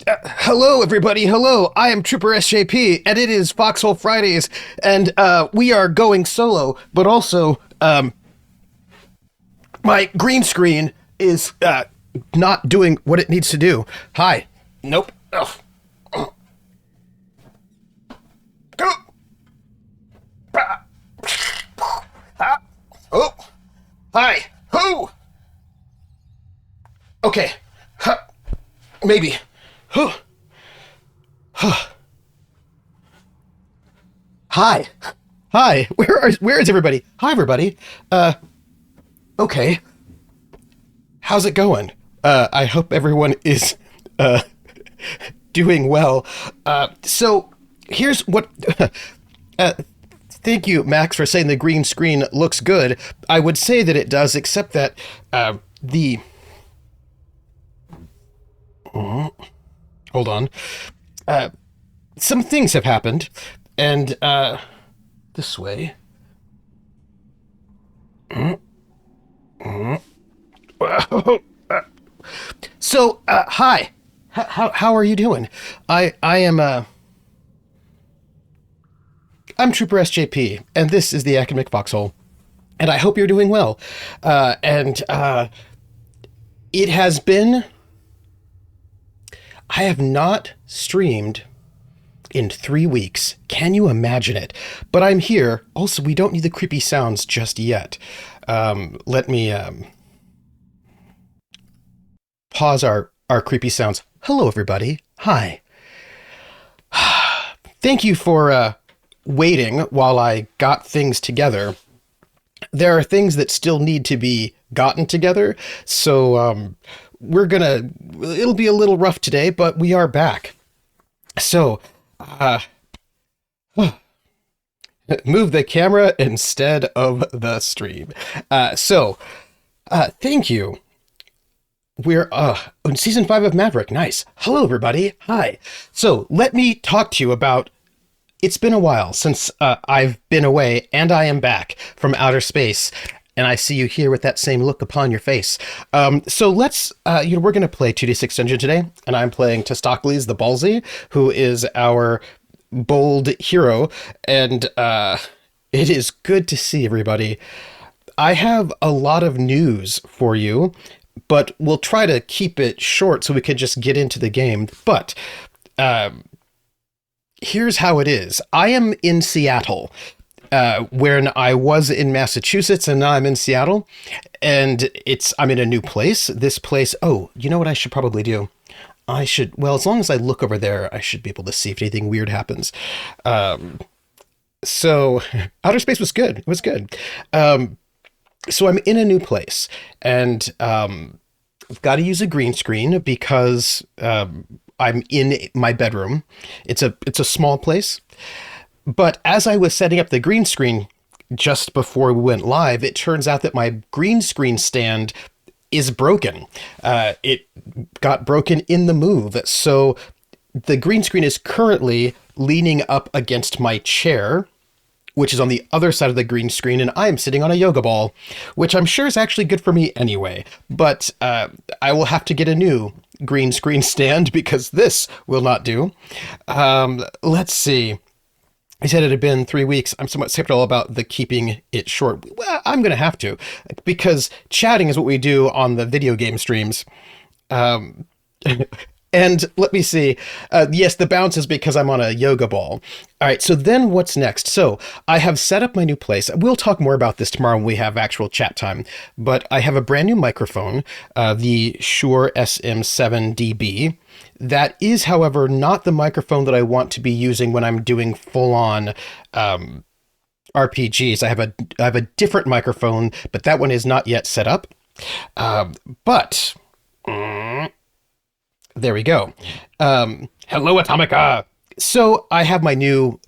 Hello, everybody. Hello. I am troopersjp, and it is Foxhole Fridays, and we are going solo, but also my green screen is not doing what it needs to do. Hi. Nope. Ugh. Go. Oh. Hi. Who? Okay. Maybe. Hi. Hi. Where is everybody? Hi, everybody. Okay. How's it going? I hope everyone is doing well. So here's what thank you, Max, for saying the green screen looks good. I would say that it does, except that the hold on. Some things have happened, and this way. So, hi. How are you doing? I'm Trooper SJP, and this is the Academic Foxhole, and I hope you're doing well. It has been. I have not streamed in 3 weeks. Can you imagine it? But I'm here. Also, we don't need the creepy sounds just yet. Let me pause our creepy sounds. Hello, everybody. Hi. Thank you for waiting while I got things together. There are things that still need to be gotten together, so it'll be a little rough today, but we are back. So, move the camera instead of the stream. Thank you. We're on season 5 of Maverick. Nice. Hello, everybody. Hi. So let me talk to you about. It's been a while since I've been away, and I am back from outer space. And I see you here with that same look upon your face. So let's, we're going to play 2d6 Dungeon today, and I'm playing Testaklees, the ballsy, who is our bold hero, and it is good to see everybody. I have a lot of news for you, but we'll try to keep it short so we can just get into the game. But here's how it is. I am in Seattle. When I was in Massachusetts, and now I'm in Seattle, and I'm in a new place. This place, you know what I should probably do? As long as I look over there, I should be able to see if anything weird happens. So outer space was good. It was good. So I'm in a new place, and I've got to use a green screen because I'm in my bedroom. It's a small place. But as I was setting up the green screen just before we went live, it turns out that my green screen stand is broken. It got broken in the move. So the green screen is currently leaning up against my chair, which is on the other side of the green screen, and I am sitting on a yoga ball, which I'm sure is actually good for me anyway. But I will have to get a new green screen stand because this will not do. Let's see. I said it had been 3 weeks. I'm somewhat skeptical about the keeping it short. Well, I'm going to have to, because chatting is what we do on the video game streams. And let me see. Yes, the bounce is because I'm on a yoga ball. All right, so then what's next? So I have set up my new place. We'll talk more about this tomorrow when we have actual chat time. But I have a brand new microphone, the Shure SM7DB. That is, however, not the microphone that I want to be using when I'm doing full-on RPGs. I have a different microphone, but that one is not yet set up. But there we go. Hello, Atomica. So I have my new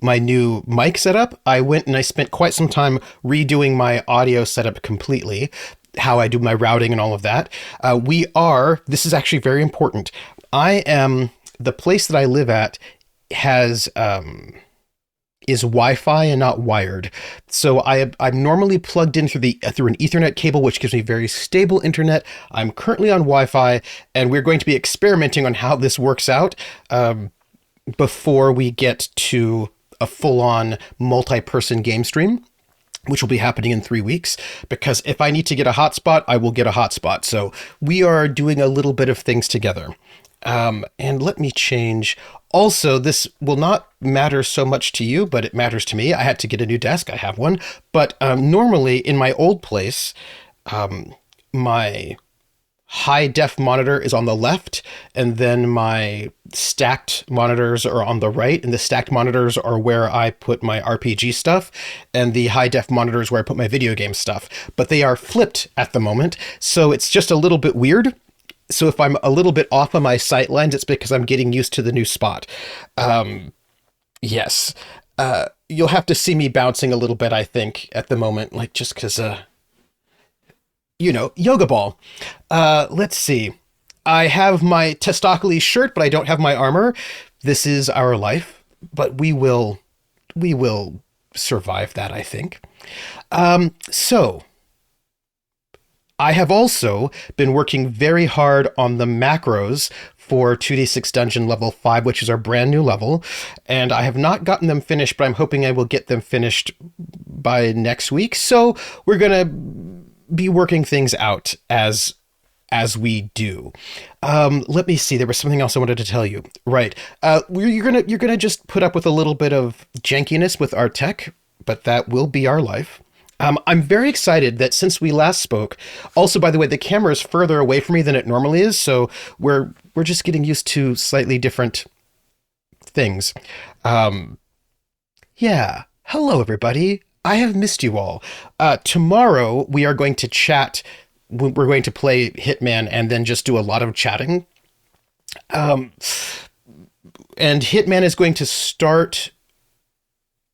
mic set up. I went and I spent quite some time redoing my audio setup completely, how I do my routing and all of that. This is actually very important. The place that I live at has is Wi-Fi and not wired. So I'm normally plugged in through an Ethernet cable, which gives me very stable internet. I'm currently on Wi-Fi, and we're going to be experimenting on how this works out before we get to a full-on multi-person game stream, which will be happening in 3 weeks, because if I need to get a hotspot, I will get a hotspot. So we are doing a little bit of things together. And let me change. Also, this will not matter so much to you, but it matters to me. I had to get a new desk. I have one. But normally in my old place, my high def monitor is on the left, and then my stacked monitors are on the right, and the stacked monitors are where I put my RPG stuff, and the high def monitor is where I put my video game stuff. But they are flipped at the moment, so it's just a little bit weird. So if I'm a little bit off of my sight lines, it's because I'm getting used to the new spot. Yes. You'll have to see me bouncing a little bit, I think, at the moment, like just because, yoga ball. Let's see. I have my Testaklees shirt, but I don't have my armor. This is our life, but we will survive that, I think. So I have also been working very hard on the macros for 2d6 Dungeon level 5, which is our brand new level, and I have not gotten them finished, but I'm hoping I will get them finished by next week. So we're gonna be working things out as we do. Let me see. There was something else I wanted to tell you. Right. You're gonna just put up with a little bit of jankiness with our tech, but that will be our life. I'm very excited that since we last spoke, also, by the way, the camera is further away from me than it normally is, so we're just getting used to slightly different things. Yeah. Hello, everybody. I have missed you all. Tomorrow, we are going to chat. We're going to play Hitman and then just do a lot of chatting. And Hitman is going to start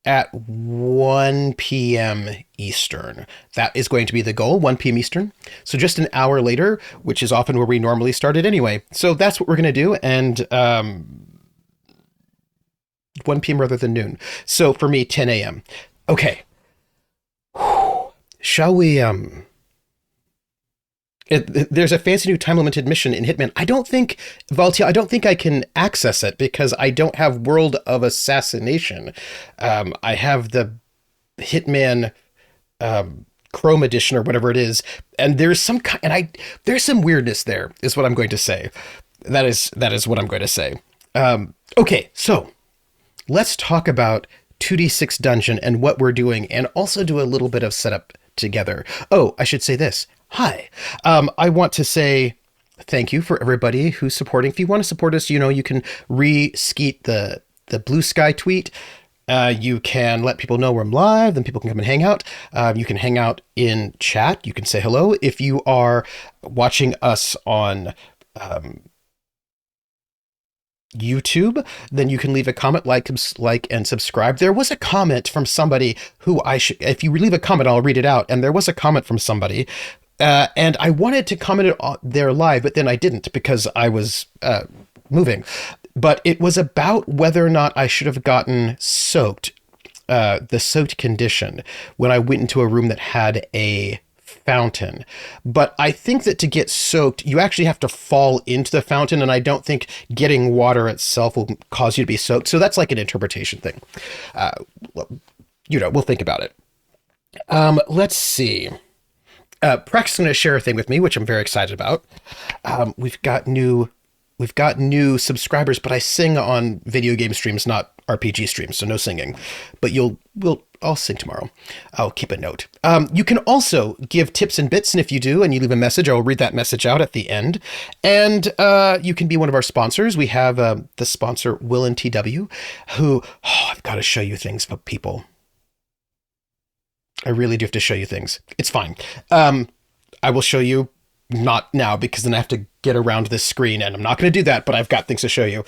at 1 p.m. Eastern. That is going to be the goal, 1 p.m. Eastern. So just an hour later, which is often where we normally started anyway. So that's what we're going to do. And 1 p.m. rather than noon. So for me, 10 a.m. Okay. Shall we... there's a fancy new time-limited mission in Hitman. I don't think, Valtia, I don't think I can access it because I don't have World of Assassination. I have the Hitman Chrome edition or whatever it is, and there's some there's some weirdness there, is what I'm going to say. That is what I'm going to say. Okay, so let's talk about 2d6 Dungeon and what we're doing, and also do a little bit of setup together. Oh, I should say this. Hi. I want to say thank you for everybody who's supporting. If you want to support us, you can re-skeet the Bluesky tweet. You can let people know we're live, then people can come and hang out. You can hang out in chat. You can say hello. If you are watching us on YouTube, then you can leave a comment, like and subscribe. There was a comment from somebody who if you leave a comment, I'll read it out. And there was a comment from somebody, and I wanted to comment it there live, but then I didn't because I was moving. But it was about whether or not I should have gotten soaked, the soaked condition, when I went into a room that had a fountain. But I think that to get soaked, you actually have to fall into the fountain, and I don't think getting water itself will cause you to be soaked. So that's like an interpretation thing. We'll think about it. Let's see. Prex is going to share a thing with me, which I'm very excited about. We've got new subscribers, but I sing on video game streams, not RPG streams, so no singing. But I'll sing tomorrow. I'll keep a note. You can also give tips and bits, and if you do, and you leave a message, I'll read that message out at the end. And you can be one of our sponsors. We have the sponsor, Will and TW, who, I've got to show you things about people. I really do have to show you things. It's fine. I will show you, not now, because then I have to get around this screen, and I'm not going to do that, but I've got things to show you.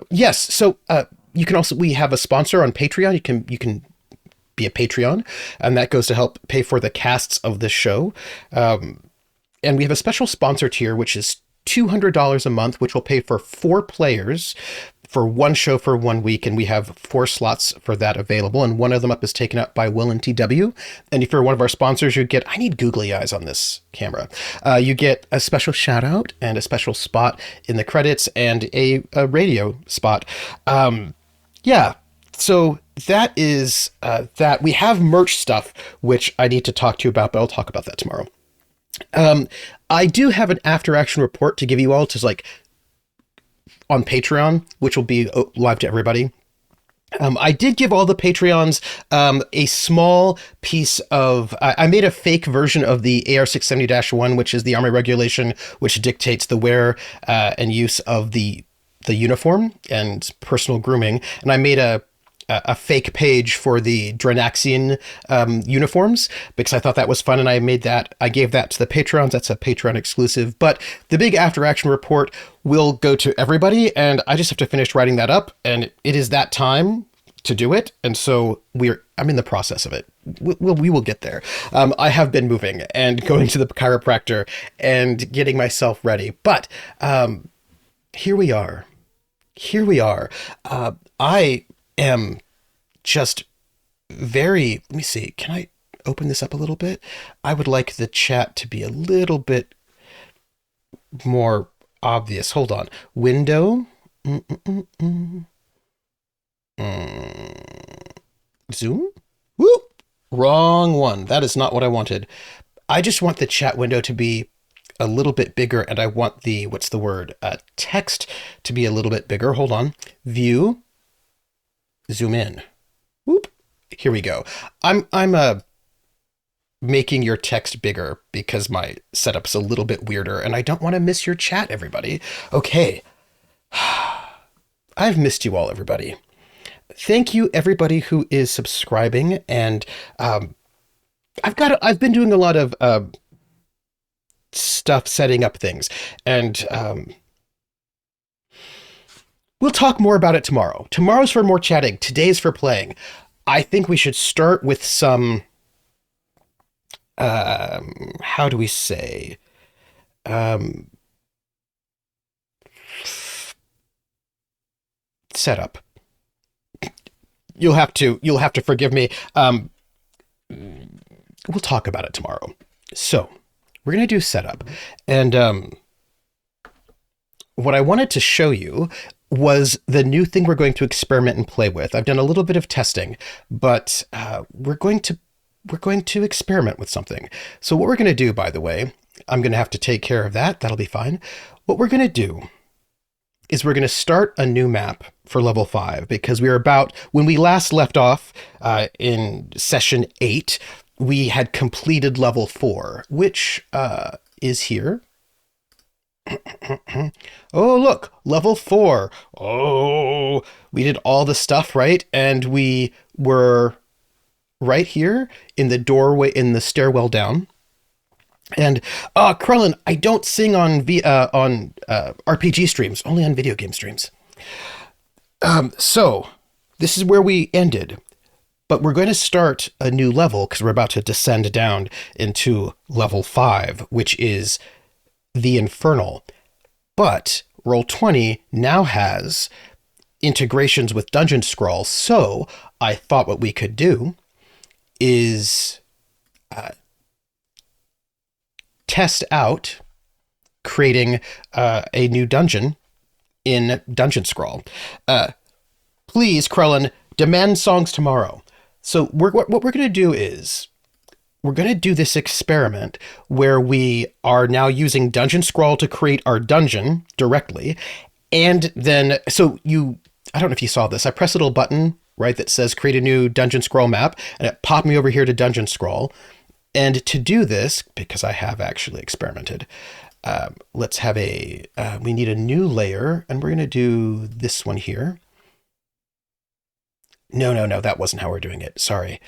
Yes. So, you can also, we have a sponsor on Patreon. You can be a Patreon, and that goes to help pay for the casts of this show. And we have a special sponsor tier, which is $200 a month, which will pay for 4 players for one show for 1 week, and we have 4 slots for that available, and one of them up is taken up by Will and TW. And if you're one of our sponsors, you get, I need googly eyes on this camera. You get a special shout out and a special spot in the credits and a radio spot. Yeah. So that is that. We have merch stuff, which I need to talk to you about, but I'll talk about that tomorrow. I do have an after action report to give you all to like on Patreon, which will be live to everybody. I did give all the Patreons a small piece of... I made a fake version of the AR-670-1, which is the Army regulation, which dictates the wear and use of the uniform and personal grooming. And I made a fake page for the Drenaxian uniforms because I thought that was fun, and I gave that to the Patrons. That's a Patreon exclusive. But the big after action report will go to everybody, and I just have to finish writing that up, and it is that time to do it. And so I'm in the process of it. We will get there. I have been moving and going to the chiropractor and getting myself ready, but here we are. I am just very, let me see, can I open this up a little bit? I would like the chat to be a little bit more obvious. Hold on. Window. Zoom? Whoop! Wrong one. That is not what I wanted. I just want the chat window to be a little bit bigger, and I want the, what's the word? Text to be a little bit bigger. Hold on. View. Zoom in. Whoop. Here we go. I'm making your text bigger because my setup's a little bit weirder, and I don't want to miss your chat, everybody. Okay. I've missed you all, everybody. Thank you, everybody who is subscribing, and I've been doing a lot of stuff setting up things, and we'll talk more about it tomorrow. Tomorrow's for more chatting. Today's for playing. I think we should start with some, how do we say? Setup. You'll have to forgive me. We'll talk about it tomorrow. So we're going to do setup. And what I wanted to show you was the new thing we're going to experiment and play with. I've done a little bit of testing, but we're going to experiment with something. So what we're going to do, by the way, I'm going to have to take care of that. That'll be fine. What we're going to do is we're going to start a new map for level 5, because when we last left off in session 8, we had completed level 4, which is here. Oh, look, level 4. Oh, we did all the stuff, right? And we were right here in the doorway, in the stairwell down. And Krellin, I don't sing on RPG streams, only on video game streams. So this is where we ended, but we're going to start a new level because we're about to descend down into level 5, which is the Infernal. But Roll20 now has integrations with DungeonScrawl, so I thought what we could do is test out creating a new dungeon in DungeonScrawl. Please, Krellin, demand songs tomorrow. So what we're going to do is we're going to do this experiment where we are now using DungeonScrawl to create our dungeon directly. And then, I don't know if you saw this. I pressed a little button, right, that says create a new DungeonScrawl map, and it popped me over here to DungeonScrawl. And to do this, because I have actually experimented, let's have we need a new layer, and we're going to do this one here. No, that wasn't how we're doing it. Sorry.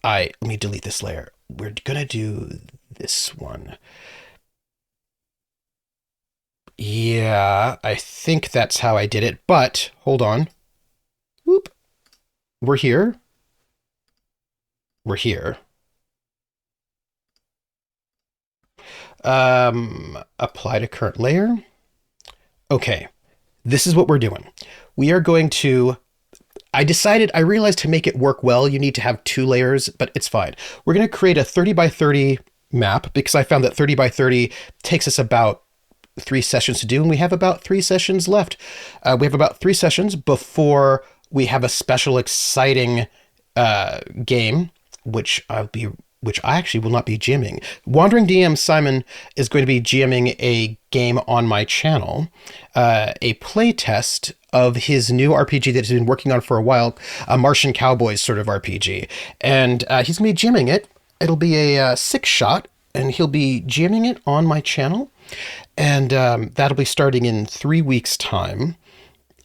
Let me delete this layer. We're going to do this one. Yeah, I think that's how I did it, but hold on. Whoop. We're here. Apply to current layer. Okay. this is what we're doing. We are going to, I realized to make it work well, you need to have 2 layers, but it's fine. We're going to create a 30 by 30 map because I found that 30 by 30 takes us about 3 sessions to do, and we have about 3 sessions left. We have about 3 sessions before we have a special exciting game, which I actually will not be GMing. Wandering DM Simon is going to be GMing a game on my channel, a play test of his new RPG that he's been working on for a while, a Martian Cowboys sort of RPG. And he's going to be GMing it. It'll be a 6-shot, and he'll be GMing it on my channel. And that'll be starting in 3 weeks' time.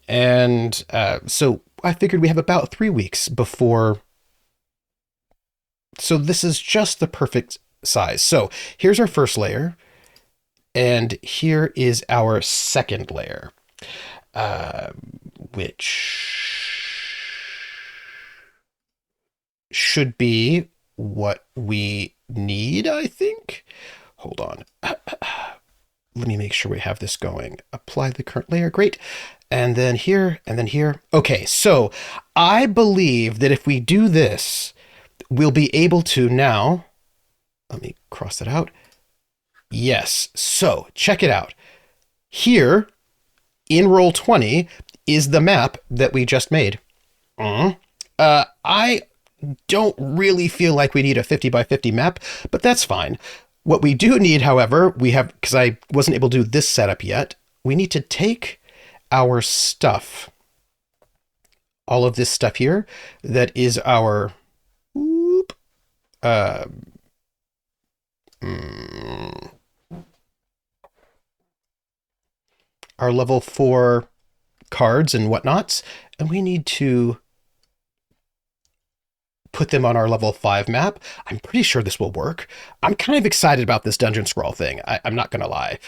And so I figured we have about 3 weeks before. So this is just the perfect size. So here's our first layer. And here is our second layer, which should be what we need, I think. Hold on. Let me make sure we have this going. Apply the current layer. Great. And then here, and then here. Okay, so I believe that if we do this, we'll be able to now, let me cross that out. Yes. So check it out. Here in Roll20 is the map that we just made. I don't really feel like we need a 50 by 50 map, but that's fine. What we do need, however, because I wasn't able to do this setup yet, we need to take our stuff, all of this stuff here, that is our, our level 4 cards and whatnots, and we need to put them on our level 5 map. I'm pretty sure this will work. I'm kind of excited about this DungeonScrawl thing. I'm not going to lie.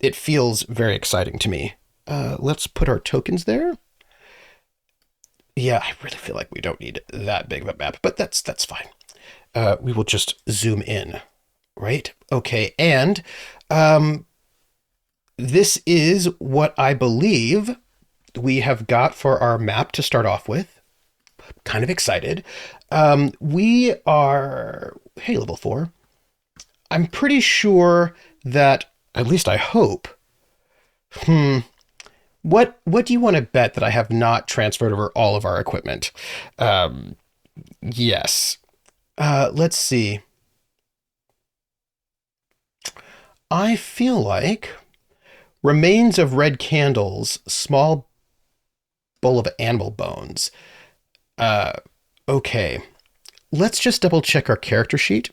It feels very exciting to me. Let's put our tokens there. Yeah, I really feel like we don't need that big of a map, but that's fine. We will just zoom in, right? Okay, and this is what I believe we have got for our map to start off with. Kind of excited. We are, hey, level 4. I'm pretty sure that, at least I hope. What do you want to bet that I have not transferred over all of our equipment? Yes. Let's see. I feel like remains of red candles, small bowl of animal bones. Okay. Let's just double check our character sheet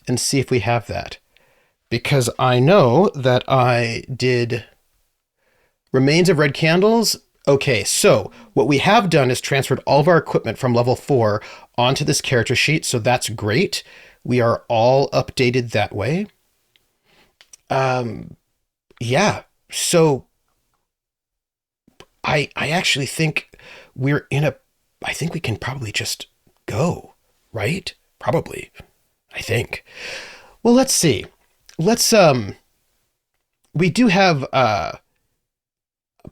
and see if we have that. Because I know that I did remains of red candles. Okay, so what we have done is transferred all of our equipment from level 4 onto this character sheet, so that's great. We are all updated that way. Yeah, so I actually think we're in a, I think we can probably just go, right? Probably, I think. Well, let's see. Let's, we do have, a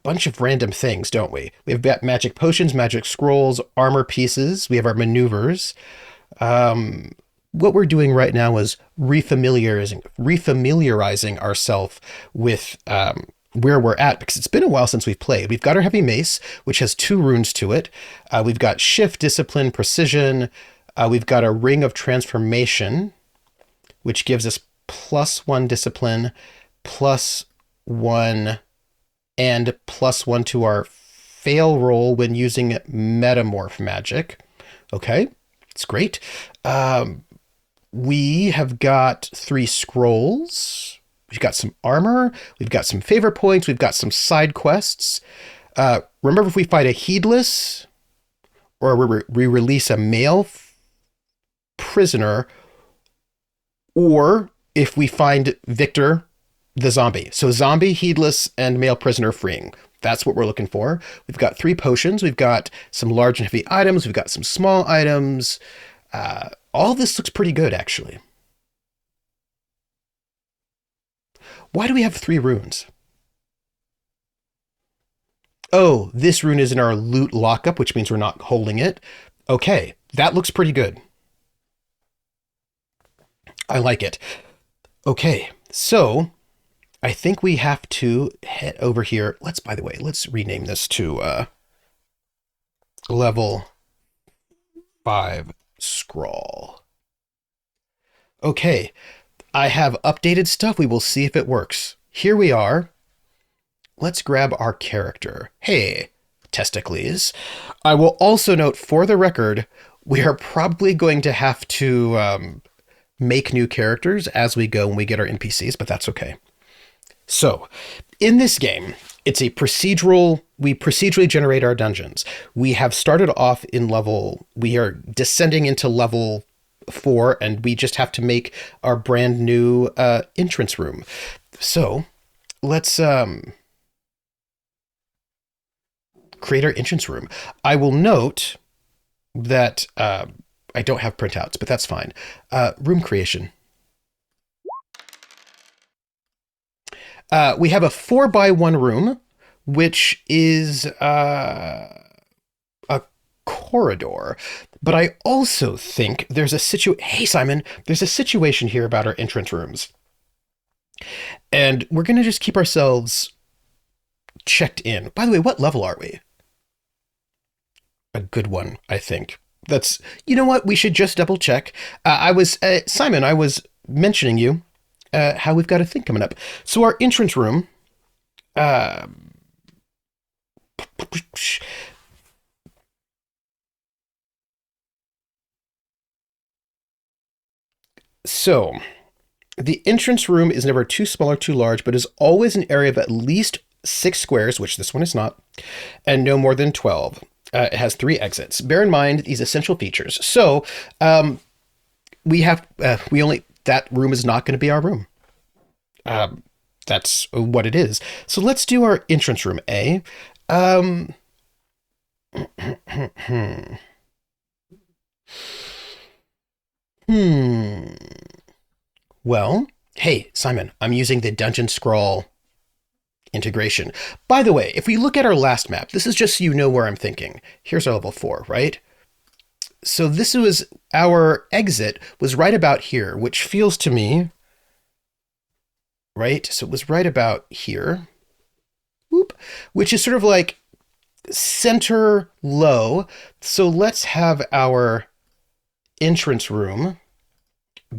bunch of random things, don't we? We have magic potions, magic scrolls, armor pieces. We have our maneuvers. What we're doing right now is refamiliarizing ourselves with where we're at, because it's been a while since we've played. We've got our heavy mace, which has 2 runes to it. We've got shift, discipline, precision. We've got a ring of transformation, which gives us +1 discipline, +1 and +1 to our fail roll when using metamorph magic. Okay, it's great. We have got 3 scrolls. We've got some armor. We've got some favor points. We've got some side quests. Remember, if we fight a heedless or we release a male prisoner, or if we find Victor the zombie. So zombie, heedless, and male prisoner freeing. That's what we're looking for. We've got 3 potions. We've got some large and heavy items. We've got some small items. All this looks pretty good, actually. Why do we have 3 runes? Oh, this rune is in our loot lockup, which means we're not holding it. Okay, that looks pretty good. I like it. Okay, so I think we have to head over here. By the way, let's rename this to level 5 scrawl. Okay, I have updated stuff. We will see if it works. Here we are. Let's grab our character. Hey, Testaklees. I will also note, for the record, we are probably going to have to make new characters as we go when we get our NPCs, but that's okay. So, in this game, it's a procedural, we procedurally generate our dungeons. We have started off we are descending into level 4, and we just have to make our brand new entrance room. So, let's create our entrance room. I will note that I don't have printouts, but that's fine. Room creation. We have a 4x1 room, which is a corridor. But I also think there's a Hey, Simon, there's a situation here about our entrance rooms. And we're going to just keep ourselves checked in. By the way, what level are we? A good one, I think. You know what? We should just double check. Simon, I was mentioning you how we've got a thing coming up. So our entrance room, so the entrance room is never too small or too large, but is always an area of at least 6 squares, which this one is not, and no more than 12. It has 3 exits. Bear in mind these essential features. So that room is not going to be our room. That's what it is. So let's do our entrance room A. Well, hey, Simon, I'm using the DungeonScrawl integration. By the way, if we look at our last map, this is just so you know where I'm thinking. Here's our level 4, right? So this was our exit was right about here, which feels to me, right? So it was right about here, whoop, which is sort of like center low. So let's have our entrance room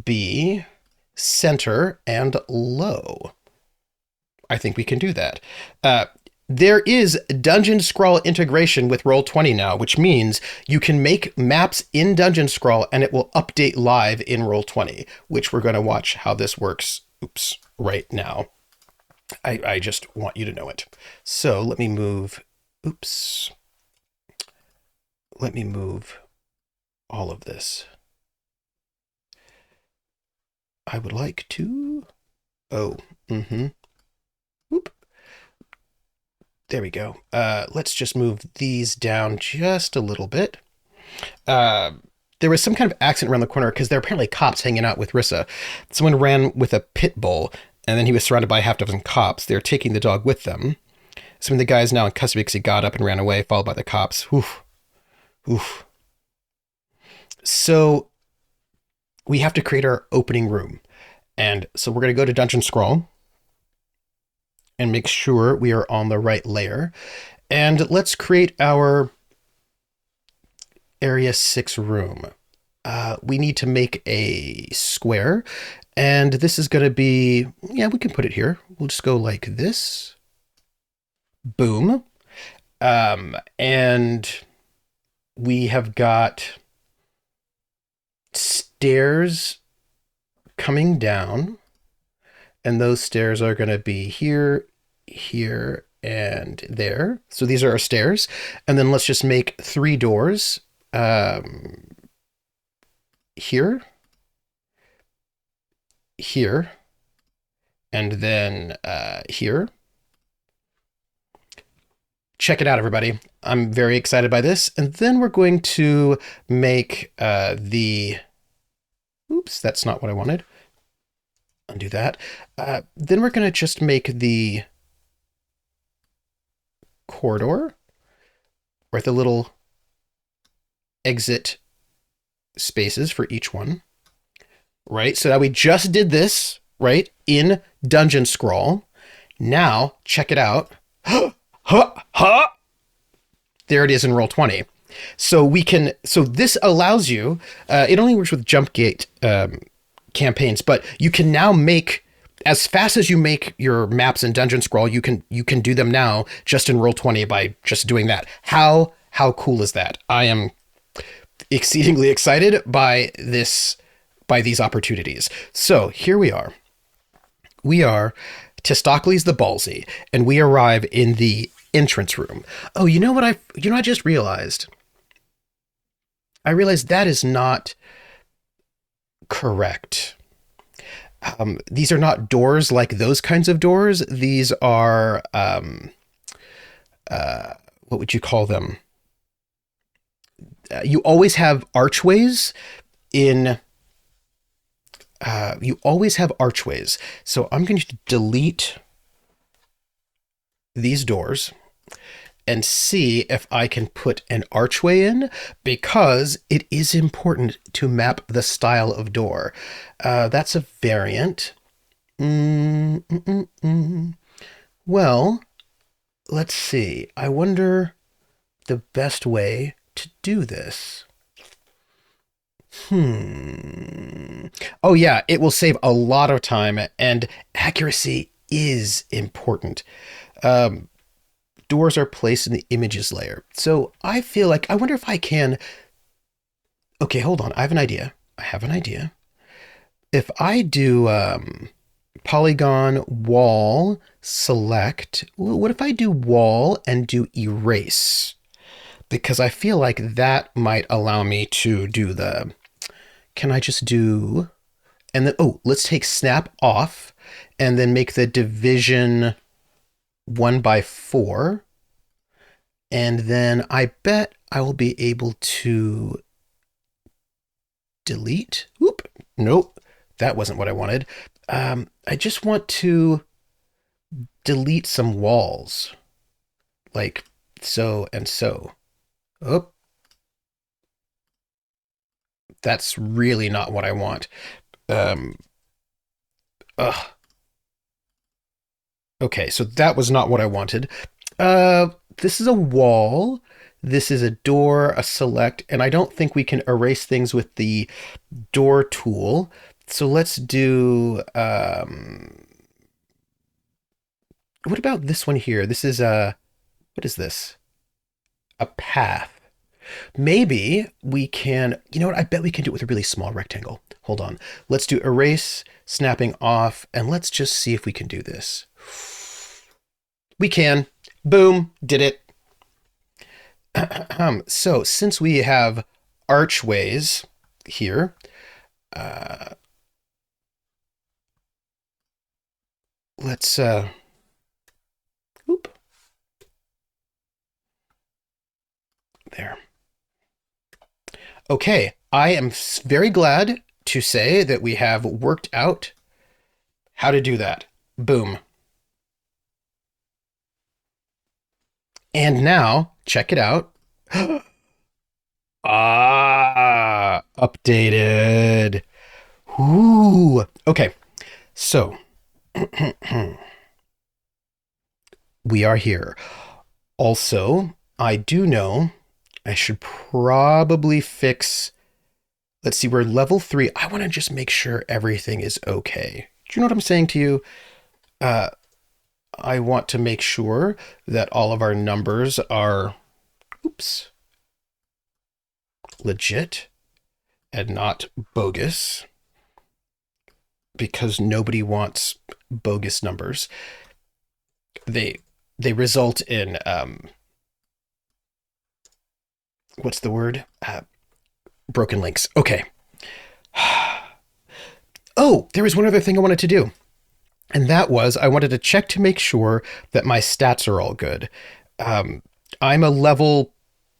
be center and low. I think we can do that. There is DungeonScrawl integration with Roll20 now, which means you can make maps in DungeonScrawl and it will update live in Roll20, which we're going to watch how this works. Oops, right now. I just want you to know it. So let me move. Oops. Let me move all of this. I would like to. Oh, Oop. There we go. Let's just move these down just a little bit. There was some kind of accident around the corner because there are apparently cops hanging out with Rissa. Someone ran with a pit bull, and then he was surrounded by a half dozen cops. They're taking the dog with them. Some of the guys now in custody because he got up and ran away, followed by the cops. Oof. Oof. So we have to create our opening room. And so we're going to go to DungeonScrawl and make sure we are on the right layer. And let's create our area 6 room. We need to make a square. And this is going to be, yeah, we can put it here. We'll just go like this. Boom. And we have got stairs coming down. And those stairs are going to be here, here, and there. So these are our stairs. And then let's just make 3 doors. Here, here, and then here. Check it out, everybody. I'm very excited by this. And then we're going to make oops, that's not what I wanted. Undo that. Then we're going to just make the corridor, right? The little exit spaces for each one, right? So now we just did this, right, in DungeonScrawl. Now, check it out. There it is in Roll20. So this allows you, it only works with jump gate campaigns, but you can now make, as fast as you make your maps in DungeonScrawl, you can do them now just in Roll20 by just doing that. How cool is that? I am exceedingly excited by these opportunities. So here we are. We are Testaklees the Ballsy, and we arrive in the entrance room. Oh, I just realized. I realized that is not correct. These are not doors like those kinds of doors. These are, what would you call them? You always have archways So I'm going to delete these doors and see if I can put an archway in, because it is important to map the style of door. That's a variant. Well, let's see. I wonder the best way to do this. Oh yeah, it will save a lot of time, and accuracy is important. Doors are placed in the images layer. So I feel like, I wonder if I can, okay, hold on. I have an idea. If I do polygon wall select, what if I do wall and do erase? Because I feel like that might allow me to do can I just do, and then, let's take snap off and then make the division 1/4. And then I bet I will be able to delete. Oop, nope, that wasn't what I wanted. I just want to delete some walls, like so and so. Oh, that's really not what I want. Okay, so that was not what I wanted. This is a wall. This is a door, a select, and I don't think we can erase things with the door tool. So let's do, what about this one here? This is what is this? A path. Maybe we can, you know what? I bet we can do it with a really small rectangle. Hold on. Let's do erase, snapping off, and let's just see if we can do this. We can. Boom, did it. So since we have archways here, let's, oop. There. Okay, I am very glad to say that we have worked out how to do that. Boom. And now, check it out. Updated. Ooh. Okay, so we are here. Also, I do know I should probably fix, let's see, we're level 3. I want to just make sure everything is okay. Do you know what I'm saying to you? I want to make sure that all of our numbers are, oops, legit and not bogus, because nobody wants bogus numbers. They result in, what's the word? Broken links. Okay. Oh, there was one other thing I wanted to do. And that was, I wanted to check to make sure that my stats are all good. I'm a level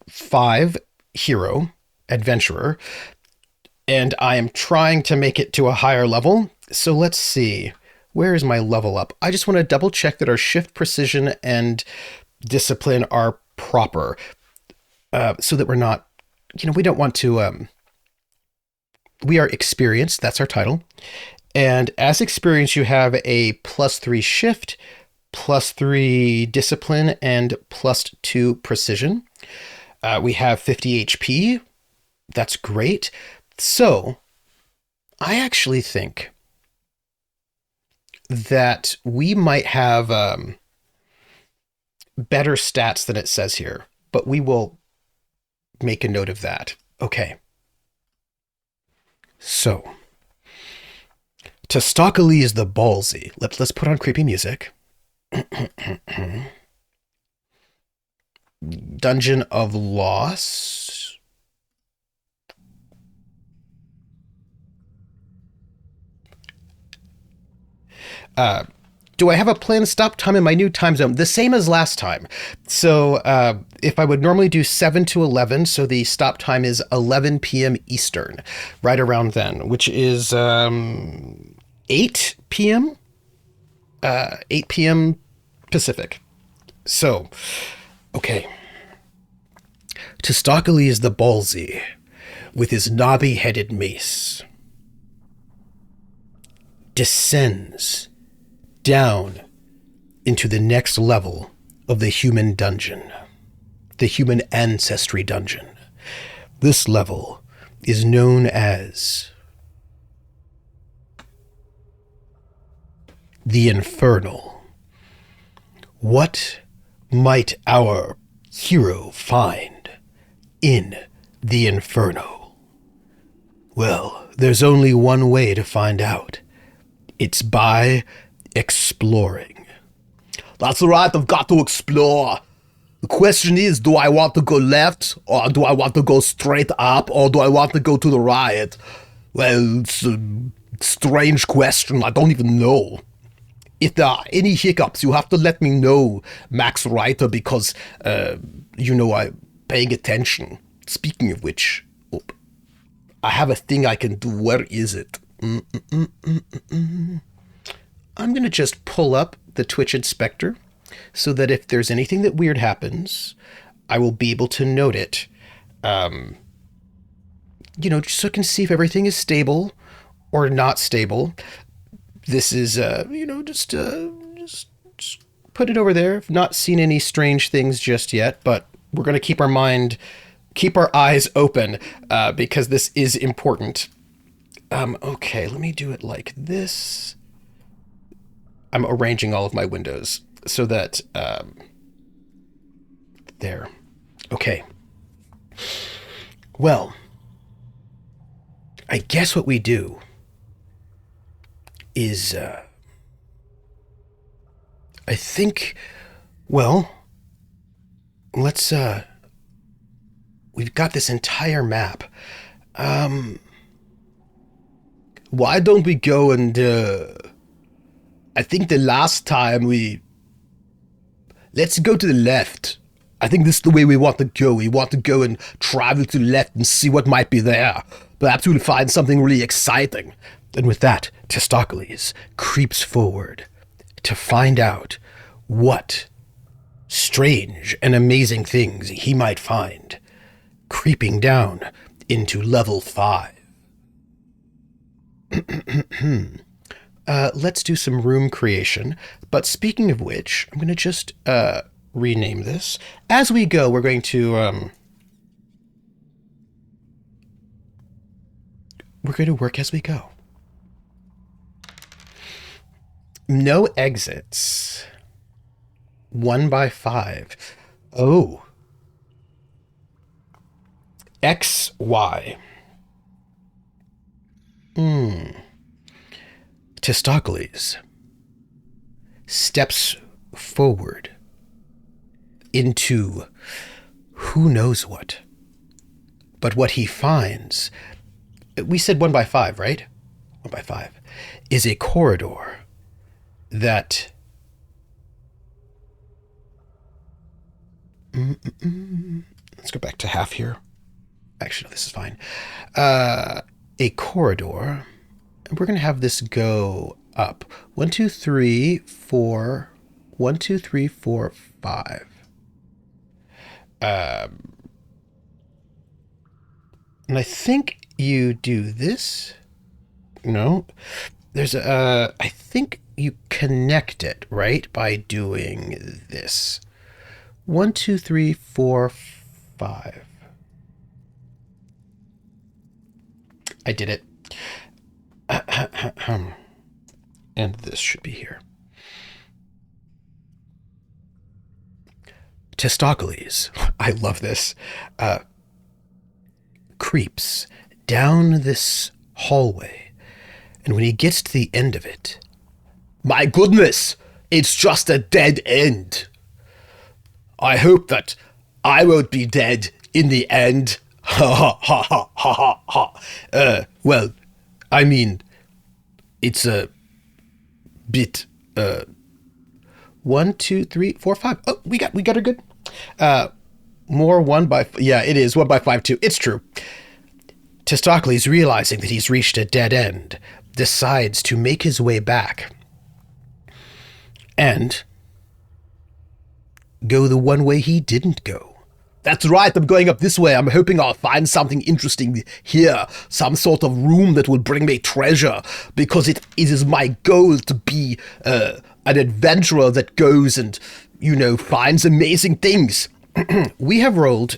5 hero, adventurer, and I am trying to make it to a higher level. So let's see. Where is my level up? I just want to double check that our shift, precision, and discipline are proper, so that we're not, we don't want to, we are experienced. That's our title. And as experienced, you have a +3 shift, +3 discipline, and +2 precision. We have 50 HP. That's great. So I actually think that we might have better stats than it says here, but we will make a note of that. Okay. So, Testaklees the ballsy. Let's put on creepy music. Dungeon of Loss. Do I have a planned stop time in my new time zone? The same as last time. So if I would normally do 7 to 11, so the stop time is 11 p.m. Eastern, right around then, which is 8 p.m. 8 p.m. Pacific. So, okay. Testaklees the ballsy, with his knobby-headed mace, descends down into the next level of the human dungeon, the Human Ancestry dungeon. This level is known as the Infernal. What might our hero find in the Inferno? Well, there's only one way to find out. It's by exploring. That's right, I've got to explore. The question is, do I want to go left, or do I want to go straight up, or do I want to go to the right? Well, it's a strange question, I don't even know. If there are any hiccups, you have to let me know, Max Reiter, because, I'm paying attention. Speaking of which, I have a thing I can do. Where is it? I'm going to just pull up the Twitch Inspector so that if there's anything that weird happens, I will be able to note it. Just so I can see if everything is stable or not stable. This is, just put it over there. I've not seen any strange things just yet, but we're going to keep our eyes open because this is important. Okay, let me do it like this. I'm arranging all of my windows so that, there. Okay. Well, I guess what we do is, I think, well, let's, we've got this entire map. Why don't we go and, I think the last time let's go to the left. I think this is the way we want to go. We want to go and travel to the left and see what might be there. Perhaps we'll find something really exciting. And with that, Testaklees creeps forward to find out what strange and amazing things he might find creeping down into level 5. Let's do some room creation. But speaking of which, I'm going to just rename this. As we go, we're going to work as we go. No exits. 1 by 5. Oh. X, Y. Testaklees steps forward into who knows what. But what he finds, we said 1 by 5, right? 1 by 5 is a corridor that let's go back to half here. Actually, no, this is fine. A corridor. We're going to have this go up. 1, 2, 3, 4. 1, 2, 3, 4, 5. And I think you do this. No. There's a, I think you connect it, right? By doing this. 1, 2, 3, 4, 5. I did it. And this should be here. Testaklees, I love this, creeps down this hallway, and when he gets to the end of it, My goodness, it's just a dead end. I hope that I won't be dead in the end. Ha ha ha ha ha ha. Well, I mean, it's a bit, 1, 2, 3, 4, 5. Oh, we got her good. More 1 by, yeah, it is 1 by 5 too. It's true. Testaklees, realizing that he's reached a dead end, decides to make his way back and go the one way he didn't go. That's right, I'm going up this way. I'm hoping I'll find something interesting here. Some sort of room that will bring me treasure. Because it is my goal to be an adventurer that goes and, finds amazing things. We have rolled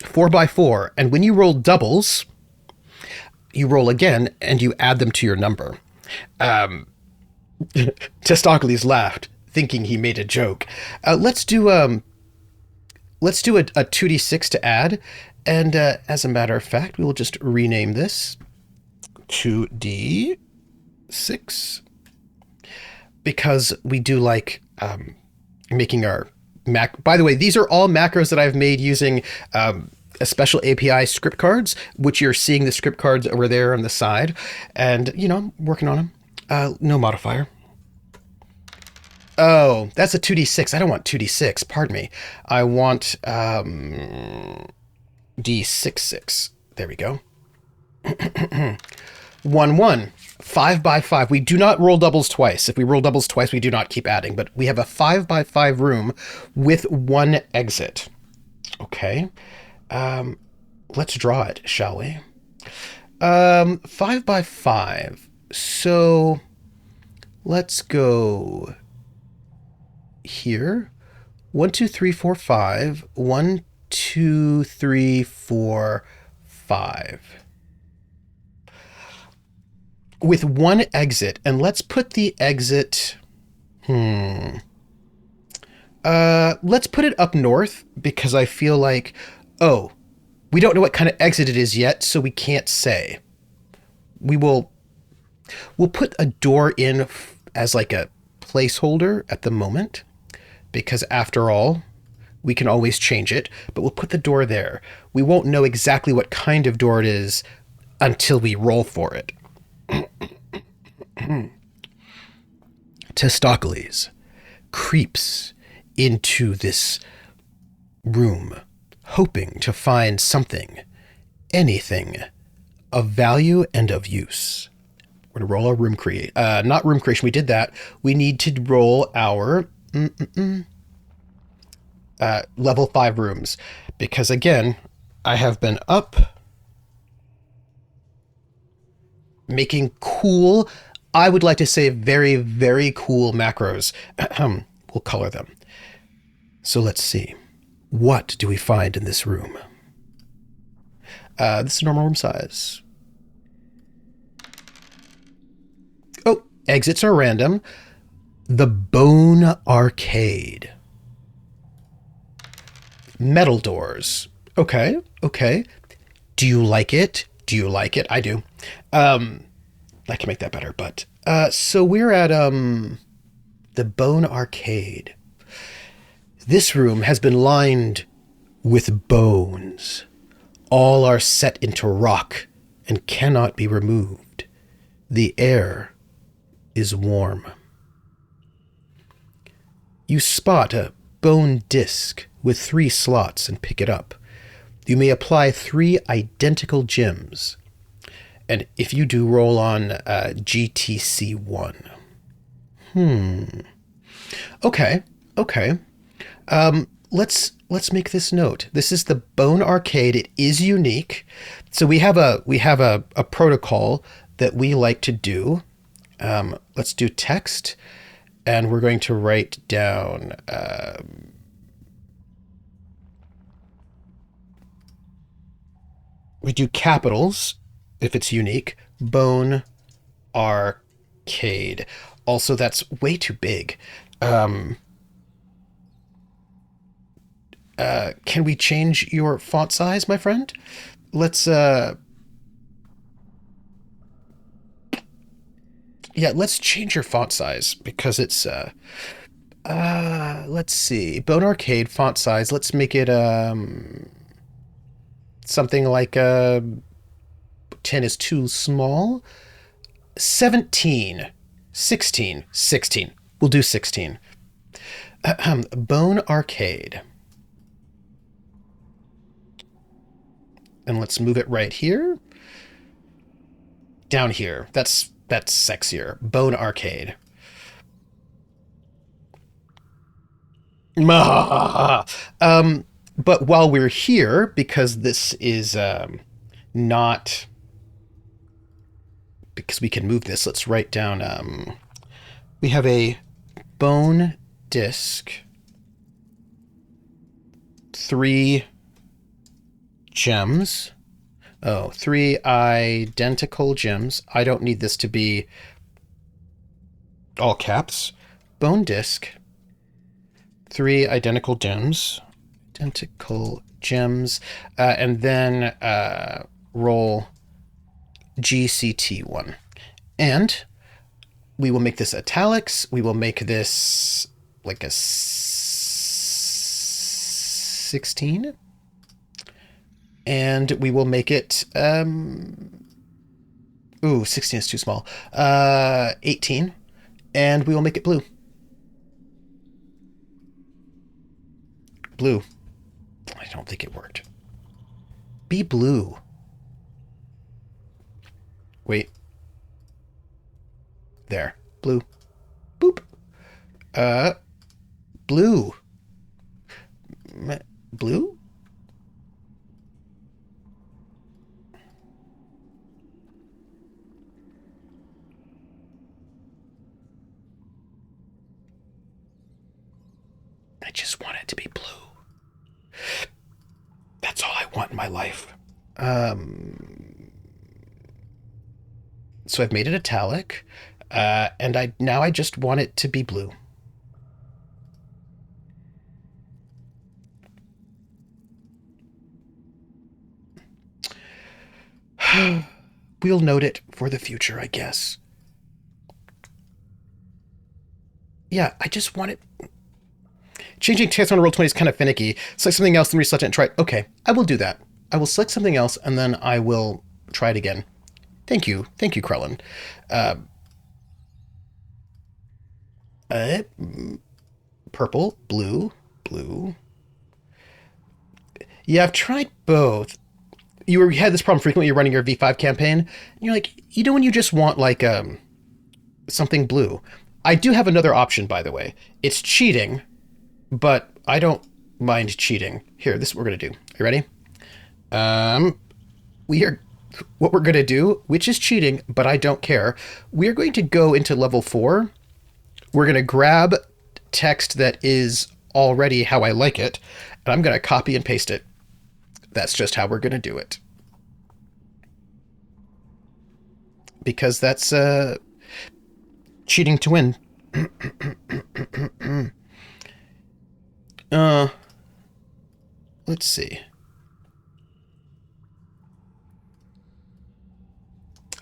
4 by 4, and when you roll doubles, you roll again, and you add them to your number. Testaklees laughed, thinking he made a joke. Let's do a 2d6 to add, and as a matter of fact, we will just rename this 2d6 because we do like making our mac. By the way, these are all macros that I've made using a special API script cards, which you're seeing the script cards over there on the side, and I'm working on them. No modifier. Oh, that's a 2d6. I don't want 2d6. Pardon me. I want d6. There we go. 1, 1. 5 by 5. We do not roll doubles twice. If we roll doubles twice, we do not keep adding. But we have a 5 by 5 room with 1 exit. Okay. Let's draw it, shall we? 5 by 5. So let's go here. 1, 2, 3, 4, 5. 1, 2, 3, 4, 5. With 1 exit, and let's put the exit. Let's put it up north because I feel like, we don't know what kind of exit it is yet, so we can't say. We'll put a door in as like a placeholder at the moment, because after all, we can always change it, but we'll put the door there. We won't know exactly what kind of door it is until we roll for it. Testaklees creeps into this room, hoping to find something, anything, of value and of use. We're going to roll our room not room creation, we did that. We need to roll our level 5 rooms, because again, I have been up making cool, I would like to say very, very cool macros. We'll color them. So let's see. What do we find in this room? This is normal room size. Oh, exits are random. The Bone Arcade. Metal doors. Okay. Do you like it? I do. I can make that better, but so we're at the Bone Arcade. This room has been lined with bones. All are set into rock and cannot be removed. The air is warm. You spot a bone disc with 3 slots and pick it up. You may apply 3 identical gems. And if you do, roll on GTC1. Okay. Let's let's make this note. This is the Bone Arcade. It is unique. So we have a protocol that we like to do. Let's do text, and we're going to write down. We do capitals if it's unique. Bone Arcade. Also, that's way too big. Can we change your font size, my friend? Let's yeah, let's change your font size because it's let's see. Bone Arcade font size. Let's make it something like 10 is too small. 17, 16, 16. We'll do 16. Bone Arcade. And let's move it right here. Down here. That's sexier. Bone Arcade. But while we're here, because this is not... Because we can move this, let's write down... we have a bone disc. 3 gems. Oh, 3 identical gems. I don't need this to be all caps. Bone disc. 3 identical gems. Identical gems. And then roll GCT1. And we will make this italics. We will make this like a 16. And we will make it, ooh, 16 is too small. 18. And we will make it blue. Blue. I don't think it worked. Be blue. Wait. There. Blue. Boop. Blue. Blue? I just want it to be blue. That's all I want in my life. So I've made it italic, and now I just want it to be blue. We'll note it for the future, I guess. Yeah, I just want it... Changing text on Roll20 is kind of finicky. Select something else, then reselect it and try it. Okay, I will do that. I will select something else, and then I will try it again. Thank you. Thank you, Krellin. Purple, blue, blue. Yeah, I've tried both. You had this problem frequently. You're running your V5 campaign. And you're like, when you just want like something blue. I do have another option, by the way. It's cheating, but I don't mind cheating. Here, this is what we're gonna do. You ready? What we're gonna do, which is cheating, but I don't care. We are going to go into level 4. We're gonna grab text that is already how I like it, and I'm gonna copy and paste it. That's just how we're gonna do it. Because that's cheating to win. Let's see.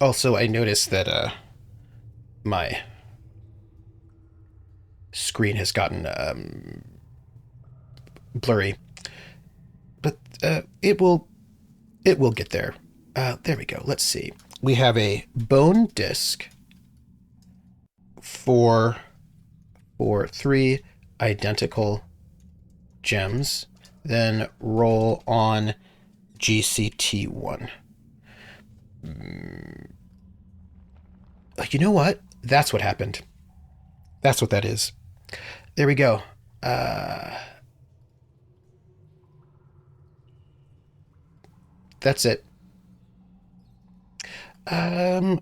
Also, I noticed that my screen has gotten blurry, but it will get there. There we go. Let's see. We have a bone disc for 3 identical gems, then roll on GCT1. You know what? That's what happened. That's what that is. There we go. that's it. And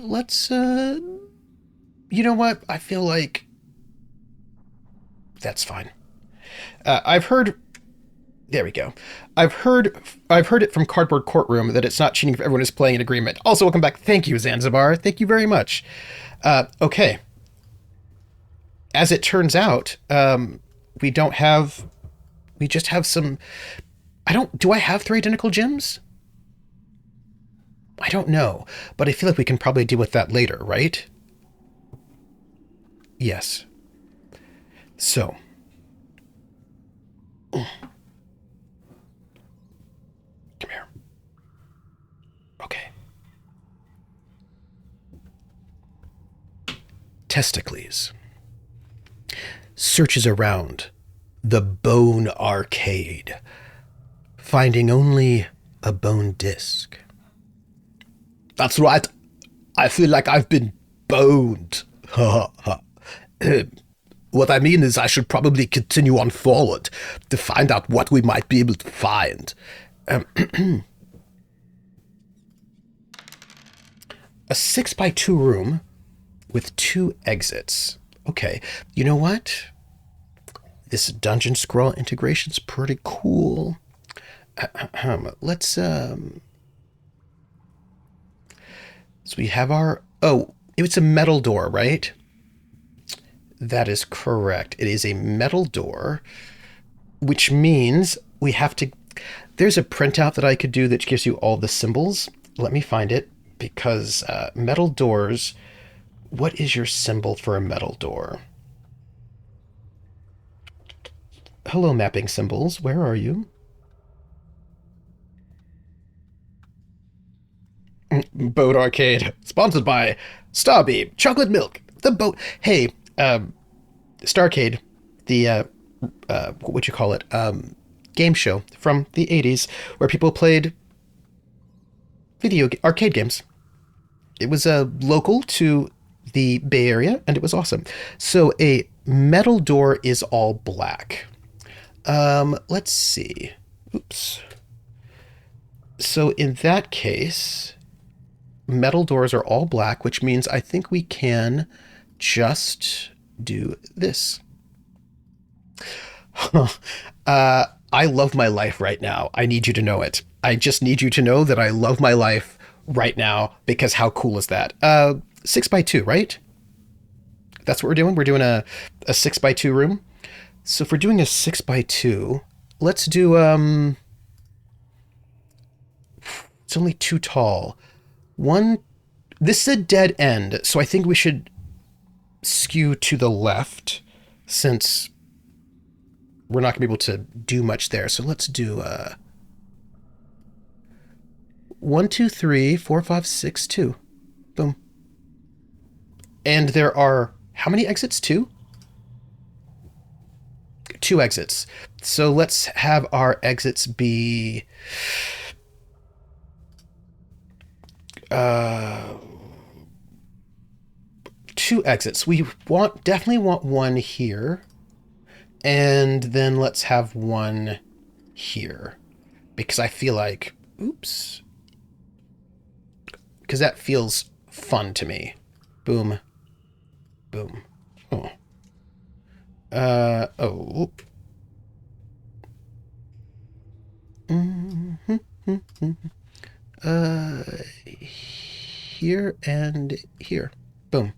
let's, you know what? I feel like that's fine. I've heard, there we go. I've heard it from Cardboard Courtroom that it's not cheating if everyone is playing in agreement. Also, welcome back. Thank you, Zanzibar. Thank you very much. Okay. As it turns out, we just have some, do I have 3 identical gems? I don't know, but I feel like we can probably deal with that later, right? Yes. So. Come here. Okay. Testaklees searches around the bone arcade, finding only a bone disc. That's right. I feel like I've been boned. What I mean is I should probably continue on forward to find out what we might be able to find. A 6x2 room with 2 exits. Okay, you know what? This DungeonScrawl integration's pretty cool. Let's, so we have our, it's a metal door, right? That is correct. It is a metal door, which means we have to, there's a printout that I could do that gives you all the symbols. Let me find it, because metal doors, what is your symbol for a metal door? Hello, mapping symbols. Where are you? Boat Arcade, sponsored by Starbeam, Chocolate Milk, the boat. Hey, Starcade, the, what would you call it? Game show from the 80s where people played arcade games. It was local to the Bay Area, and it was awesome. So a metal door is all black. Let's see. Oops. So in that case, metal doors are all black, which means I think we can just do this. I love my life right now. I need you to know it. I just need you to know that I love my life right now, because how cool is that? 6x2, right? That's what we're doing. We're doing a 6x2 room. So if we're doing a 6x2, let's do, it's only too tall. This is a dead end, so I think we should skew to the left, since we're not gonna be able to do much there. So let's do 1, 2, 3, 4, 5, 6, 2. Boom. And there are how many exits? 2? 2 exits. So let's have our exits be 2 exits. We definitely want one here. And then let's have one here, because I feel like, oops, because that feels fun to me. Boom. Boom. Oh. Oh. Here and here. Boom.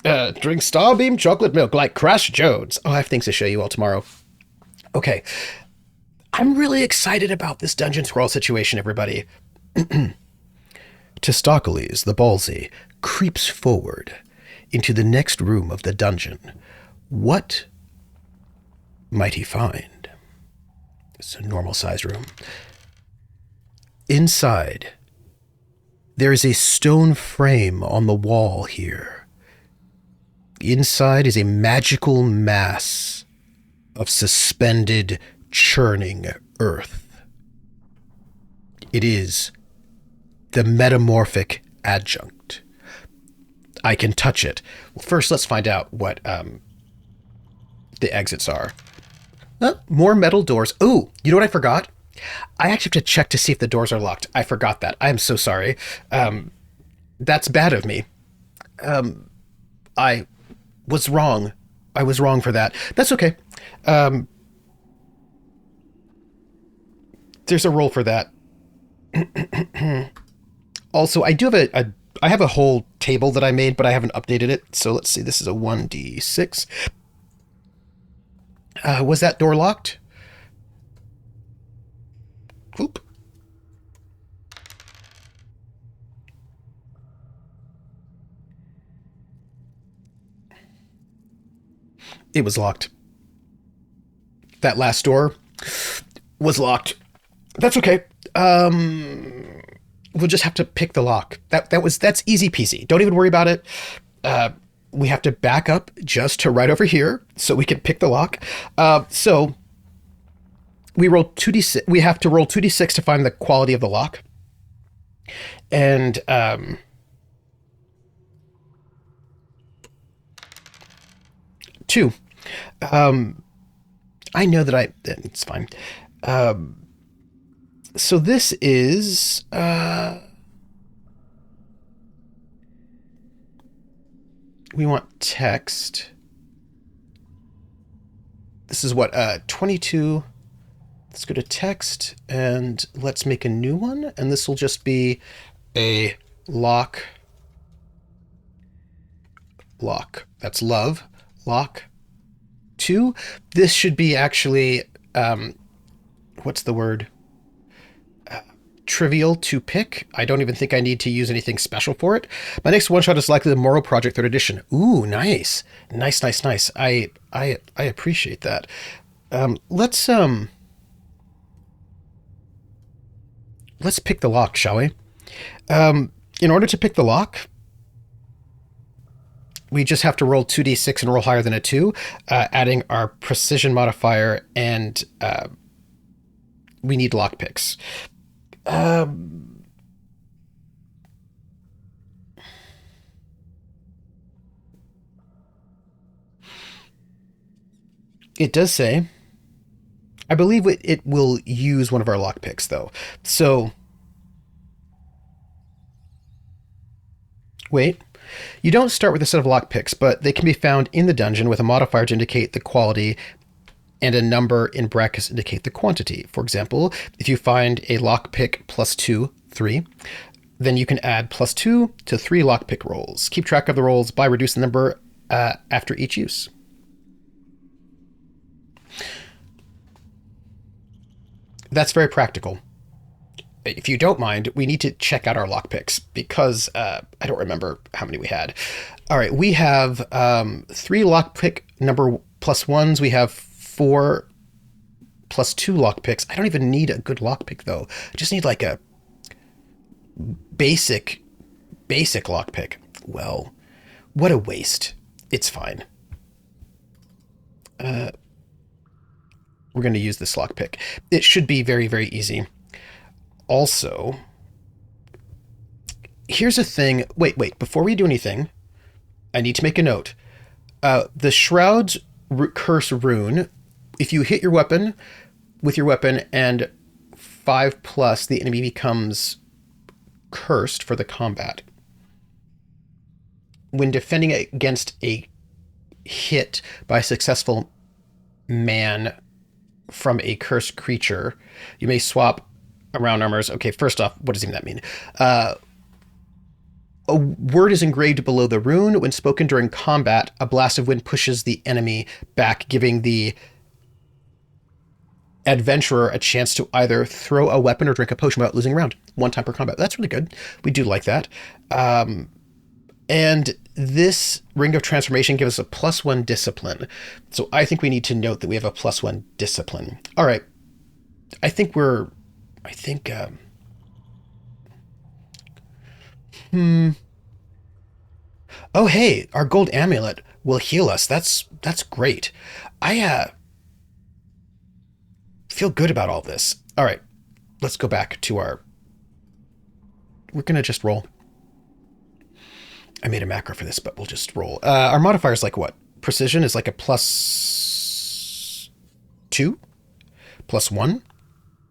Drink Starbeam chocolate milk like Crash Jones. Oh, I have things to show you all tomorrow. Okay. I'm really excited about this DungeonScrawl situation, everybody. Testaklees, the ballsy, creeps forward into the next room of the dungeon. What might he find? It's a normal-sized room. Inside, there is a stone frame on the wall here. Inside is a magical mass of suspended, churning earth. It is the metamorphic adjunct. I can touch it. Well, first, let's find out what the exits are. More metal doors. Oh, you know what I forgot? I actually have to check to see if the doors are locked. I forgot that. I am so sorry. That's bad of me. I was wrong. I was wrong for that. That's okay. There's a roll for that. Also, I do have I have a whole table that I made, but I haven't updated it. So let's see. This is a 1d6. Was that door locked? Oop. It was locked. That last door was locked. That's okay. We'll just have to pick the lock. That's easy peasy. Don't even worry about it. We have to back up just to right over here so we can pick the lock. So we roll 2d6. We have to roll 2d6 to find the quality of the lock. And 2. I know that it's fine. So this is we want text. This is what 22. Let's go to text and let's make a new one, and this will just be a lock. That's love. Lock 2. This should be actually what's the word? Trivial to pick. I don't even think I need to use anything special for it. My next one shot is likely the Morrow Project 3rd edition. Ooh, nice. Nice. I appreciate that. Let's pick the lock, shall we? In order to pick the lock, we just have to roll 2d6 and roll higher than a 2, adding our precision modifier, and we need lock picks. It does say, I believe it will use one of our lock picks though. So, wait, you don't start with a set of lock picks, but they can be found in the dungeon with a modifier to indicate the quality and a number in brackets to indicate the quantity. For example, if you find a lockpick +2, 3, then you can add +2 to 3 lockpick rolls. Keep track of the rolls by reducing the number after each use. That's very practical. If you don't mind, we need to check out our lockpicks because I don't remember how many we had. All right, we have 3 lockpick number +1s. We have 4 +2 lockpicks. I don't even need a good lockpick though. I just need like a basic lockpick. Well, what a waste. It's fine. We're going to use this lockpick. It should be very, very easy. Also, here's a thing. Wait. Before we do anything, I need to make a note. The Shroud's Curse rune, if you hit your weapon with your weapon and 5+, the enemy becomes cursed for the combat. When defending against a hit by a successful man from a cursed creature, you may swap around armors. Okay, first off, what does even that mean? A word is engraved below the rune. When spoken during combat, a blast of wind pushes the enemy back, giving the adventurer a chance to either throw a weapon or drink a potion without losing a round. 1 time per combat. That's really good. We do like that. And this Ring of Transformation gives us a +1 discipline. So I think we need to note that we have a +1 discipline. All right. Oh, hey, our gold amulet will heal us. That's great. I feel good about all this. All right, let's go back to our... We're going to just roll. I made a macro for this, but we'll just roll. Our modifier is like what? Precision is like a +2? +1?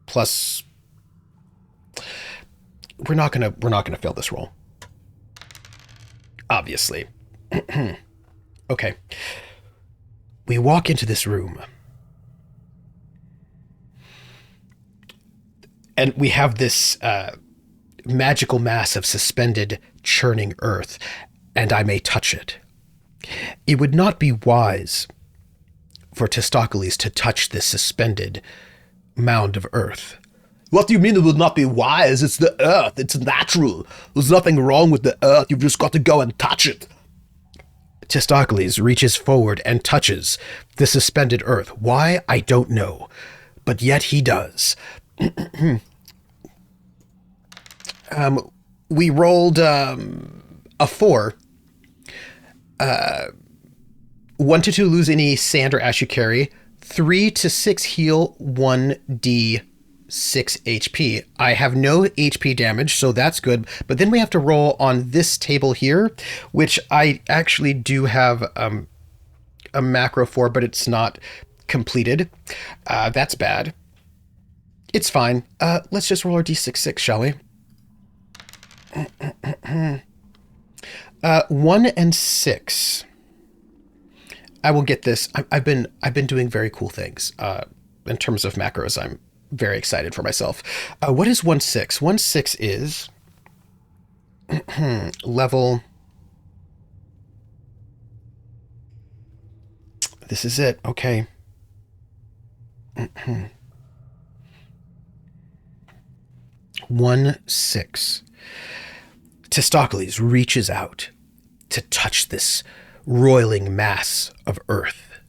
plus we're not gonna fail this roll. Obviously. Okay. We walk into this room. And we have this magical mass of suspended, churning earth, and I may touch it. It would not be wise for Testaklees to touch this suspended mound of earth. What do you mean it would not be wise? It's the earth. It's natural. There's nothing wrong with the earth. You've just got to go and touch it. Testaklees reaches forward and touches the suspended earth. Why? I don't know. But yet he does. We rolled a 4. 1 to 2 lose any sand or ash you carry. 3 to 6 heal 1d6 HP. I have no HP damage, so that's good. But then we have to roll on this table here, which I actually do have a macro for, but it's not completed. That's bad. It's fine. Let's just roll our d6, shall we? 1 and 6. I will get this. I've been doing very cool things in terms of macros. I'm very excited for myself. What is 1/6? 1/6 is level. This is it. Okay. 1/6. Testaklees reaches out to touch this roiling mass of earth.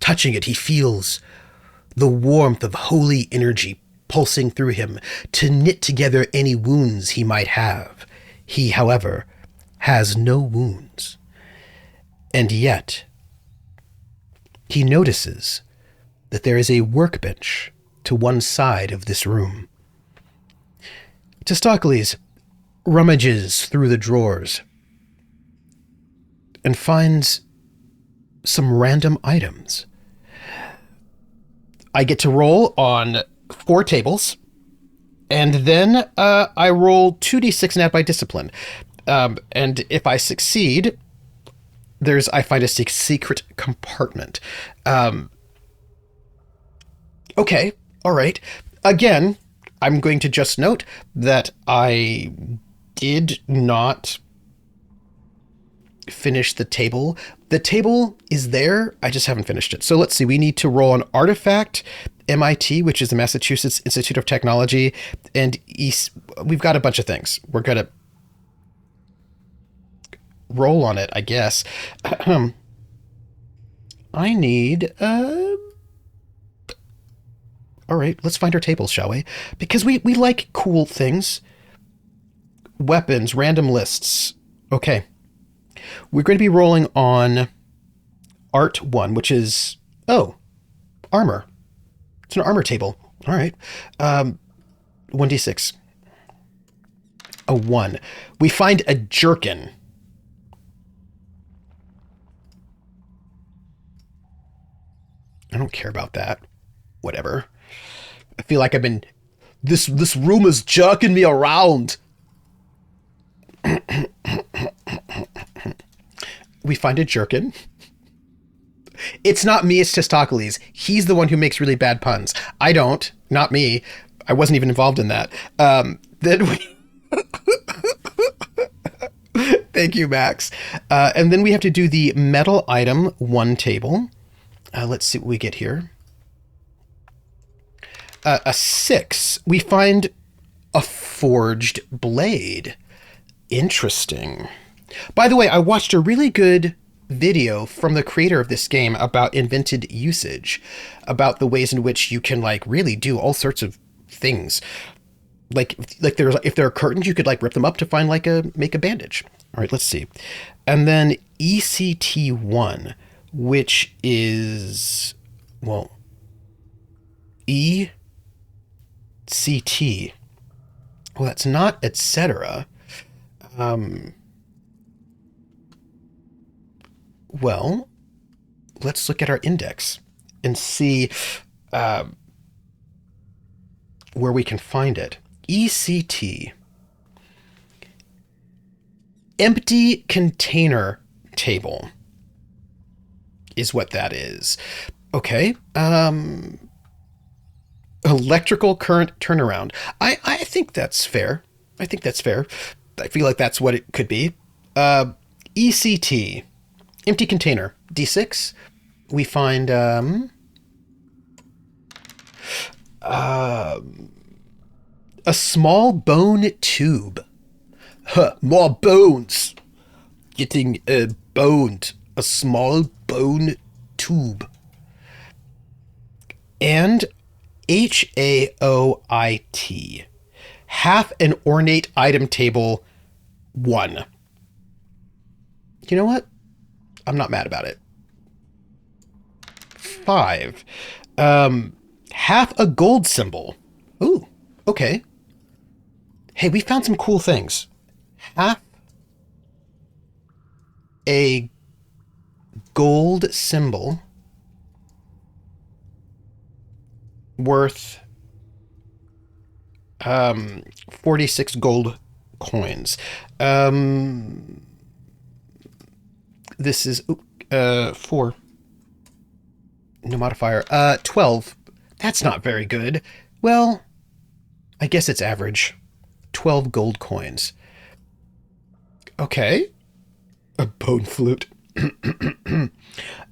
Touching it, he feels the warmth of holy energy pulsing through him to knit together any wounds he might have. He, however, has no wounds. And yet, he notices that there is a workbench to one side of this room. Testaklees rummages through the drawers and finds some random items. I get to roll on 4 tables, and then I roll 2d6 and add my discipline. And if I succeed, I find a secret compartment. Okay, all right. Again, I'm going to just note that I did not finish the table. The table is there. I just haven't finished it. So let's see. We need to roll an artifact, MIT, which is the Massachusetts Institute of Technology, and we've got a bunch of things. We're going to roll on it, I guess. I need... All right, let's find our tables, shall we? Because we like cool things. Weapons, random lists. Okay. We're going to be rolling on Art 1, which is... Oh, armor. It's an armor table. All right. 1d6. A 1. We find a jerkin. I don't care about that. Whatever. I feel like I've been... This room is jerking me around. We find a jerkin. It's not me, it's Testaklees. He's the one who makes really bad puns. I don't. Not me. I wasn't even involved in that. Then we... Thank you, Max. And then we have to do the metal item 1 table. Let's see what we get here. A 6. We find a forged blade. Interesting. By the way, I watched a really good video from the creator of this game about invented usage, about the ways in which you can like really do all sorts of things. Like if there are curtains, you could like rip them up to find make a bandage. All right, let's see. And then ECT1, which is, well, ECT. Well, that's not etc. Well, let's look at our index and see. where we can find it. ECT. Empty container table is what that is. Okay. Electrical current turnaround. I think that's fair. I think that's fair. I feel like that's what it could be. ECT. Empty container. D6. We find a small bone tube. Huh, more bones. Getting boned. A small bone tube. And HAOIT. Half an ornate item table 1. You know what? I'm not mad about it. 5. Half a gold symbol. Ooh, okay. Hey, we found some cool things. Half a gold symbol worth 46 gold coins. This is 4. No modifier. 12. That's not very good. Well, I guess it's average. 12 gold coins. Okay. A bone flute.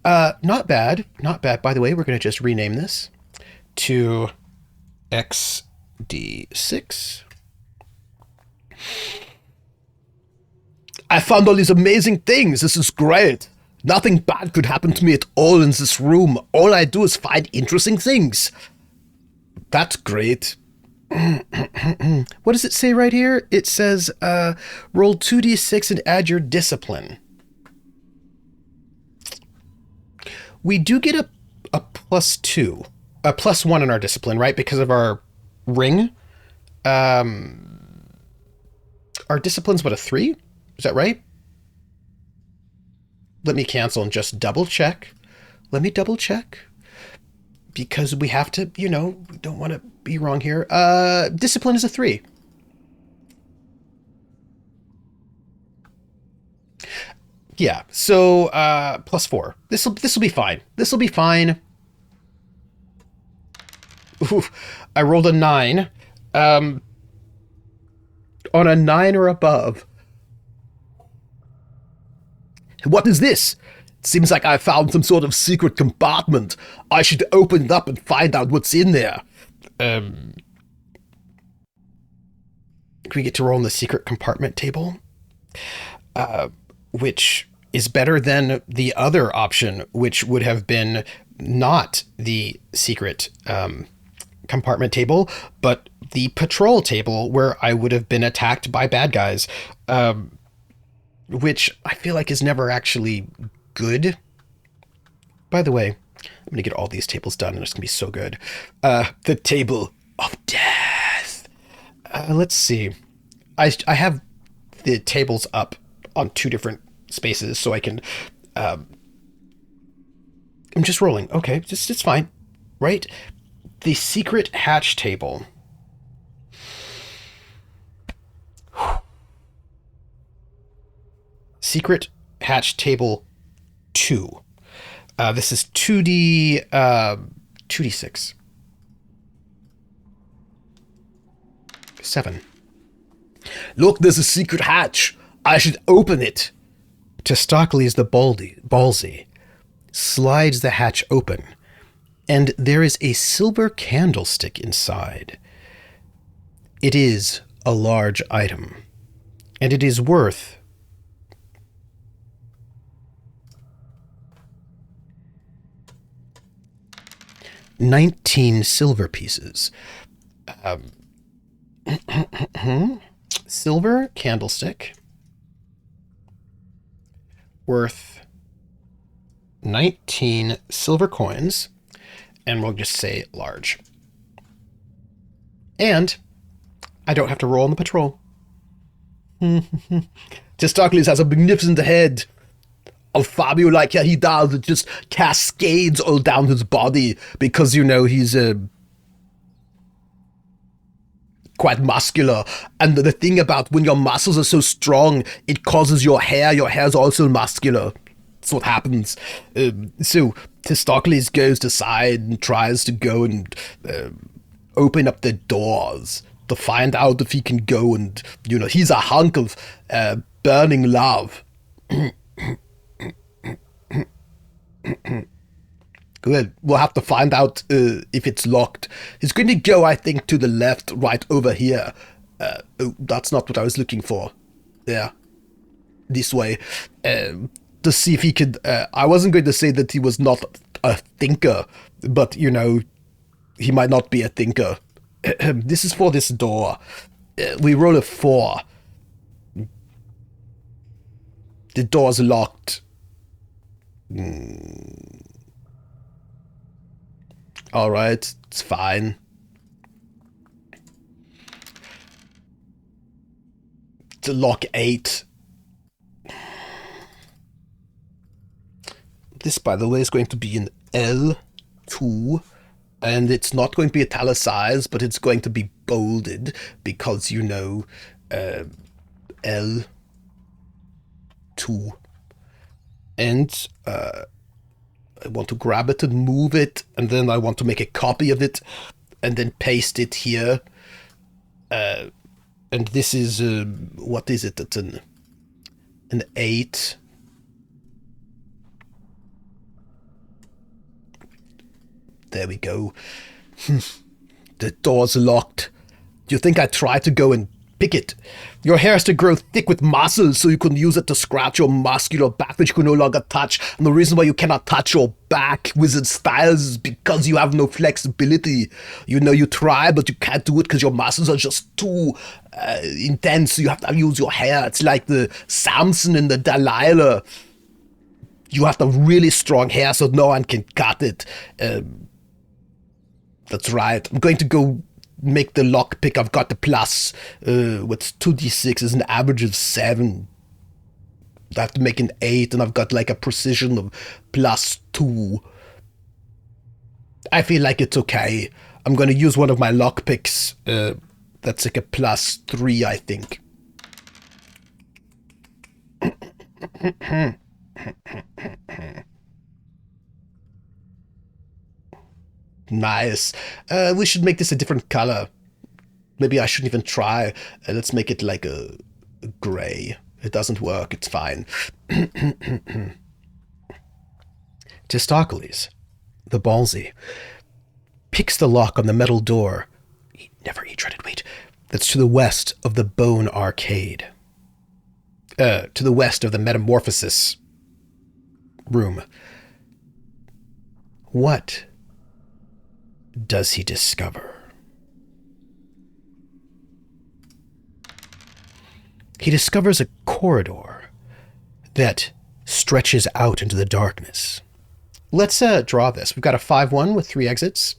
Not bad. Not bad. By the way, we're going to just rename this to XD6. I found all these amazing things. This is great. Nothing bad could happen to me at all in this room. All I do is find interesting things. That's great. What does it say right here? It says, roll 2d6 and add your discipline. We do get a +2, a +1 in our discipline, right? Because of our ring. Our discipline's what, a 3? Is that right? Let me cancel and just double check. Let me double check. Because we have to, we don't want to be wrong here. Discipline is a 3. Yeah, so +4. This'll be fine. This'll be fine. Ooh, I rolled a 9. On a 9 or above. What is this? It seems like I found some sort of secret compartment. I should open it up and find out what's in there. Can we get to roll in the secret compartment table? Which is better than the other option, which would have been not the secret compartment table, but the patrol table where I would have been attacked by bad guys, which I feel like is never actually good. By the way, I'm going to get all these tables done and it's going to be so good. The table of death. Let's see. I have the tables up on 2 different spaces so I can... I'm just rolling. Okay, it's fine. Right? The secret hatch table. Secret hatch table 2. This is 2d6. 7. Look, there's a secret hatch. I should open it. Testaklees the ballsy slides the hatch open, and there is a silver candlestick inside. It is a large item, and it is worth 19 silver pieces. Silver candlestick worth 19 silver coins, and we'll just say large. And I don't have to roll on the patrol. Testaklees has a magnificent head. Of Fabio, like he does, it just cascades all down his body because, he's quite muscular. And the thing about when your muscles are so strong, it causes your hair's also muscular. That's what happens. So Testaklees goes aside and tries to go and open up the doors to find out if he can go and, he's a hunk of burning love. Good. We'll have to find out if it's locked. He's going to go, I think, to the left, right over here. Oh, that's not what I was looking for. Yeah. This way. To see if he could... I wasn't going to say that he was not a thinker, but, he might not be a thinker. This is for this door. We roll a 4. The door's locked. Alright, it's fine. To lock 8. This, by the way, is going to be an L2. And it's not going to be italicized, but it's going to be bolded because, L2. And I want to grab it and move it, and then I want to make a copy of it, and then paste it here. And this is, what is it? It's an 8. There we go. The door's locked. Do you think I tried to go and pick it? Your hair has to grow thick with muscles so you can use it to scratch your muscular back that you can no longer touch. And the reason why you cannot touch your back, wizard styles, is because you have no flexibility. You try, but you can't do it because your muscles are just too intense. So you have to use your hair. It's like the Samson and the Delilah. You have to have really strong hair so no one can cut it. That's right. I'm going to go make the lockpick. I've got the plus. What's 2d6 is an average of 7. I have to make an 8, and I've got like a precision of +2. I feel like it's okay. I'm going to use one of my lockpicks. That's like a +3, I think. Nice. We should make this a different color. Maybe I shouldn't even try. Let's make it like a gray. It doesn't work. It's fine. Testaklees, the ballsy, picks the lock on the metal door. He treaded weight. That's to the west of the Bone Arcade. To the west of the Metamorphosis room. What does he discover? He discovers a corridor that stretches out into the darkness. Let's draw this. We've got a 5-1 with 3 exits.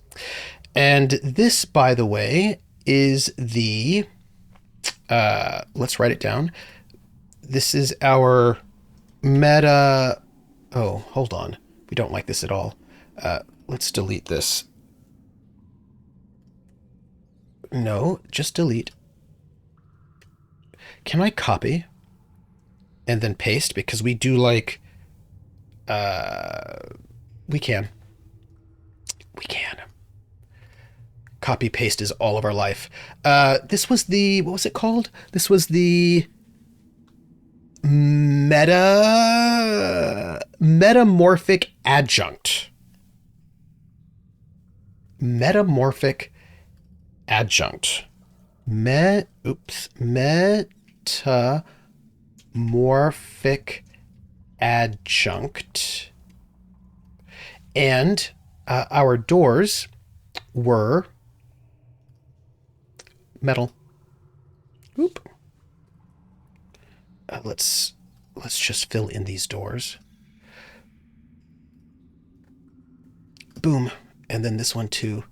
And this, by the way, is the... let's write it down. This is our meta... Oh, hold on. We don't like this at all. Let's delete this. No, just delete. Can I copy and then paste? Because we do like... we can. We can. Copy paste is all of our life. This was the... What was it called? This was the... Metamorphic adjunct. Metamorphic adjunct. Metamorphic adjunct. And our doors were metal. Oop. Let's just fill in these doors. Boom. And then this one too.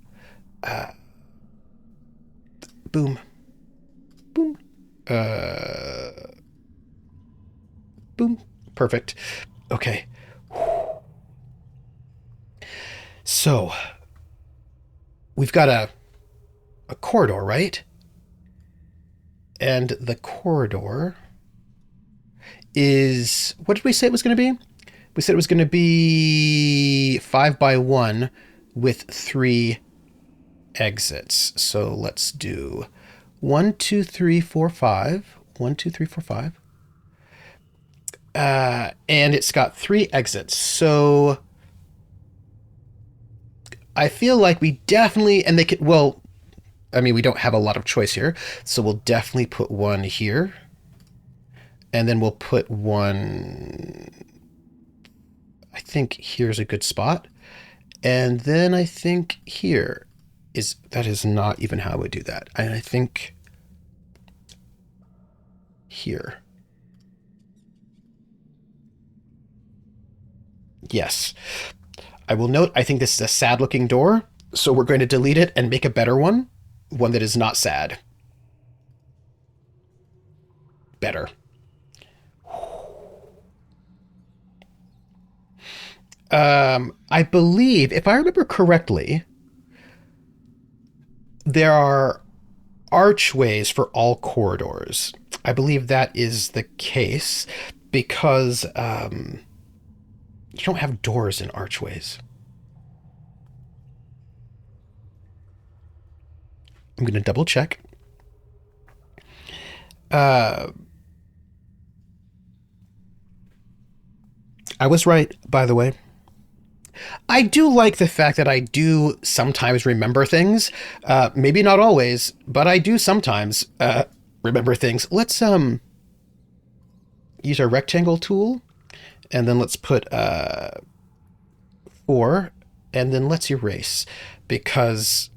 Boom. Boom. Boom. Perfect. Okay. So we've got a corridor, right? And the corridor is, what did we say it was going to be? We said it was going to be 5 by 1 with 3 exits. So let's do 1, 2, 3, 4, 5. 1, 2, 3, 4, 5. And it's got 3 exits. So I feel like we definitely, and they could, well, I mean, we don't have a lot of choice here. So we'll definitely put one here. And then we'll put one, I think here's a good spot. And then I think here is, that is not even how I would do that. And I think here. Yes. I will note, I think this is a sad looking door. So we're going to delete it and make a better one. One that is not sad. Better. I believe, if I remember correctly, there are archways for all corridors. I believe that is the case because you don't have doors in archways. I'm going to double check. I was right, by the way. I do like the fact that I do sometimes remember things. Maybe not always, but I do sometimes remember things. Let's use our rectangle tool, and then let's put 4, and then let's erase, because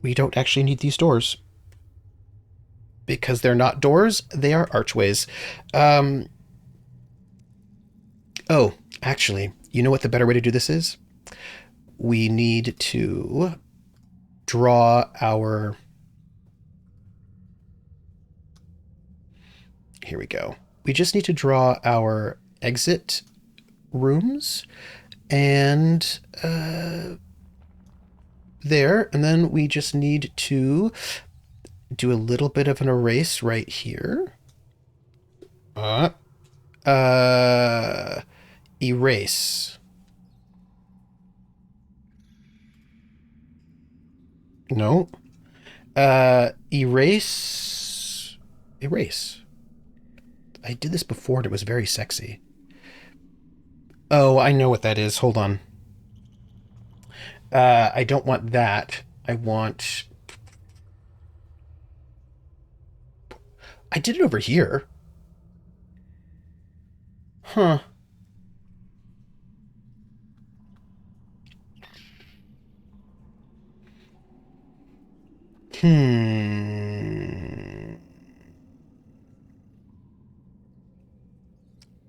we don't actually need these doors. Because they're not doors, they are archways. Oh, actually, you know what the better way to do this is? We need to draw our... Here we go. We just need to draw our exit rooms and there. And then we just need to do a little bit of an erase right here. Erase. No. Erase. Erase. I did this before and it was very sexy. Oh, I know what that is. Hold on. I don't want that. I want... I did it over here. Huh.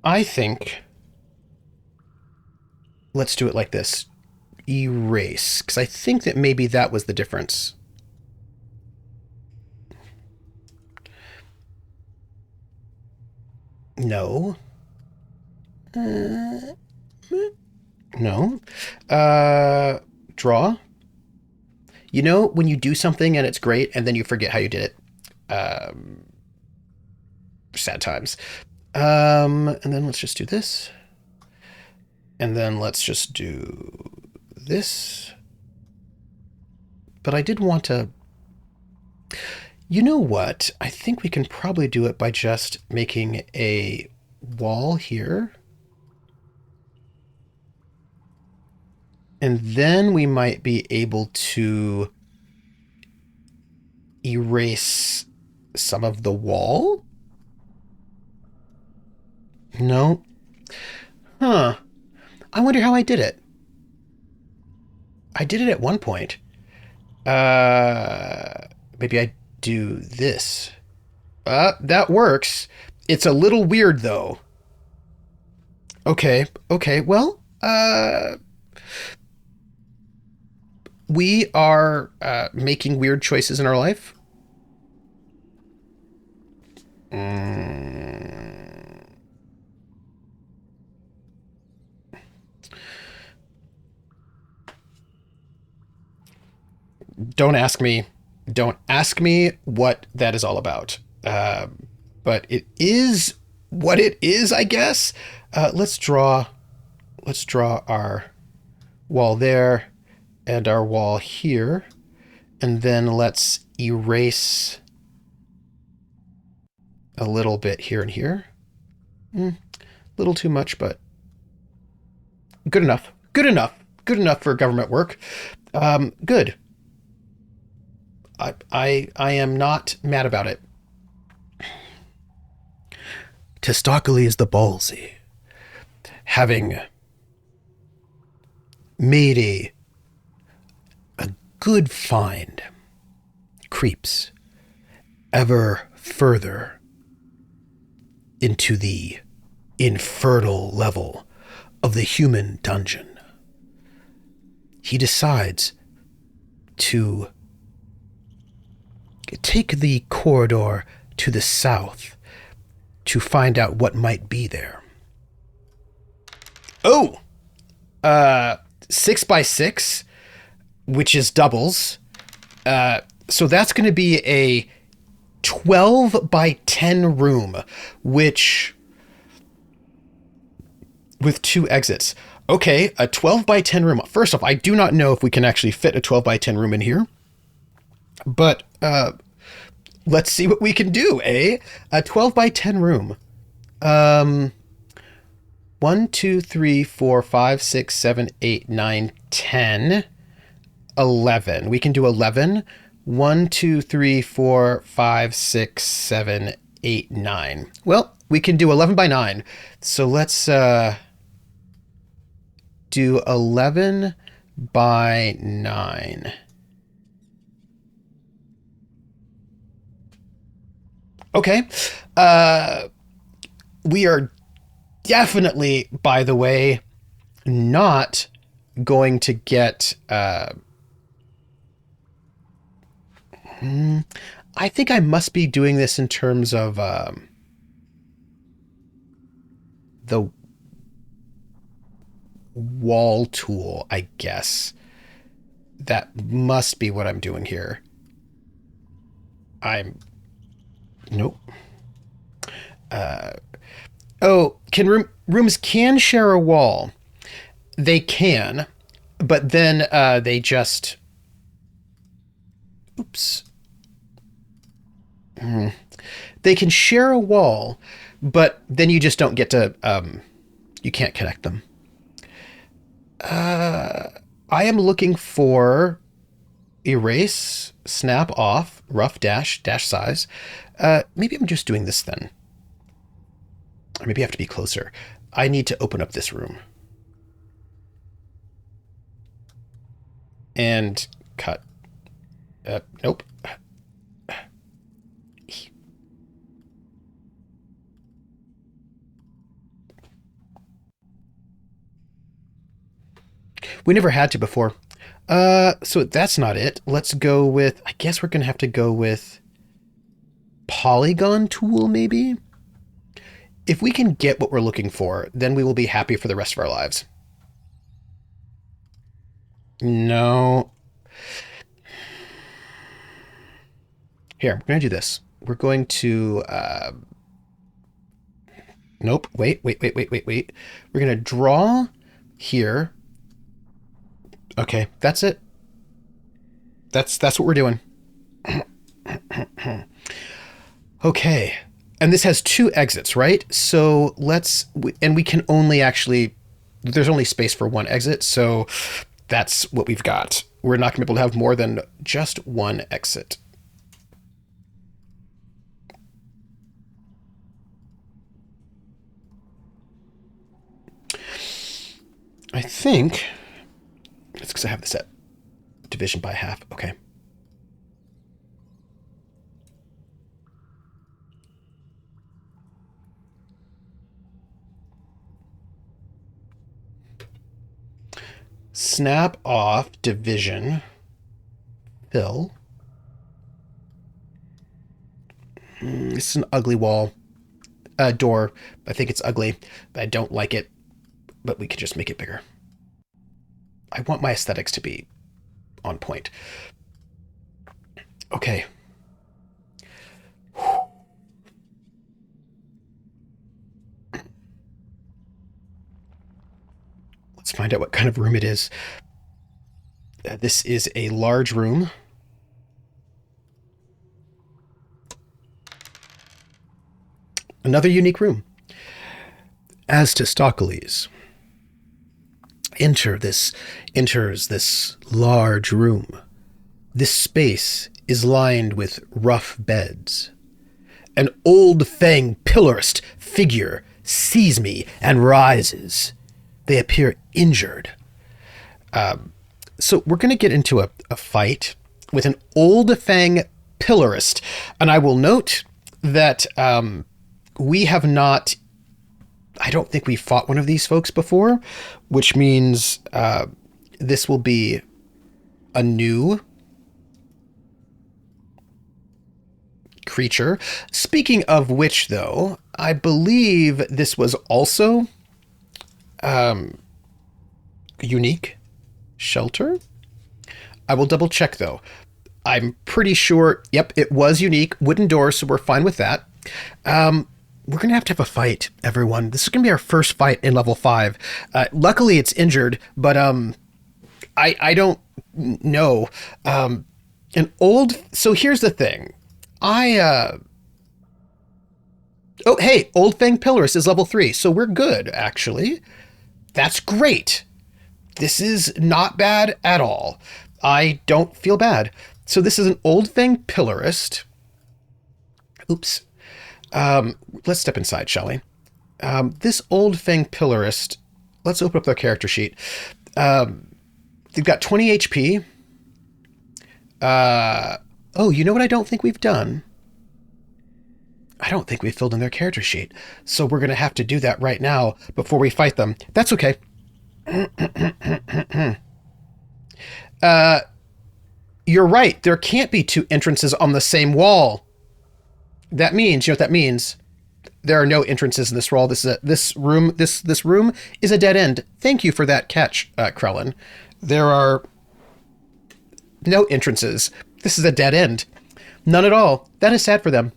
I think... Let's do it like this. Erase. Because I think that maybe that was the difference. No. No. Draw. You know when you do something and it's great and then you forget how you did it? Sad times. And then let's just do this. And then let's just do this. But I did want to... You know what? I think we can probably do it by just making a wall here. And then we might be able to erase some of the wall. No. Huh. I wonder how I did it. I did it at one point. Maybe I do this. That works. It's a little weird, though. Okay, well, we are making weird choices in our life. Don't ask me. Don't ask me what that is all about. But it is what it is, I guess. Let's draw our wall there and our wall here. And then let's erase a little bit here and here. A little too much, but good enough. Good enough. Good enough for government work. Good. I am not mad about it. Testaklees the ballsy, having made a good find, creeps ever further into the infernal level of the human dungeon. He decides to take the corridor to the south to find out what might be there. Oh! 6x6, which is doubles. So that's going to be a 12 by 10 room, which with 2 exits. Okay, a 12 by 10 room. First off, I do not know if we can actually fit a 12 by 10 room in here, but let's see what we can do, eh? A 12 by 10 room. 1, 2, 3, 4, 5, 6, 7, 8, 9, 10, 11. We can do 11. 1, 2, 3, 4, 5, 6, 7, 8, 9. Well, we can do 11 by 9. So let's do 11 by 9. Okay. We are definitely, by the way, not going to get... I think I must be doing this in terms of the wall tool, I guess. That must be what I'm doing here. Nope. Rooms can share a wall. They can, but then they just... Oops. They can share a wall, but then you just don't get to... you can't connect them. I am looking for erase, snap off, rough dash size. Maybe I'm just doing this then. Or maybe I have to be closer. I need to open up this room. And cut. Nope. We never had to before. So that's not it. Let's go with, I guess we're going to have to go with polygon tool, maybe? If we can get what we're looking for, then we will be happy for the rest of our lives. No. Here, we're going to do this. We're going to... Nope. Wait. We're going to draw here. Okay, that's it. That's what we're doing. Okay. And this has 2 exits, right? So and we can only actually, there's only space for 1 exit. So that's what we've got. We're not going to be able to have more than just 1 exit. I think it's because I have this at division by half. Okay. Snap off division. Fill. This is an ugly wall. Door. I think it's ugly. I don't like it. But we could just make it bigger. I want my aesthetics to be on point. Okay. Let's find out what kind of room it is. This is a large room. Another unique room. As Testaklees enters this large room, this space is lined with rough beds. An old fang pillarist figure sees me and rises. They appear injured. So we're going to get into a fight with an old fang pillarist. And I will note that we have not, I don't think we fought one of these folks before, which means this will be a new creature. Speaking of which, though, I believe this was also unique shelter. I will double check, though. I'm pretty sure, yep, it was unique. Wooden doors, so we're fine with that. We're going to have a fight, everyone. This is going to be our first fight in level 5. Luckily, it's injured, but I don't know. So here's the thing. Oh, hey, Old Fang Pillarist is level 3, so we're good, actually. That's great. This is not bad at all. I don't feel bad. So this is an Old Fang Pillarist. Oops. Let's step inside, shall we? This Old Fang Pillarist, let's open up their character sheet. They've got 20 HP. Oh, you know what I don't think we've done? I don't think we've filled in their character sheet. So we're going to have to do that right now before we fight them. That's okay. You're right. There can't be 2 entrances on the same wall. That means, you know what that means? There are no entrances in this wall. This room is a dead end. Thank you for that catch, Krellin. There are no entrances. This is a dead end. None at all. That is sad for them.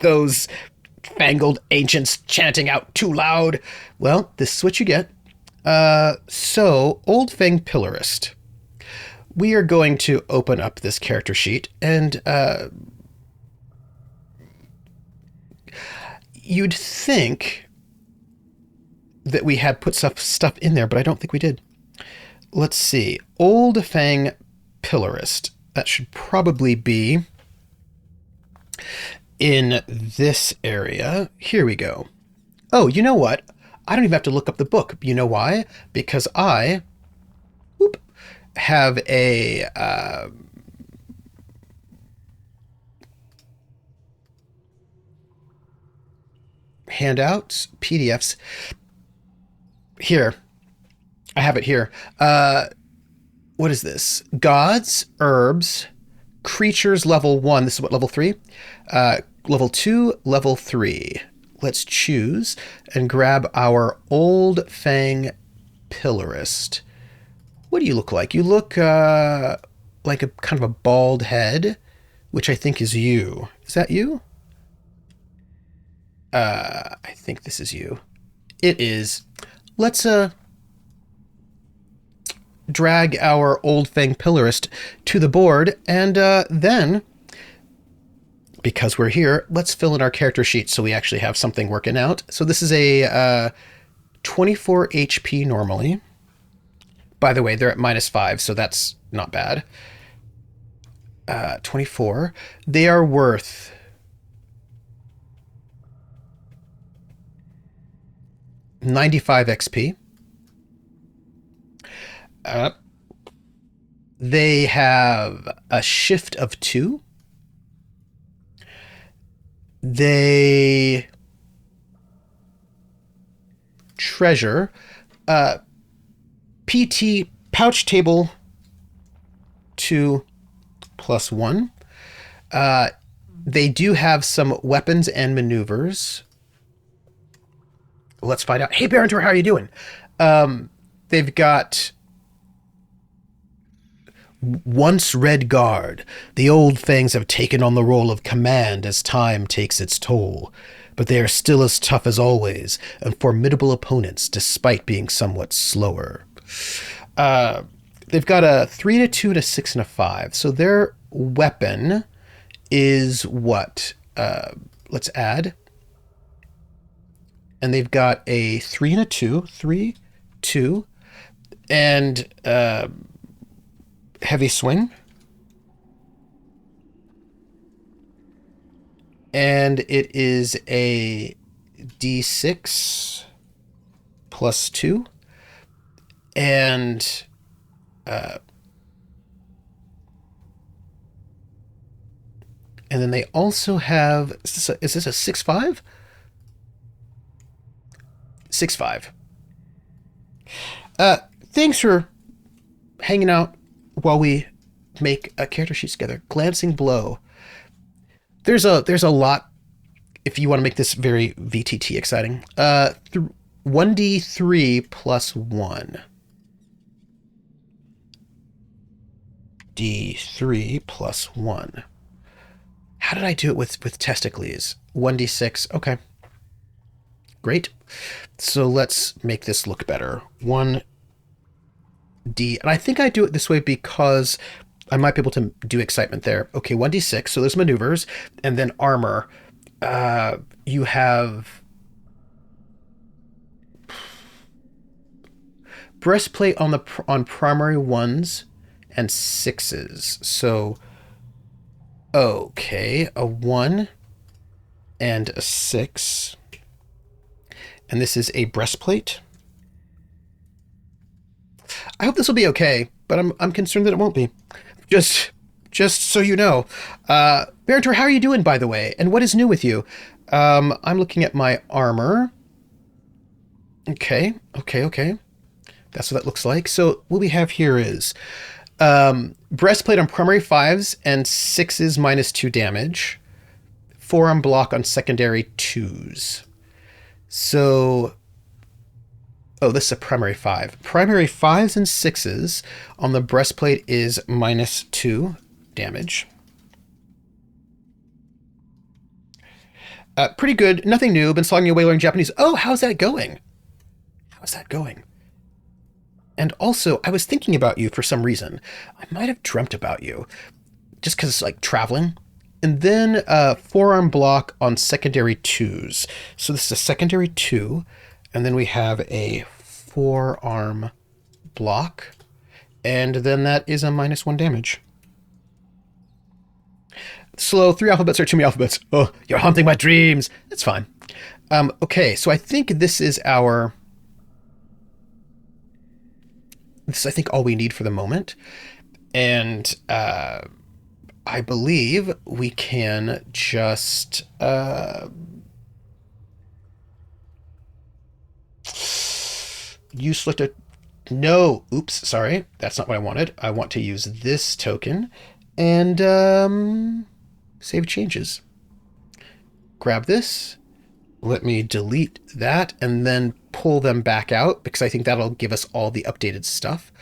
Those fangled ancients chanting out too loud. Well, this is what you get. So, Old Fang Pillarist. We are going to open up this character sheet, and you'd think that we had put stuff in there, but I don't think we did. Let's see. Old Fang Pillarist. That should probably be in this area. Here we go. Oh, you know what? I don't even have to look up the book. You know why? Because I have a handouts, PDFs. Here. I have it here. What is this? Gods, herbs, creatures level 1. This is what, level 3? Level 2, level 3. Let's choose and grab our Old Fang Pillarist. What do you look like? You look like a kind of a bald head, which I think is you. Is that you? I think this is you. It is. Let's drag our Old Fang Pillarist to the board, and then, because we're here, let's fill in our character sheet so we actually have something working out. So this is a 24 HP normally. By the way, they're at -5, so that's not bad. 24. They are worth 95 XP. They have a shift of 2. They treasure PT pouch table 2 + 1. They do have some weapons and maneuvers. Let's find out. Hey, Baron, how are you doing? They've got Once Red Guard, the old fangs have taken on the role of command as time takes its toll. But they are still as tough as always, and formidable opponents despite being somewhat slower. They've got a 3 and a 2 and a 6 and a 5. So their weapon is what? Let's add. And they've got a 3 and a 2. 3, 2. And heavy swing. And it is a D6 plus 2. And then they also have, is this a 6-5? 6-5. Thanks for hanging out while we make a character sheet together. Glancing Blow. There's a lot, if you want to make this very VTT exciting. 1d3 plus 1. D3 plus 1. How did I do it with Testaklees? 1d6. Okay. Great. So let's make this look better. 1d. And I think I do it this way because I might be able to do excitement there. Okay, 1d6. So there's maneuvers. And then armor. You have breastplate on primary 1s and 6s. So, okay, a 1 and a 6. And this is a breastplate. I hope this will be okay, but I'm concerned that it won't be. Just so you know. Berentor, how are you doing, by the way? And what is new with you? I'm looking at my armor. Okay. That's what that looks like. So what we have here is breastplate on primary 5s and 6s minus 2 damage. Forearm block on secondary 2s. So, this is a primary 5. Primary 5s and 6s on the breastplate is minus 2 damage. Pretty good. Nothing new. Been slogging away learning Japanese. Oh, how's that going? And also, I was thinking about you for some reason. I might have dreamt about you. Just because, like, traveling. And then forearm block on secondary 2s. So this is a secondary 2. And then we have a forearm block. And then that is a minus 1 damage. Slow, 3 alphabets are too many alphabets. Oh, you're haunting my dreams. That's fine. Okay, so I think this is our... This is, I think, all we need for the moment. And I believe we can just... you selected... No, oops, sorry. That's not what I wanted. I want to use this token and save changes. Grab this. Let me delete that and then pull them back out because I think that'll give us all the updated stuff.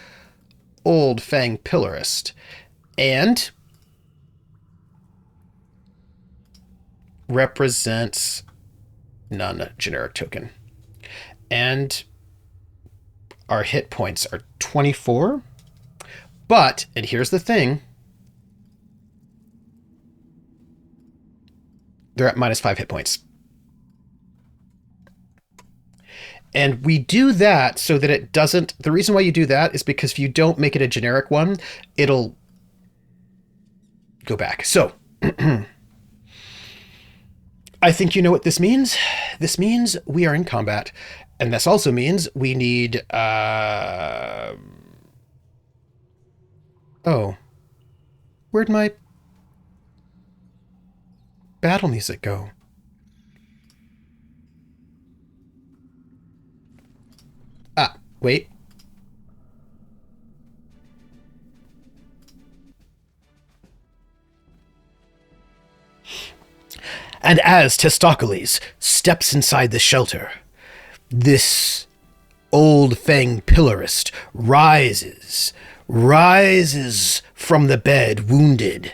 Old Fang Pillarist. And represents non-generic token. And our hit points are 24. But, and here's the thing, they're at minus 5 hit points. And we do that so that it doesn't... The reason why you do that is because if you don't make it a generic one, it'll go back. So, I think you know what this means. This means we are in combat. And this also means we need... Oh. Where'd my battle music go? Ah, wait. And as Testaklees steps inside the shelter, this old fang pillarist rises rises from the bed, wounded,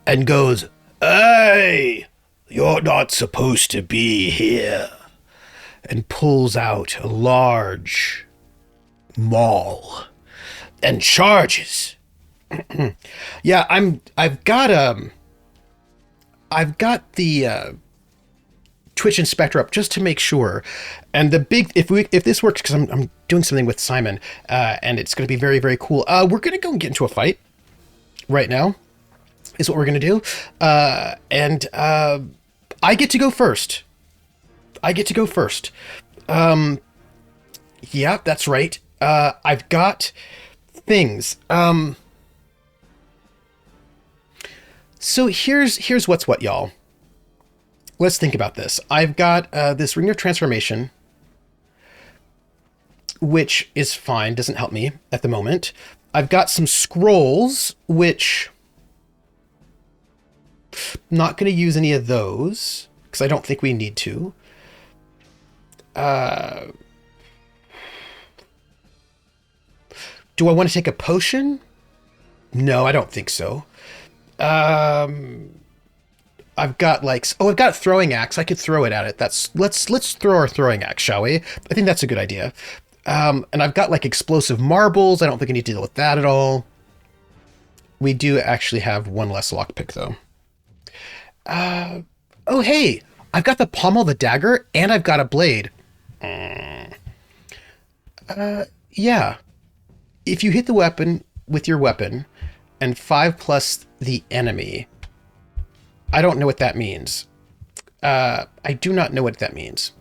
and goes, "Hey, you're not supposed to be here," and pulls out a large maul and charges. Yeah, I've got the Twitch inspector up just to make sure. And the big, if this works, because I'm doing something with Simon, and it's going to be very, very cool. We're going to go and get into a fight right now, is what we're going to do. And I get to go first. Yeah, that's right. I've got things. So here's what's what, y'all. Let's think about this. I've got this Ring of Transformation, which is fine, doesn't help me at the moment. I've got some scrolls, which not going to use any of those, because I don't think we need to. Do I want to take a potion? No, I don't think so. I've got I've got throwing axe. I could throw it at it. Let's throw our throwing axe, shall we? I think that's a good idea. And I've got explosive marbles. I don't think I need to deal with that at all. We do actually have one less lockpick though. Oh hey, I've got the pommel of the dagger and I've got a blade. Yeah. If you hit the weapon with your weapon and 5 plus the enemy, I don't know what that means. I do not know what that means.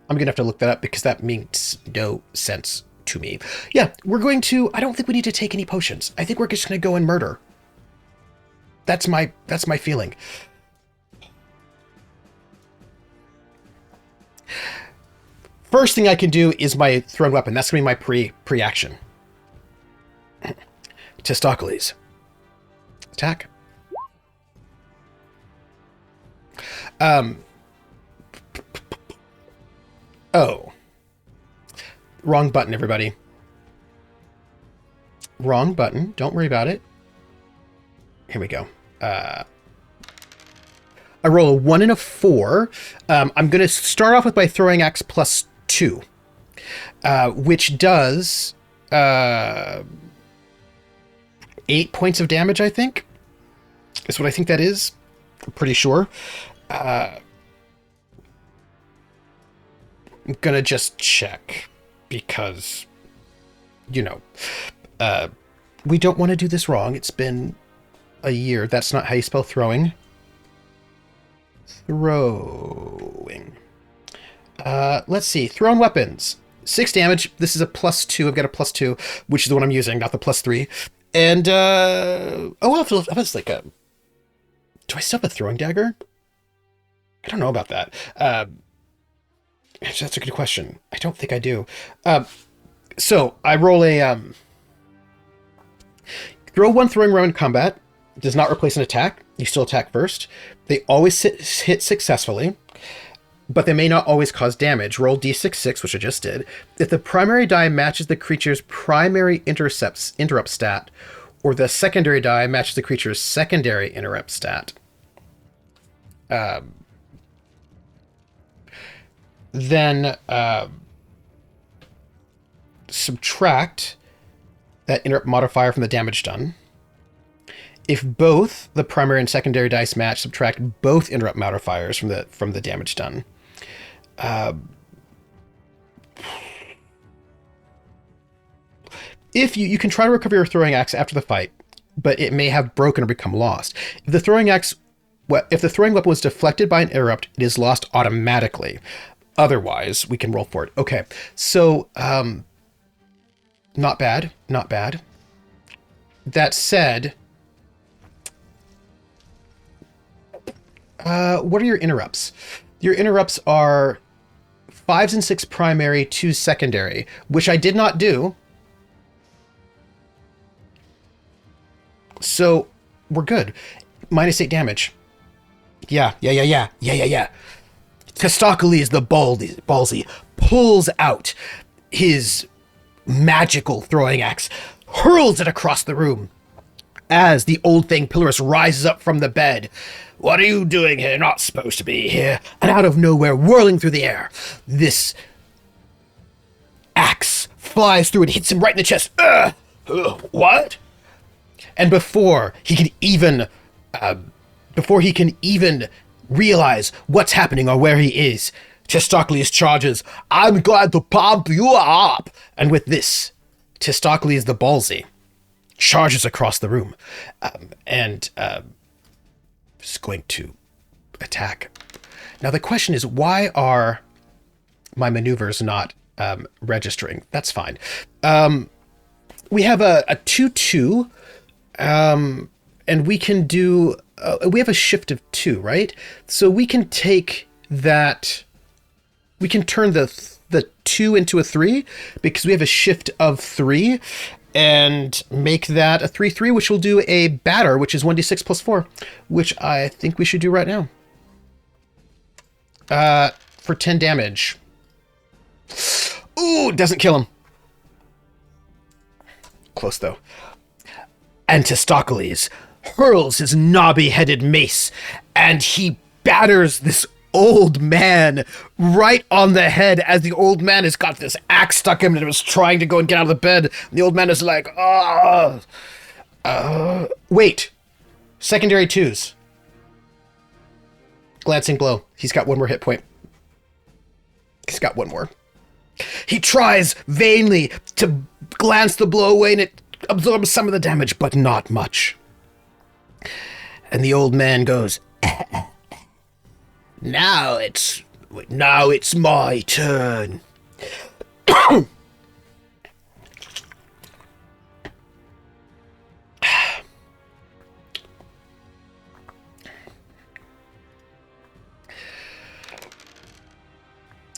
I'm going to have to look that up because that makes no sense to me. Yeah, we're going to... I don't think we need to take any potions. I think we're just going to go and murder. That's my feeling. First thing I can do is my thrown weapon. That's going to be my pre-action. Testaklees. Attack. Oh. Wrong button, everybody. Wrong button. Don't worry about it. Here we go. I roll a 1 and a 4. I'm going to start off with my throwing axe plus 2, which does 8 points of damage, I think. Is what I think that is. I'm pretty sure. I'm going to just check because, we don't want to do this wrong. It's been a year. That's not how you spell throwing. Throwing. Let's see. Thrown weapons. 6 damage. This is a plus 2. I've got a plus 2, which is the one I'm using, not the plus 3. And, I was like a... Do I still have a throwing dagger? I don't know about that. That's a good question. I don't think I do. So I roll a... Throw 1 throwing round in combat. Does not replace an attack. You still attack first. They always hit successfully, but they may not always cause damage. Roll d6, which I just did. If the primary die matches the creature's primary interrupt stat, or the secondary die matches the creature's secondary interrupt stat, then subtract that interrupt modifier from the damage done. If both the primary and secondary dice match, subtract both interrupt modifiers from the damage done. If you can try to recover your throwing axe after the fight, but it may have broken or become lost. If the throwing weapon was deflected by an interrupt, it is lost automatically. Otherwise, we can roll for it. Okay, so not bad, not bad. That said, what are your interrupts? Your interrupts are 5s and 6 primary, 2 secondary, which I did not do. So we're good. -8 damage. Yeah. Testaklees the ballsy pulls out his magical throwing axe. hurls it across the room. As the old thing Pillars rises up from the bed. "What are you doing here? Not supposed to be here." And out of nowhere, whirling through the air, this axe flies through and hits him right in the chest. What? And before he can even realize what's happening or where he is, Testaklees charges. "I'm going to pump you up." And with this, Testaklees the ballsy charges across the room and is going to attack. Now the question is, why are my maneuvers not registering? That's fine. We have a 2-2, and we can do. We have a shift of 2, right? So we can take that. We can turn the 2 into a 3 because we have a shift of 3, and make that a 3-3, which will do a batter, which is 1d6 plus 4, which I think we should do right now. For 10 damage. Ooh, doesn't kill him. Close though. And Testaklees hurls his knobby-headed mace, and he batters this old man right on the head as the old man has got this axe stuck in him and was trying to go and get out of the bed. And the old man is like, wait. Secondary 2s. Glancing blow. He's got 1 more hit point. He's got 1 more. He tries vainly to glance the blow away, and it absorbs some of the damage, but not much. And the old man goes, Now it's my turn."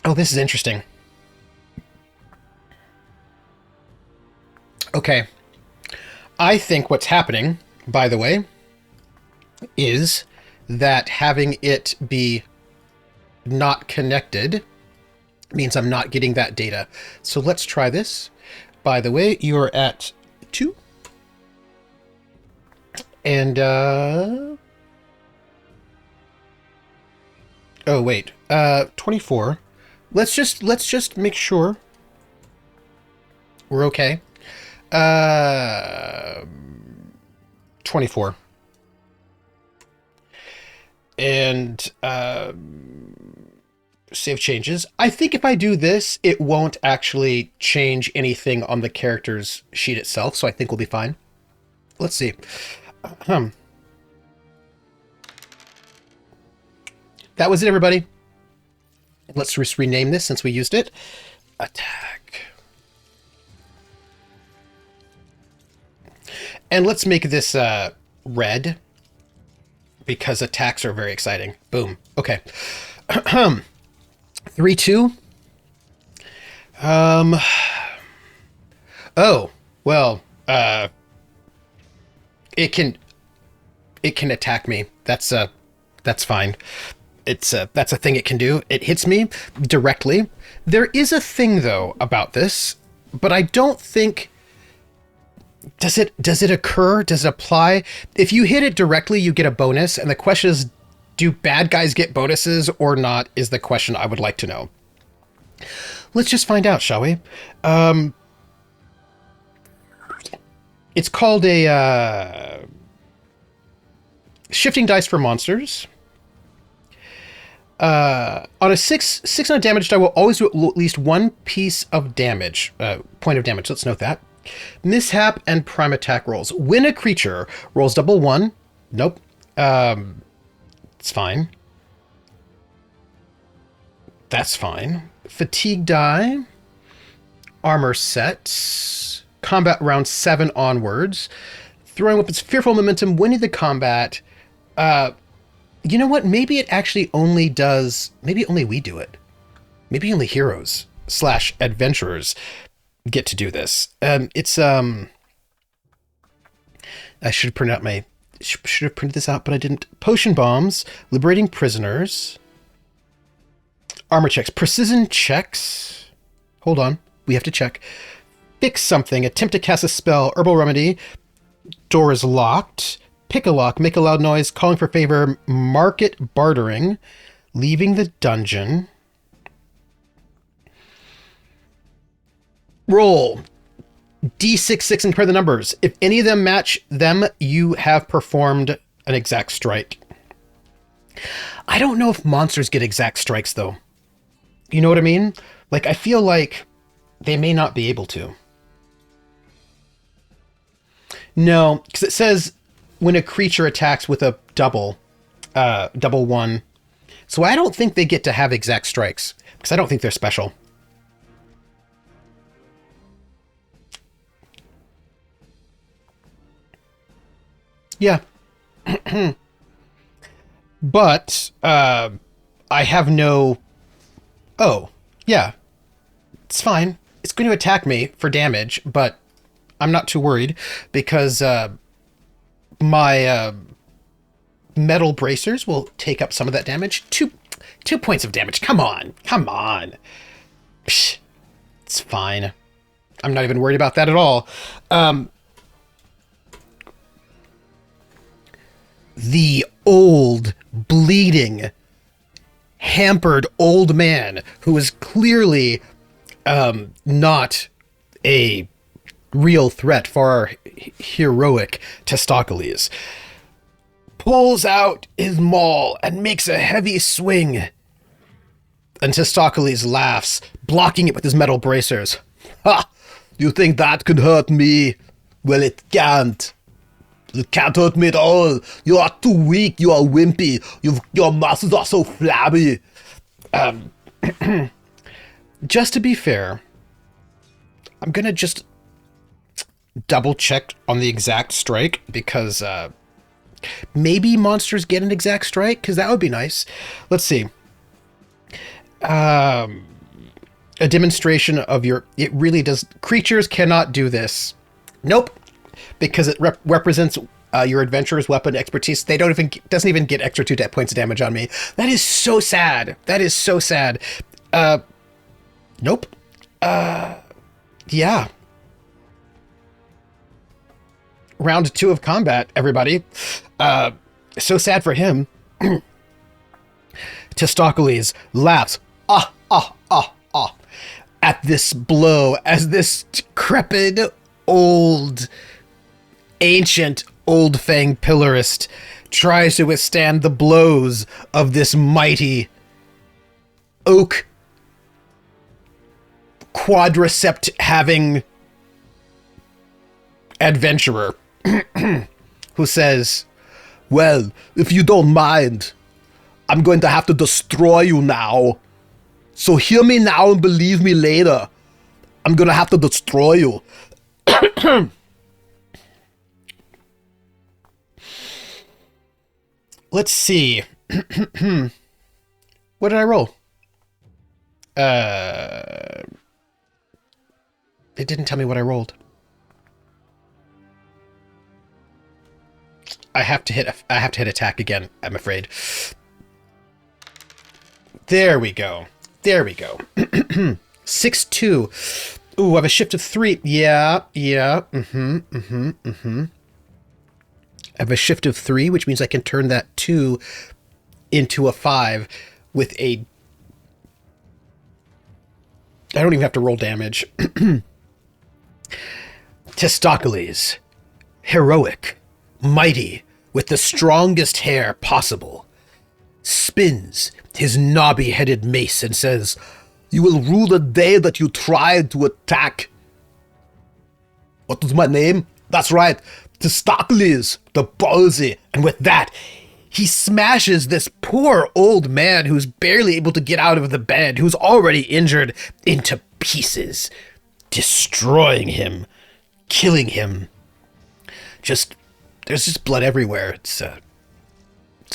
Oh, this is interesting. Okay. I think what's happening, by the way, is that having it be not connected means I'm not getting that data. So let's try this. By the way, you're at 2. And, oh, wait. 24. Let's just make sure we're okay. 24. And save changes. I think if I do this, it won't actually change anything on the character's sheet itself, so I think we'll be fine. Let's see. That was it, everybody. Let's just rename this since we used it. Attack. And let's make this red, because attacks are very exciting. Boom. Okay. 3-2. Oh, well, it can attack me. That's fine. That's a thing it can do. It hits me directly. There is a thing though about this, but I don't think. Does it occur? Does it apply? If you hit it directly, you get a bonus. And the question is, do bad guys get bonuses or not, is the question I would like to know. Let's just find out, shall we? It's called a shifting dice for monsters. On a 6 on a damage die will always do at least 1 piece of damage, point of damage. Let's note that. Mishap and prime attack rolls. When a creature rolls double 1, nope. It's fine. That's fine. Fatigue die, armor sets, combat round 7 onwards, throwing weapons, fearful momentum, winning the combat. You know what? Maybe it actually only does. Maybe only we do it. Maybe only heroes / adventurers get to do this. It's I should have printed this out, but I didn't. Potion bombs, liberating prisoners, armor checks, precision checks. Hold on, we have to check. Fix something. Attempt to cast a spell. Herbal remedy. Door is locked. Pick a lock. Make a loud noise. Calling for favor. Market bartering. Leaving the dungeon. Roll. D6, 6, and compare the numbers. If any of them match them, you have performed an exact strike. I don't know if monsters get exact strikes, though. You know what I mean? Like, I feel like they may not be able to. No, because it says when a creature attacks with a double one. So I don't think they get to have exact strikes, because I don't think they're special. Yeah. But I have no... Oh, yeah. It's fine. It's going to attack me for damage, but I'm not too worried because my metal bracers will take up some of that damage. Two points of damage. Come on. Come on. Psh, it's fine. I'm not even worried about that at all. The old, bleeding, hampered old man who is clearly not a real threat for our heroic Testaklees pulls out his maul and makes a heavy swing. And Testaklees laughs, blocking it with his metal bracers. Ha! You think that could hurt me? Well, it can't. It can't hurt me at all. You are too weak. You are wimpy. Your muscles are so flabby. Just to be fair, I'm going to just double check on the exact strike because maybe monsters get an exact strike because that would be nice. Let's see. A demonstration of your... It really does... Creatures cannot do this. Nope. Because it represents your adventurer's weapon expertise. They doesn't even get extra 2 points of damage on me. That is so sad. That is so sad. Nope. Yeah. Round 2 of combat, everybody. So sad for him. Testaklees laughs. At this blow as this decrepit, old... ancient old fang pillarist tries to withstand the blows of this mighty oak quadricept having adventurer who says, well, if you don't mind, I'm going to have to destroy you now. So hear me now and believe me later. I'm going to have to destroy you. Let's see. What did I roll? It didn't tell me what I rolled. I have to hit attack again, I'm afraid. There we go. There we go. 6-2. Ooh, I have a shift of 3. Yeah. I have a shift of 3, which means I can turn that 2 into a 5 with a... I don't even have to roll damage. Testaklees. Heroic. Mighty. With the strongest hair possible. Spins his knobby-headed mace and says, you will rue the day that you tried to attack. What was my name? That's right. Testaklees, the ballsy. And with that, he smashes this poor old man who's barely able to get out of the bed, who's already injured, into pieces, destroying him, killing him. There's just blood everywhere. It's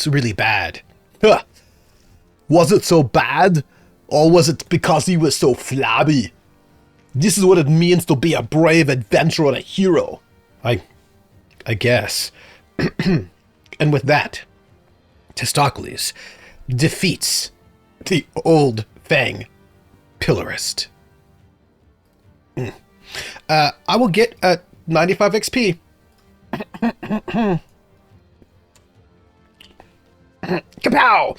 really bad. Huh. Was it so bad? Or was it because he was so flabby? This is what it means to be a brave adventurer and a hero. I guess. And with that, Testaklees defeats the old fang pillarist. I will get a 95 XP. Kapow!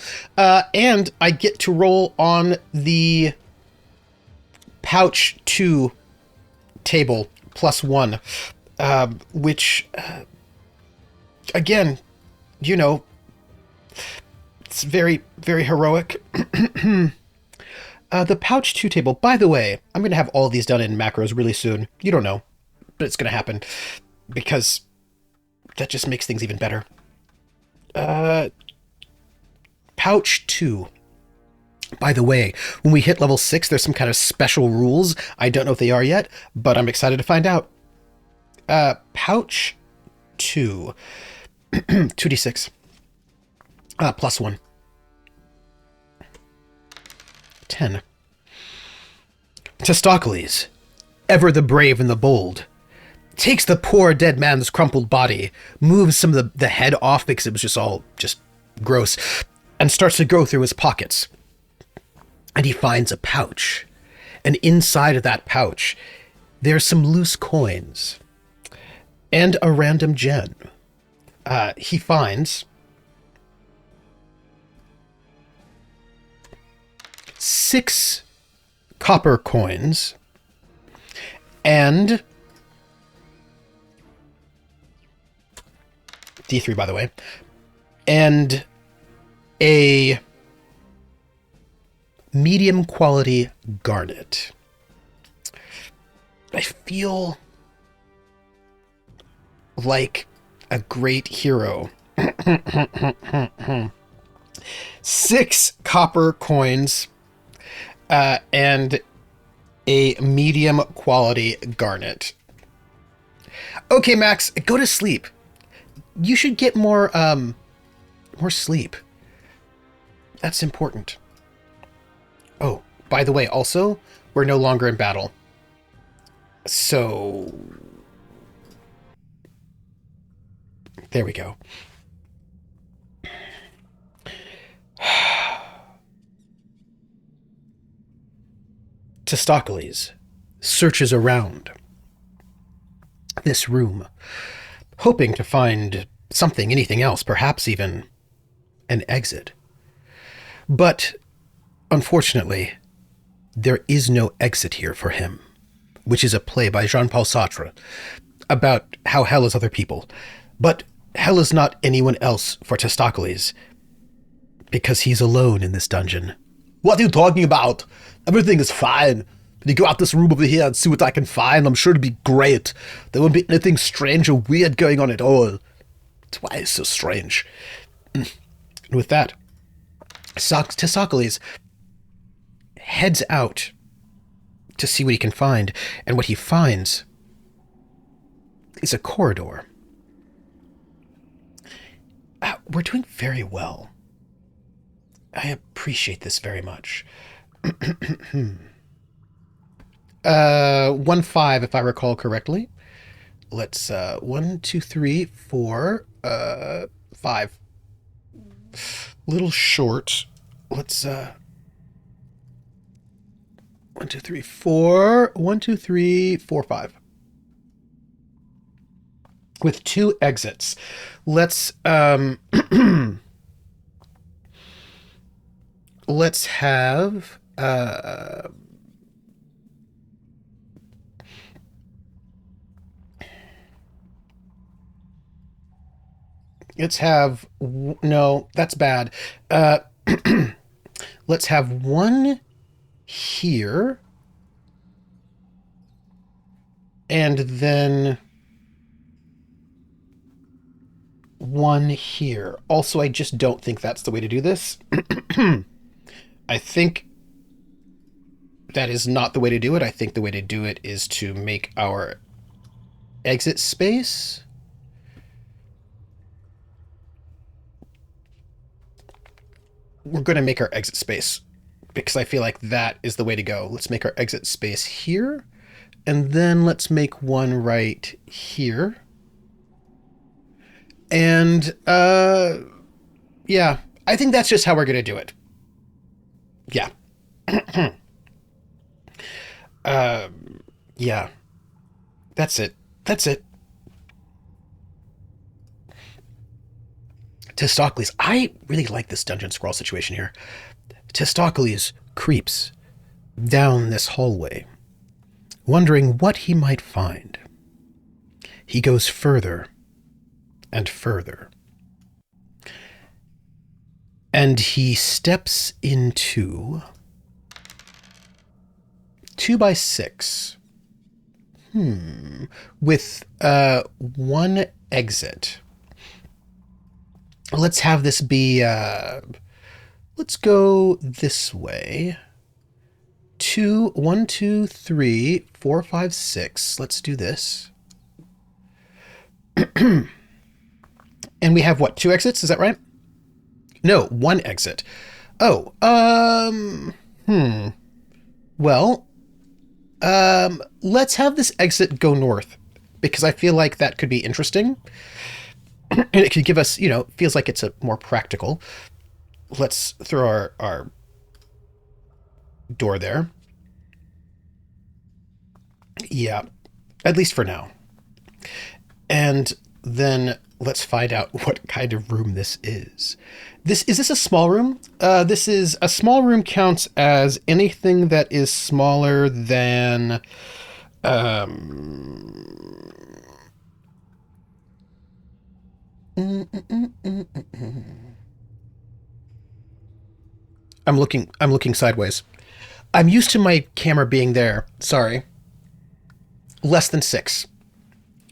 And I get to roll on the pouch 2 table +1, which, again, you know, it's very, very heroic. The pouch 2 table, by the way, I'm going to have all these done in macros really soon. You don't know, but it's going to happen because that just makes things even better. Pouch 2. By the way, when we hit level 6, there's some kind of special rules. I don't know if they are yet, but I'm excited to find out. Pouch 2. 2d6. +1. 10. Testaklees, ever the brave and the bold, takes the poor dead man's crumpled body, moves some of the head off because it was just gross, and starts to go through his pockets. And he finds a pouch. And inside of that pouch, there's some loose coins and a random gem. He finds 6 copper coins and D3, by the way, and a medium quality garnet. I feel like a great hero. 6 copper coins and a medium quality garnet. Okay, Max, go to sleep. You should get more sleep. That's important. Oh, by the way, also, we're no longer in battle. So there we go. Testaklees searches around this room, hoping to find something, anything else, perhaps even an exit. But unfortunately, there is no exit here for him, which is a play by Jean-Paul Sartre about how hell is other people. But hell is not anyone else for Testaklees, because he's alone in this dungeon. What are you talking about? Everything is fine. Can you go out this room over here and see what I can find? I'm sure it'll be great. There won't be anything strange or weird going on at all. That's why it's so strange. And with that, Testaklees heads out to see what he can find, and what he finds is a corridor. We're doing very well. I appreciate this very much. 1-5, if I recall correctly. Let's 1, 2, 3, 4, 5. Little short. Let's 1, 2, 3, 4. 1, 2, 3, 4, 5. With 2 exits. Let's let's have no, that's bad. Let's have 1 here, and then 1 here. Also, I just don't think that's the way to do this. I think that is not the way to do it. I think the way to do it is to make our exit space we're going to make our exit space because I feel like that is the way to go. Let's make our exit space here, and then let's make one right here. And, yeah, I think that's just how we're going to do it. Yeah. Yeah. That's it. That's it. Testaklees. I really like this DungeonScrawl situation here. Testaklees creeps down this hallway, wondering what he might find. He goes further and further. And he steps into 2x6. With one exit. Let's have this be, let's go this way. 1, 2, 3, 4, 5, 6. Let's do this. And we have what, 2 exits? Is that right? No, 1 exit. Oh, well, let's have this exit go north, because I feel like that could be interesting. And it could give us, feels like it's a more practical. Let's throw our door there. Yeah, at least for now. And then let's find out what kind of room this is. Is this a small room? This is a small room. Counts as anything that is smaller than I'm looking sideways. I'm used to my camera being there. Sorry. Less than 6.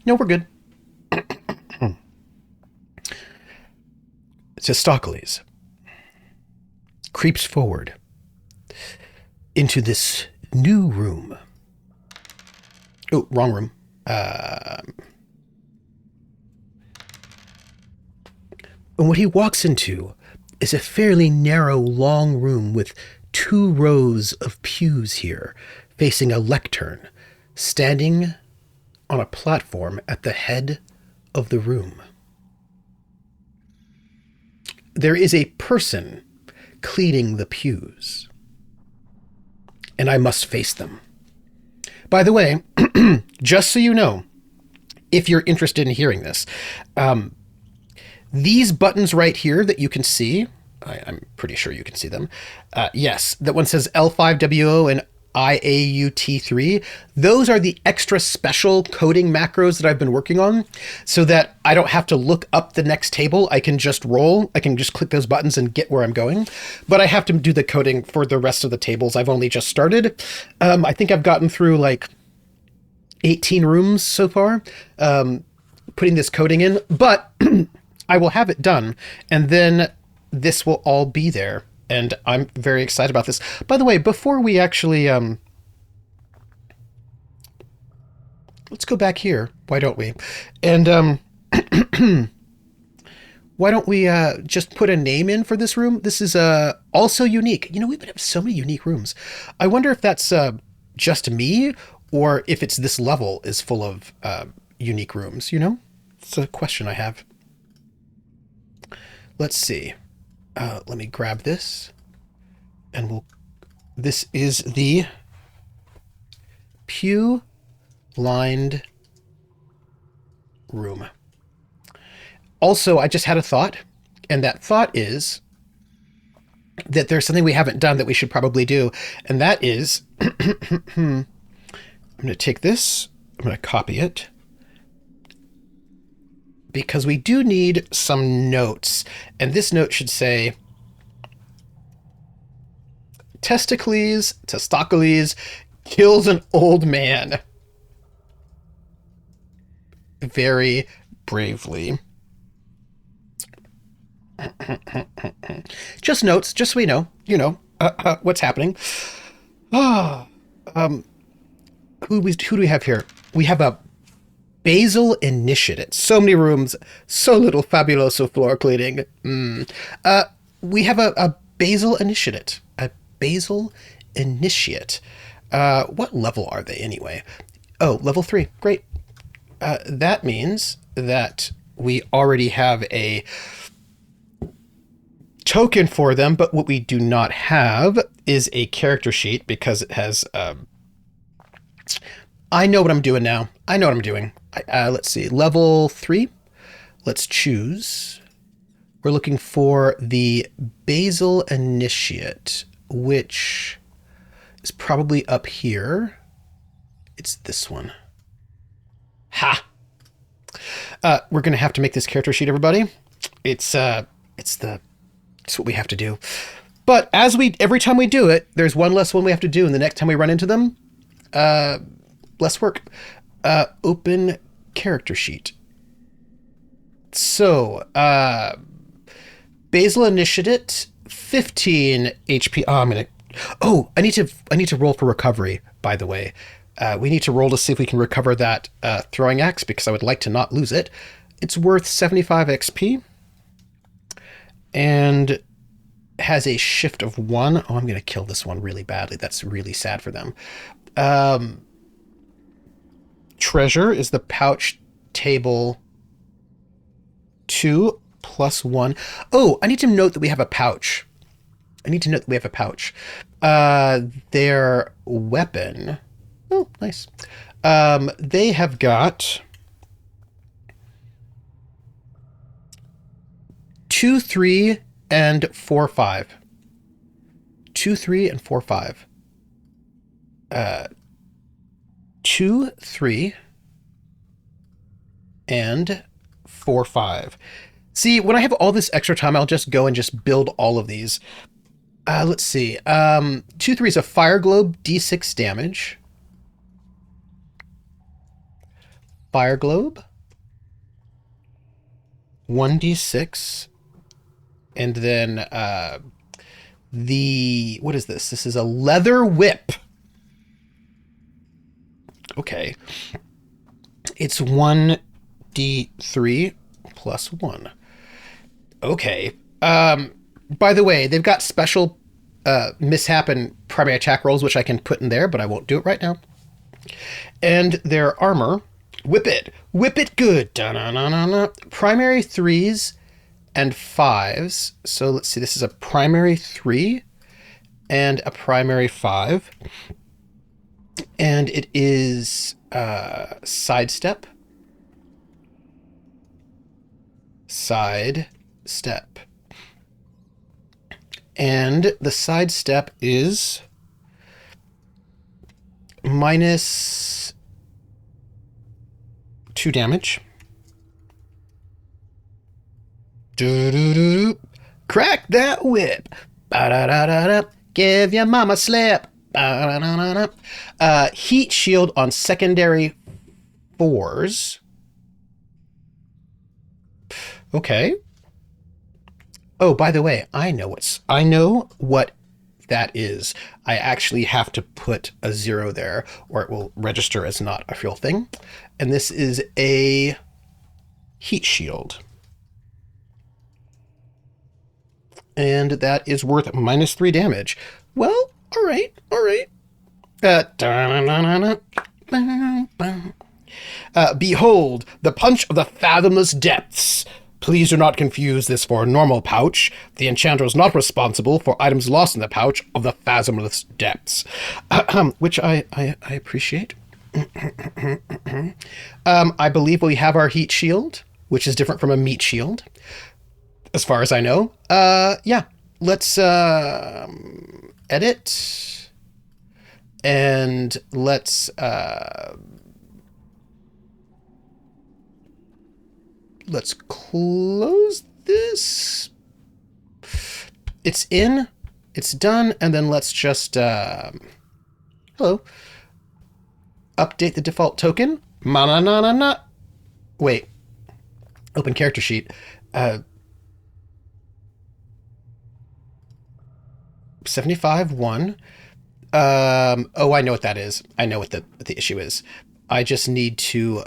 No, we're good. Testaklees creeps forward into this new room. Oh, wrong room. And what he walks into is a fairly narrow, long room with 2 rows of pews here, facing a lectern, standing on a platform at the head of the room. There is a person cleaning the pews, and I must face them. By the way, just so you know, if you're interested in hearing this, these buttons right here that you can see, I'm pretty sure you can see them. Yes, that one says L5WO and IAUT3. Those are the extra special coding macros that I've been working on, so that I don't have to look up the next table. I can just roll. I can just click those buttons and get where I'm going. But I have to do the coding for the rest of the tables. I've only just started. I think I've gotten through like 18 rooms so far, putting this coding in. But I will have it done, and then this will all be there. And I'm very excited about this. By the way, before we actually, let's go back here. Why don't we? And why don't we just put a name in for this room? This is also unique. We've been having so many unique rooms. I wonder if that's just me, or if it's this level is full of unique rooms. It's a question I have. Let's see. Let me grab this, and this is the pew-lined room. Also, I just had a thought, and that thought is that there's something we haven't done that we should probably do, and that is, I'm going to take this, I'm going to copy it, because we do need some notes. And this note should say, Testaklees kills an old man. Very bravely. Just notes, just so we know, what's happening. Who do we have here? We have a Basil Initiate. So many rooms, so little fabuloso floor cleaning. We have a Basil Initiate. A Basil Initiate. What level are they anyway? Oh, level 3. Great. That means that we already have a token for them, but what we do not have is a character sheet, because it has I know what I'm doing now. I know what I'm doing. Let's see. Level 3. Let's choose. We're looking for the Basal Initiate, which is probably up here. It's this one. Ha! We're going to have to make this character sheet, everybody. It's what we have to do. But every time we do it, there's one less one we have to do, and the next time we run into them, less work. Open character sheet. So, Basal Initiate, 15 HP. I need to roll for recovery, by the way. We need to roll to see if we can recover that throwing axe, because I would like to not lose it. It's worth 75 XP. And has a shift of 1. Oh, I'm going to kill this one really badly. That's really sad for them. Treasure is the pouch table 2 plus 1. Oh, I need to note that we have a pouch. Their weapon. Oh, nice. They have got 2, 3, and 4, 5. 2, 3, and 4, 5. 2, 3, and 4, 5. See, when I have all this extra time, I'll just go and just build all of these. Let's see. 2, 3 is a fire globe, D6 damage. Fire globe. 1d6. And then what is this? This is a leather whip. Okay. It's 1d3 plus 1. Okay. By the way, they've got special mishap and primary attack rolls, which I can put in there, but I won't do it right now. And their armor, whip it good. Da-na-na-na-na. Primary 3s and 5s. So let's see, this is a primary 3 and a primary 5. And it is sidestep. Sidestep. And the sidestep is minus 2 damage. Do-do-do-do. Crack that whip. Ba-da-da-da-da. Give your mama slip. Ba-da-da-da-da. Heat shield on secondary 4s. Okay. Oh, by the way, I know what that is. I actually have to put a 0 there, or it will register as not a real thing. And this is a heat shield. And that is worth minus 3 damage. Well, all right. Behold, the punch of the fathomless depths. Please do not confuse this for a normal pouch. The enchanter is not responsible for items lost in the pouch of the fathomless depths. Which I appreciate. I believe we have our heat shield, which is different from a meat shield, as far as I know. Yeah, let's edit, and let's close this. It's in, it's done, and then let's just hello, update the default token. Ma-na-na-na-na. Wait, open character sheet. 75-1. Oh, I know what that is. I know what the issue is. I just need to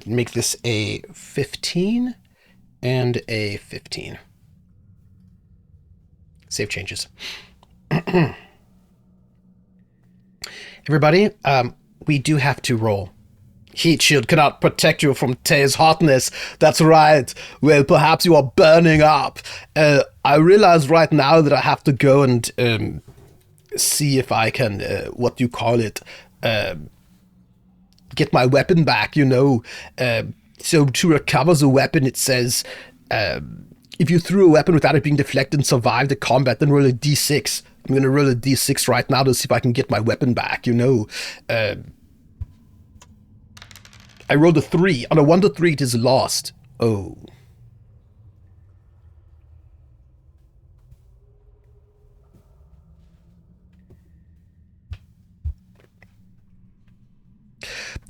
make this a 15 and a 15. Save changes. Everybody, we do have to roll. Heat shield cannot protect you from Tay's hotness. That's right. Well, perhaps you are burning up. I realize right now that I have to go and see if I can, get my weapon back, you know. So to recover the weapon, it says, if you threw a weapon without it being deflected and survived the combat, then roll a d6. I'm going to roll a d6 right now to see if I can get my weapon back, you know. I rolled a 3. On a 1 to 3, it is lost. Oh.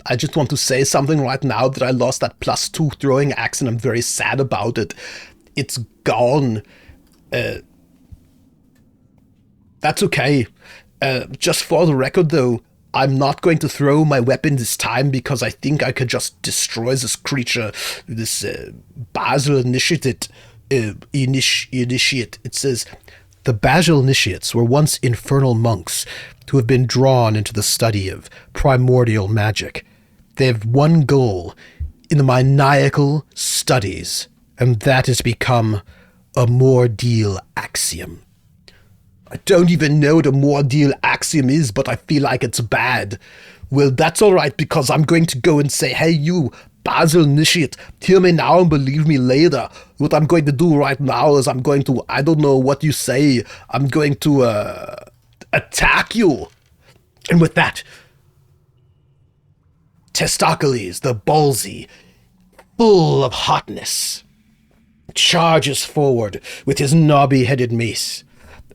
I just want to say something right now that I lost that +2 throwing axe and I'm very sad about it. It's gone. That's okay. Just for the record though, I'm not going to throw my weapon this time because I think I could just destroy this creature, this Basel initiate. It says, the Basel initiates were once infernal monks who have been drawn into the study of primordial magic. They have one goal in the maniacal studies, and that has become a Mordeal axiom. I don't even know what a Mordeal axiom is, but I feel like it's bad. Well, that's all right, because I'm going to go and say, hey, you, Basel initiate, hear me now and believe me later. What I'm going to do right now is I'm going to, I don't know what you say, I'm going to attack you. And with that, Testaklees, the ballsy, full of hotness, charges forward with his knobby-headed mace.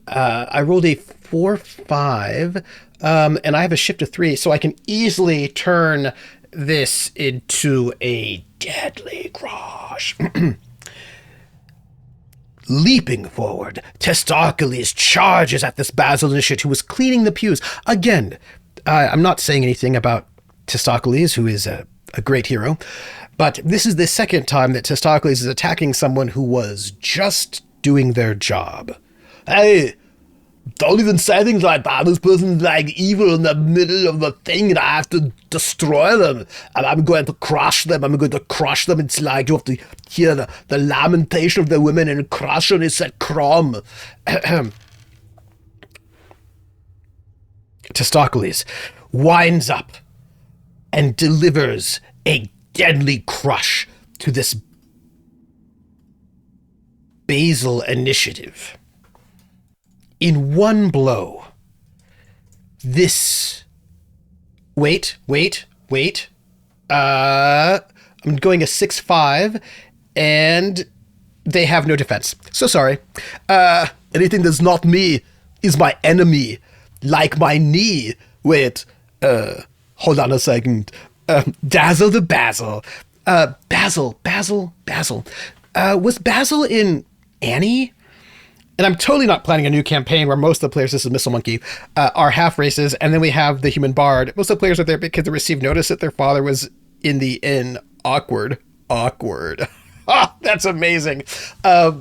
I rolled a 4-5, and I have a shift of 3, so I can easily turn this into a deadly crush. Leaping forward, Testaklees charges at this Basel initiate who was cleaning the pews. Again, I'm not saying anything about Testaklees, who is a great hero, but this is the second time that Testaklees is attacking someone who was just doing their job. Hey, don't even say things like that. This person's like evil in the middle of the thing and I have to destroy them. And I'm going to crush them. It's like you have to hear the lamentation of the women and crush on his crom. Testaklees winds up and delivers a deadly crush to this Basel initiative. In one blow, this... Wait. I'm going a 6-5, and they have no defense. So sorry. Anything that's not me is my enemy. Like my knee. Wait, hold on a second. Dazzle the Basil. Basil. Was Basil in Annie? And I'm totally not planning a new campaign where most of the players, this is Missile Monkey, are half races, and then we have the human bard. Most of the players are there because they received notice that their father was in the inn. Awkward. Oh, that's amazing. I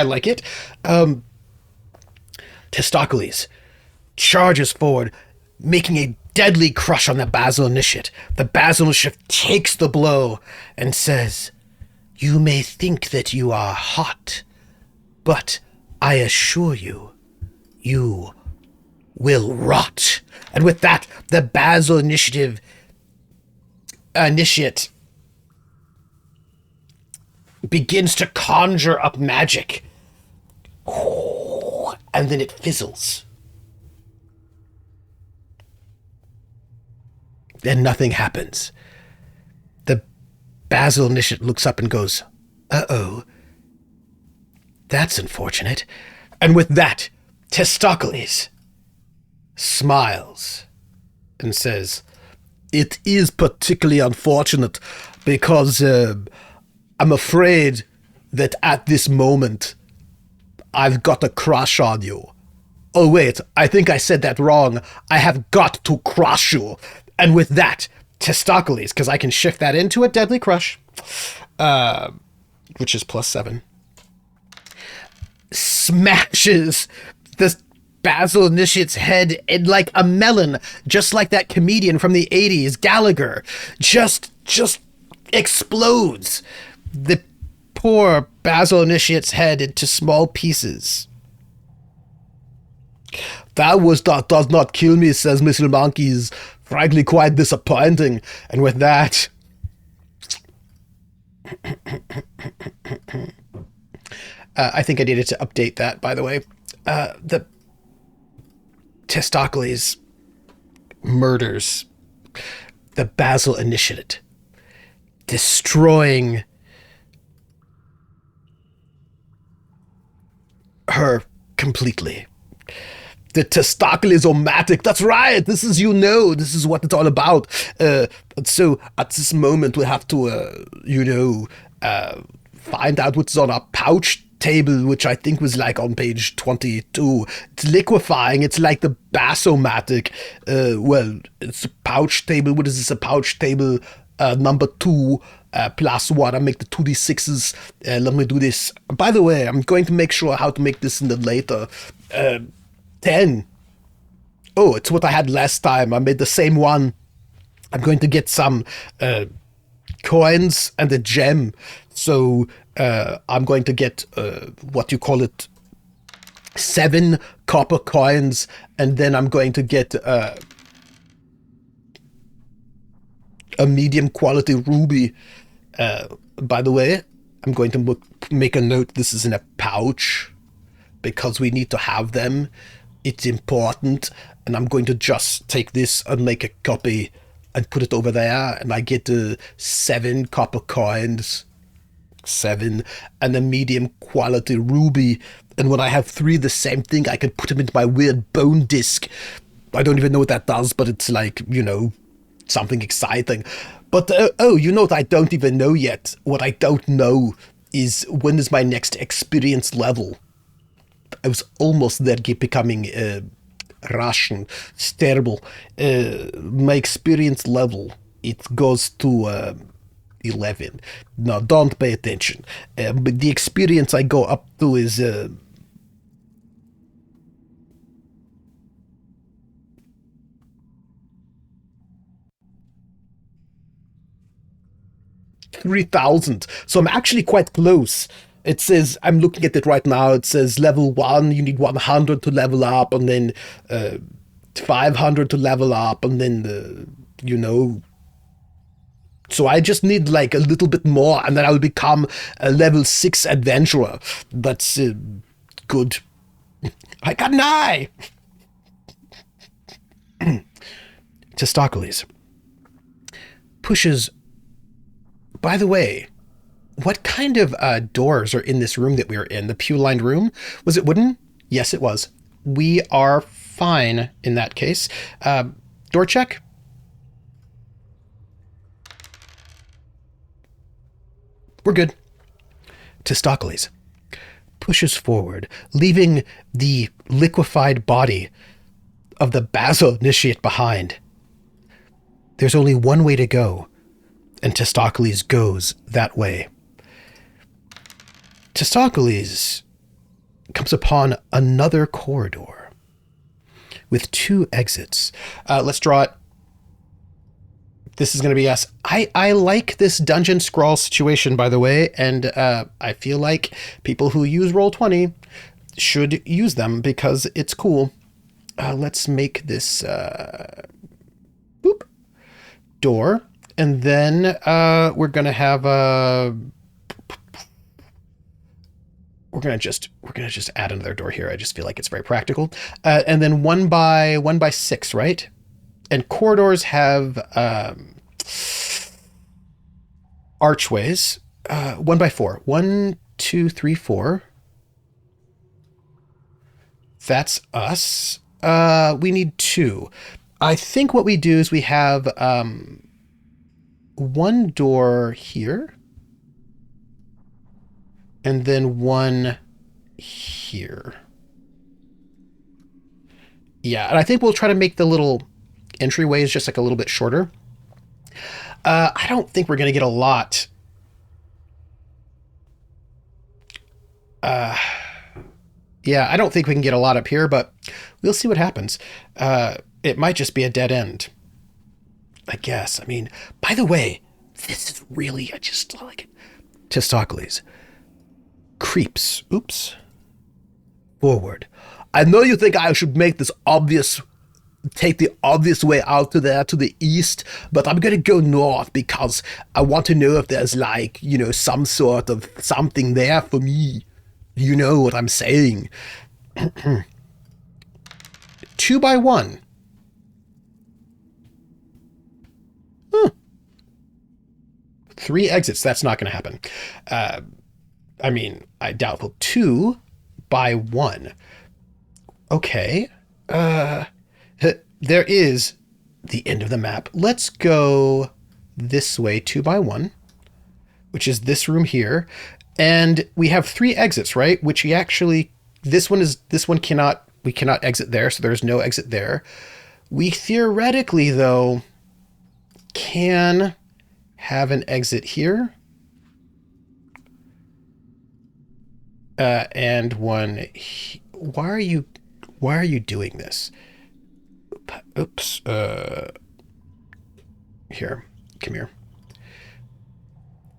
like it. Testaklees charges forward, making a deadly crush on the Basel initiate. The Basel initiate takes the blow and says, "You may think that you are hot, but I assure you, you will rot." And with that, the Basel initiate begins to conjure up magic. And then it fizzles. And nothing happens. The Basel initiate looks up and goes, "Uh-oh. That's unfortunate." And with that, Testaklees smiles and says, "It is particularly unfortunate because I'm afraid that at this moment I've got a crush on you. Oh wait, I think I said that wrong. I have got to crush you." And with that, Testaklees, because I can shift that into a deadly crush, which is +7, smashes this Basel initiate's head in like a melon, just like that comedian from the 80s, Gallagher. Just explodes the poor Basel initiate's head into small pieces. "That does not kill me," says Mr. Monkey's frankly quite disappointing. And with that, I think I needed to update that, by the way. The Testaklees murders the Basil Initiate, destroying her completely. the Testaklees-o-matic, that's right, this is, this is what it's all about. So at this moment we have to, find out what's on our pouch table, which I think was like on page 22. It's liquefying. It's like the basomatic. Well, it's a pouch table. What is this? A pouch table number 2 plus 1. I make the 2d6s. Let me do this. By the way, I'm going to make sure how to make this in the later. 10. Oh, it's what I had last time. I made the same one. I'm going to get some coins and a gem. So I'm going to get, 7 copper coins, and then I'm going to get a medium quality ruby. By the way, I'm going to make a note, this is in a pouch, because we need to have them. It's important, and I'm going to just take this and make a copy and put it over there, and I get 7 copper coins. 7 and a medium quality ruby, and when I have 3 the same thing, I can put them into my weird bone disc. I don't even know what that does, but it's like, something exciting. But what I don't even know yet? What I don't know is when is my next experience level. I was almost there becoming Russian. It's terrible. My experience level, it goes to 11. No, don't pay attention. But the experience I go up to is 3,000. So I'm actually quite close. It says, I'm looking at it right now, it says level 1, you need 100 to level up, and then 500 to level up, and then, So I just need like a little bit more, and then I'll become a level 6 adventurer. That's good. I got an eye! Testaklees pushes. By the way, what kind of doors are in this room that we were in? The pew-lined room? Was it wooden? Yes, it was. We are fine in that case. Door check? We're good. Testaklees pushes forward, leaving the liquefied body of the Basil Initiate behind. There's only one way to go, and Testaklees goes that way. Testaklees comes upon another corridor with 2 exits. Let's draw it. This is going to be us. I like this DungeonScrawl situation, by the way, and I feel like people who use Roll20 should use them because it's cool. Let's make this door, and then we're going to have we're gonna just add another door here. I just feel like it's very practical. And then 1 by 6, right? And corridors have archways. 1 by 4. 1, 2, 3, 4. That's us. We need 2. I think what we do is we have 1 door here. And then 1 here. Yeah, and I think we'll try to make the little entryways just like a little bit shorter. I don't think we're going to get a lot. Yeah, I don't think we can get a lot up here, but we'll see what happens. It might just be a dead end, I guess. I mean, by the way, this is really, I just like it. Testaklees creeps, forward. I know you think I should make this obvious take the obvious way out to there to the east, but I'm gonna go north because I want to know if there's like, you know, some sort of something there for me. You know what I'm saying? 2 by 1. 3 exits. That's not going to happen. I mean, I doubtful. 2 by 1. Okay. There is the end of the map. Let's go this way, 2 by 1, which is this room here. And we have 3 exits, right? Which we actually, we cannot exit there. So there's no exit there. We theoretically, though, can have an exit here. And one. Why are you doing this? Oops. Here, come here.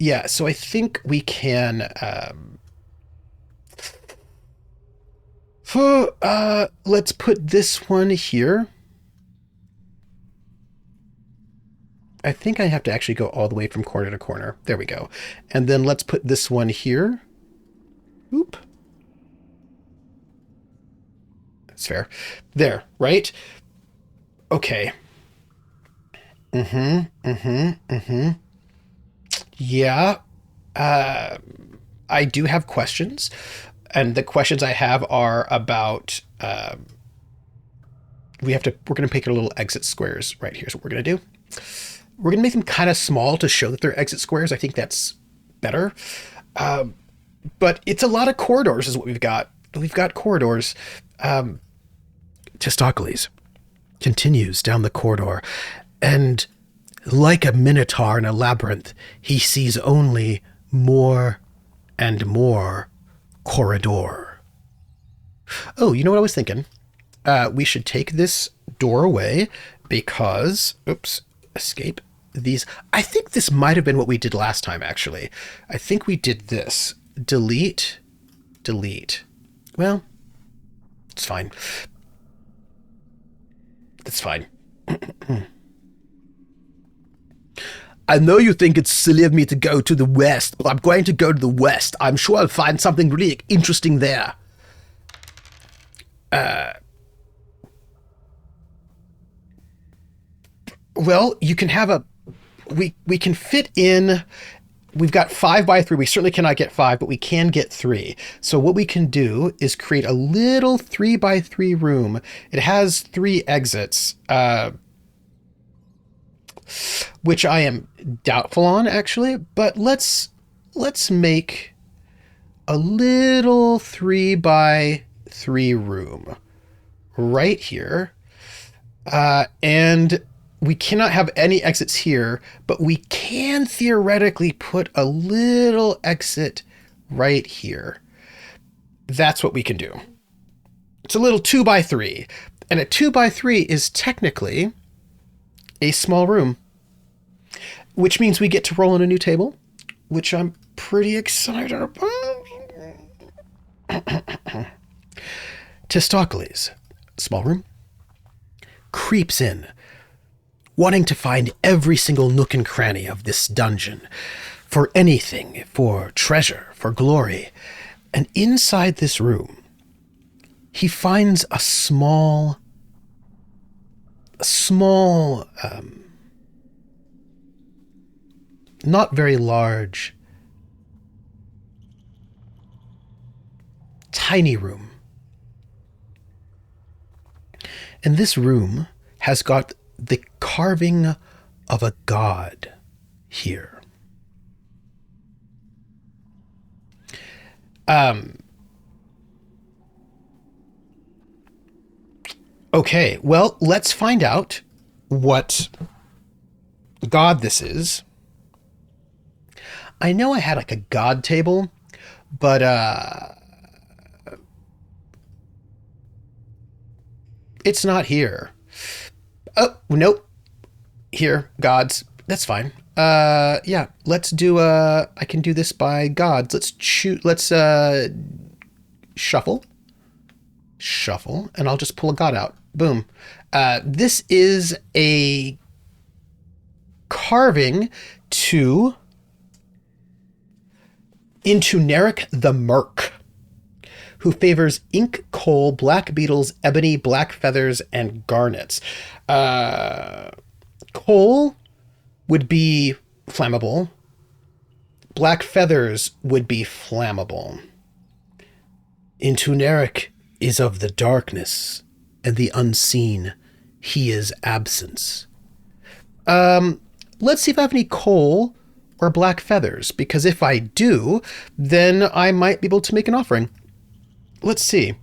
Yeah, so I think we can. Let's put this one here. I think I have to actually go all the way from corner to corner. There we go. And then let's put this one here. Oop. That's fair. There, right? Okay. Yeah. I do have questions. And the questions I have are about, we're going to pick a little exit squares right here. So what we're going to do. We're going to make them kind of small to show that they're exit squares. I think that's better. But it's a lot of corridors is what we've got. We've got corridors. Testaklees continues down the corridor, and like a minotaur in a labyrinth, he sees only more and more corridor. Oh, you know what I was thinking? We should take this door away because, oops, escape these. I think this might have been what we did last time, actually. I think we did this. Delete. Well, it's fine. It's fine. I know you think it's silly of me to go to the west, but I'm going to go to the west. I'm sure I'll find something really interesting there. Well, you can have we can fit in. We've got 5 by 3. We certainly cannot get 5, but we can get 3. So what we can do is create a little 3 by 3 room. It has 3 exits, which I am doubtful on, actually. But let's make a little 3 by 3 room right here, and we cannot have any exits here, but we can theoretically put a little exit right here. That's what we can do. It's a little 2 by 3, and a 2 by 3 is technically a small room, which means we get to roll on a new table, which I'm pretty excited about. Testaklees, small room, creeps in, wanting to find every single nook and cranny of this dungeon, for anything, for treasure, for glory. And inside this room, he finds a small, not very large, tiny room. And this room has got the carving of a god here. Okay, well, let's find out what god this is. I know I had like a god table, but it's not here. Oh, nope. Here, gods. That's fine. Yeah, let's do I can do this by gods. Let's shuffle, and I'll just pull a god out. Boom. This is a carving to into Narek the Merc, who favors ink, coal, black beetles, ebony, black feathers, and garnets. Coal would be flammable. Black feathers would be flammable. Into Narek is of the darkness and the unseen. He is absence. Let's see if I have any coal or black feathers, because if I do, then I might be able to make an offering. Let's see.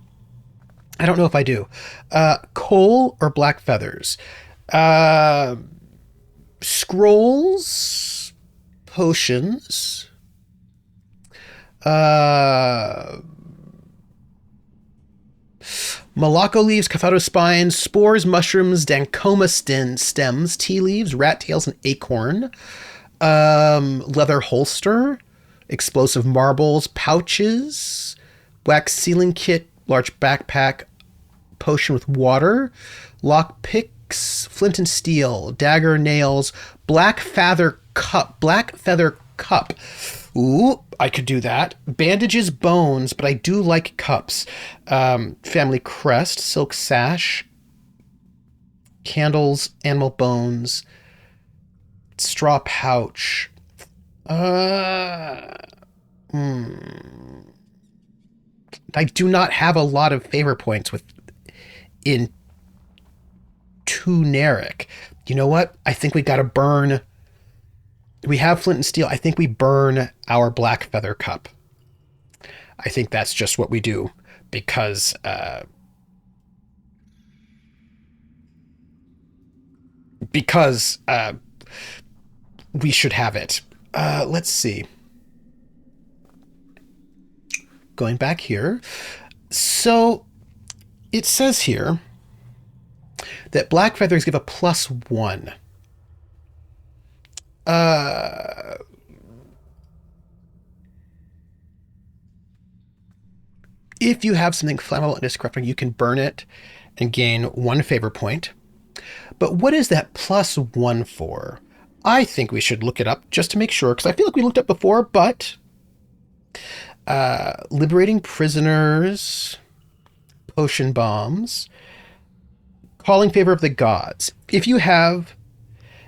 I don't know if I do. Coal or black feathers. Scrolls, potions, Malacco leaves, Cafado spines, spores, mushrooms, Dancoma stems, tea leaves, rat tails, and acorn. Leather holster, explosive marbles, pouches, wax sealing kit, large backpack, potion with water, lock picks, flint and steel, dagger, nails, black feather cup. Ooh, I could do that. Bandages, bones, but I do like cups. Family crest, silk sash, candles, animal bones, straw pouch. I do not have a lot of favor points in Tuneric. You know what? I think we got to burn. We have flint and steel. I think we burn our black feather cup. I think that's just what we do, because we should have it. Let's see. Going back here. So it says here that black feathers give a +1. If you have something flammable and discorrupting, you can burn it and gain 1 favor point. But what is that +1 for? I think we should look it up just to make sure, because I feel like we looked up before, but liberating prisoners, potion bombs, calling favor of the gods. If you have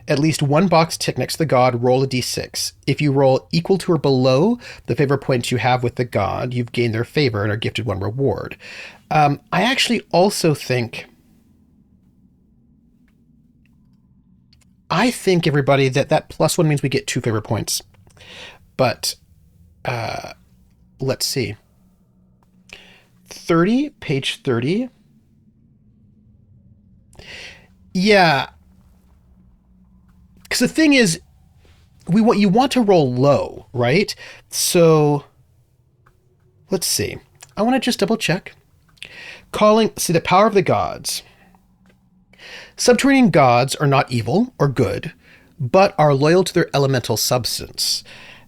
at least 1 box tick next to the god, roll a d6. If you roll equal to or below the favor points you have with the god, you've gained their favor and are gifted 1 reward. I actually also think... everybody, that +1 means we get 2 favor points. But let's see. 30, page 30. Yeah. Because the thing is, you want to roll low, right? So let's see. I want to just double check. See the power of the gods. Subterranean gods are not evil or good, but are loyal to their elemental substance,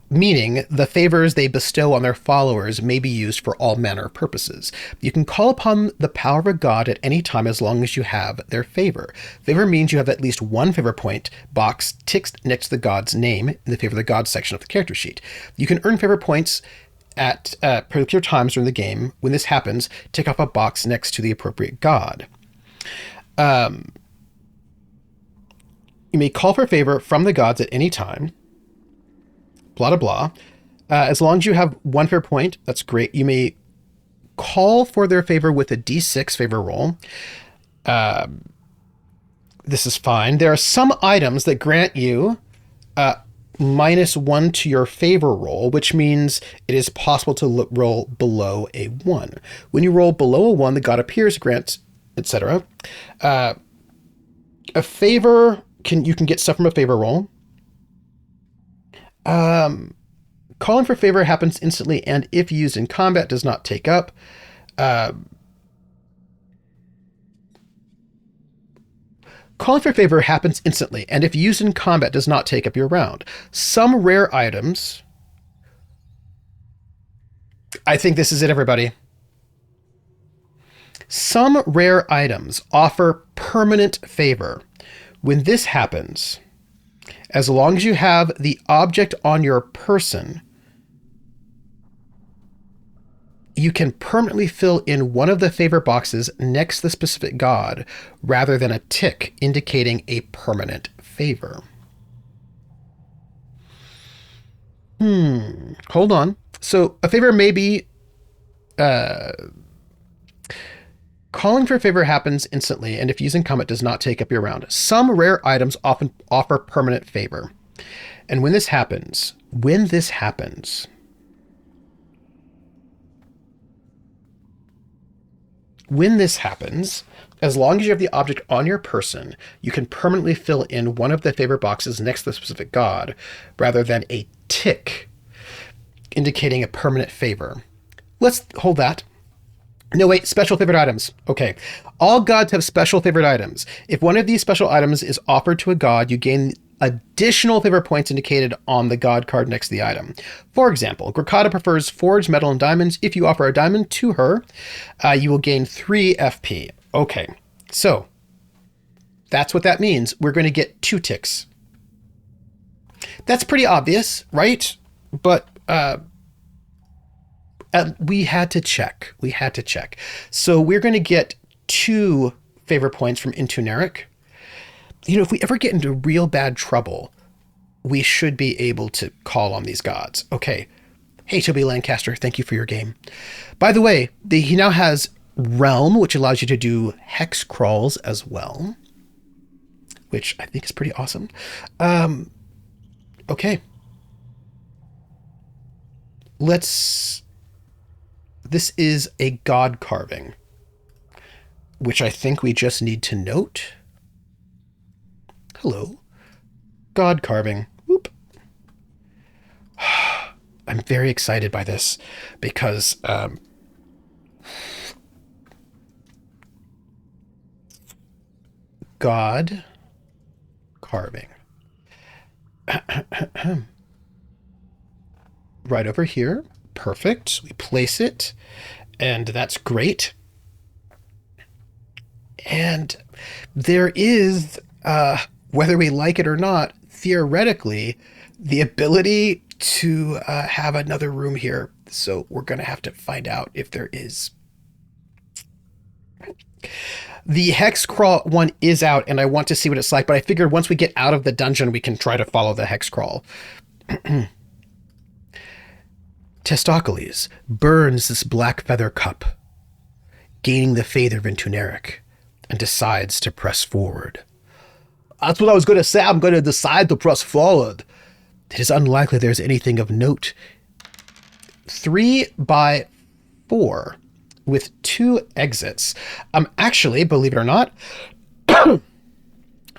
meaning the favors they bestow on their followers may be used for all manner of purposes. You can call upon the power of a god at any time as long as you have their favor. Favor means you have at least 1 favor point box ticked next to the god's name in the favor of the gods section of the character sheet. You can earn favor points at particular times during the game. When this happens, tick off a box next to the appropriate god. You may call for favor from the gods at any time. Blah, blah, blah. As long as you have 1 favor point, that's great. You may call for their favor with a d6 favor roll. This is fine. There are some items that grant you -1 to your favor roll, which means it is possible to roll below a 1. When you roll below a 1, the god appears, grants, etc. A favor... You can get stuff from a favor roll. Calling for favor happens instantly, and if used in combat, does not take up. Calling for favor happens instantly, and if used in combat, does not take up your round. Some rare items... I think this is it, everybody. Some rare items offer permanent favor. When this happens, as long as you have the object on your person, you can permanently fill in one of the favor boxes next to the specific god, rather than a tick indicating a permanent favor. Hold on. So a favor may be... calling for a favor happens instantly, and if using combat does not take up your round. Some rare items often offer permanent favor. And when this happens, as long as you have the object on your person, you can permanently fill in one of the favor boxes next to the specific god, rather than a tick indicating a permanent favor. Let's hold that. No, wait, special favored items. Okay. All gods have special favored items. If one of these special items is offered to a god, you gain additional favor points indicated on the god card next to the item. For example, Grakata prefers forged metal and diamonds. If you offer a diamond to her, you will gain 3 FP. Okay, so that's what that means. We're going to get 2 ticks. That's pretty obvious, right? But we had to check. So we're going to get 2 favor points from Intuneric. You know, if we ever get into real bad trouble, we should be able to call on these gods. Okay. Hey, Toby Lancaster, thank you for your game. By the way, he now has Realm, which allows you to do hex crawls as well, which I think is pretty awesome. Okay. This is a god carving, which I think we just need to note. Hello. God carving. Whoop. I'm very excited by this because God carving. Right over here. Perfect. We place it, and that's great. And there is, whether we like it or not, theoretically, the ability to have another room here. So we're going to have to find out if there is. The hex crawl one is out, and I want to see what it's like, but I figured once we get out of the dungeon, we can try to follow the hex crawl. Testaklees burns this black feather cup, gaining the favor of Intuneric, and decides to press forward. That's what I was going to say. I'm going to decide to press forward. It is unlikely there's anything of note. 3 by 4 with 2 exits. Actually, believe it or not,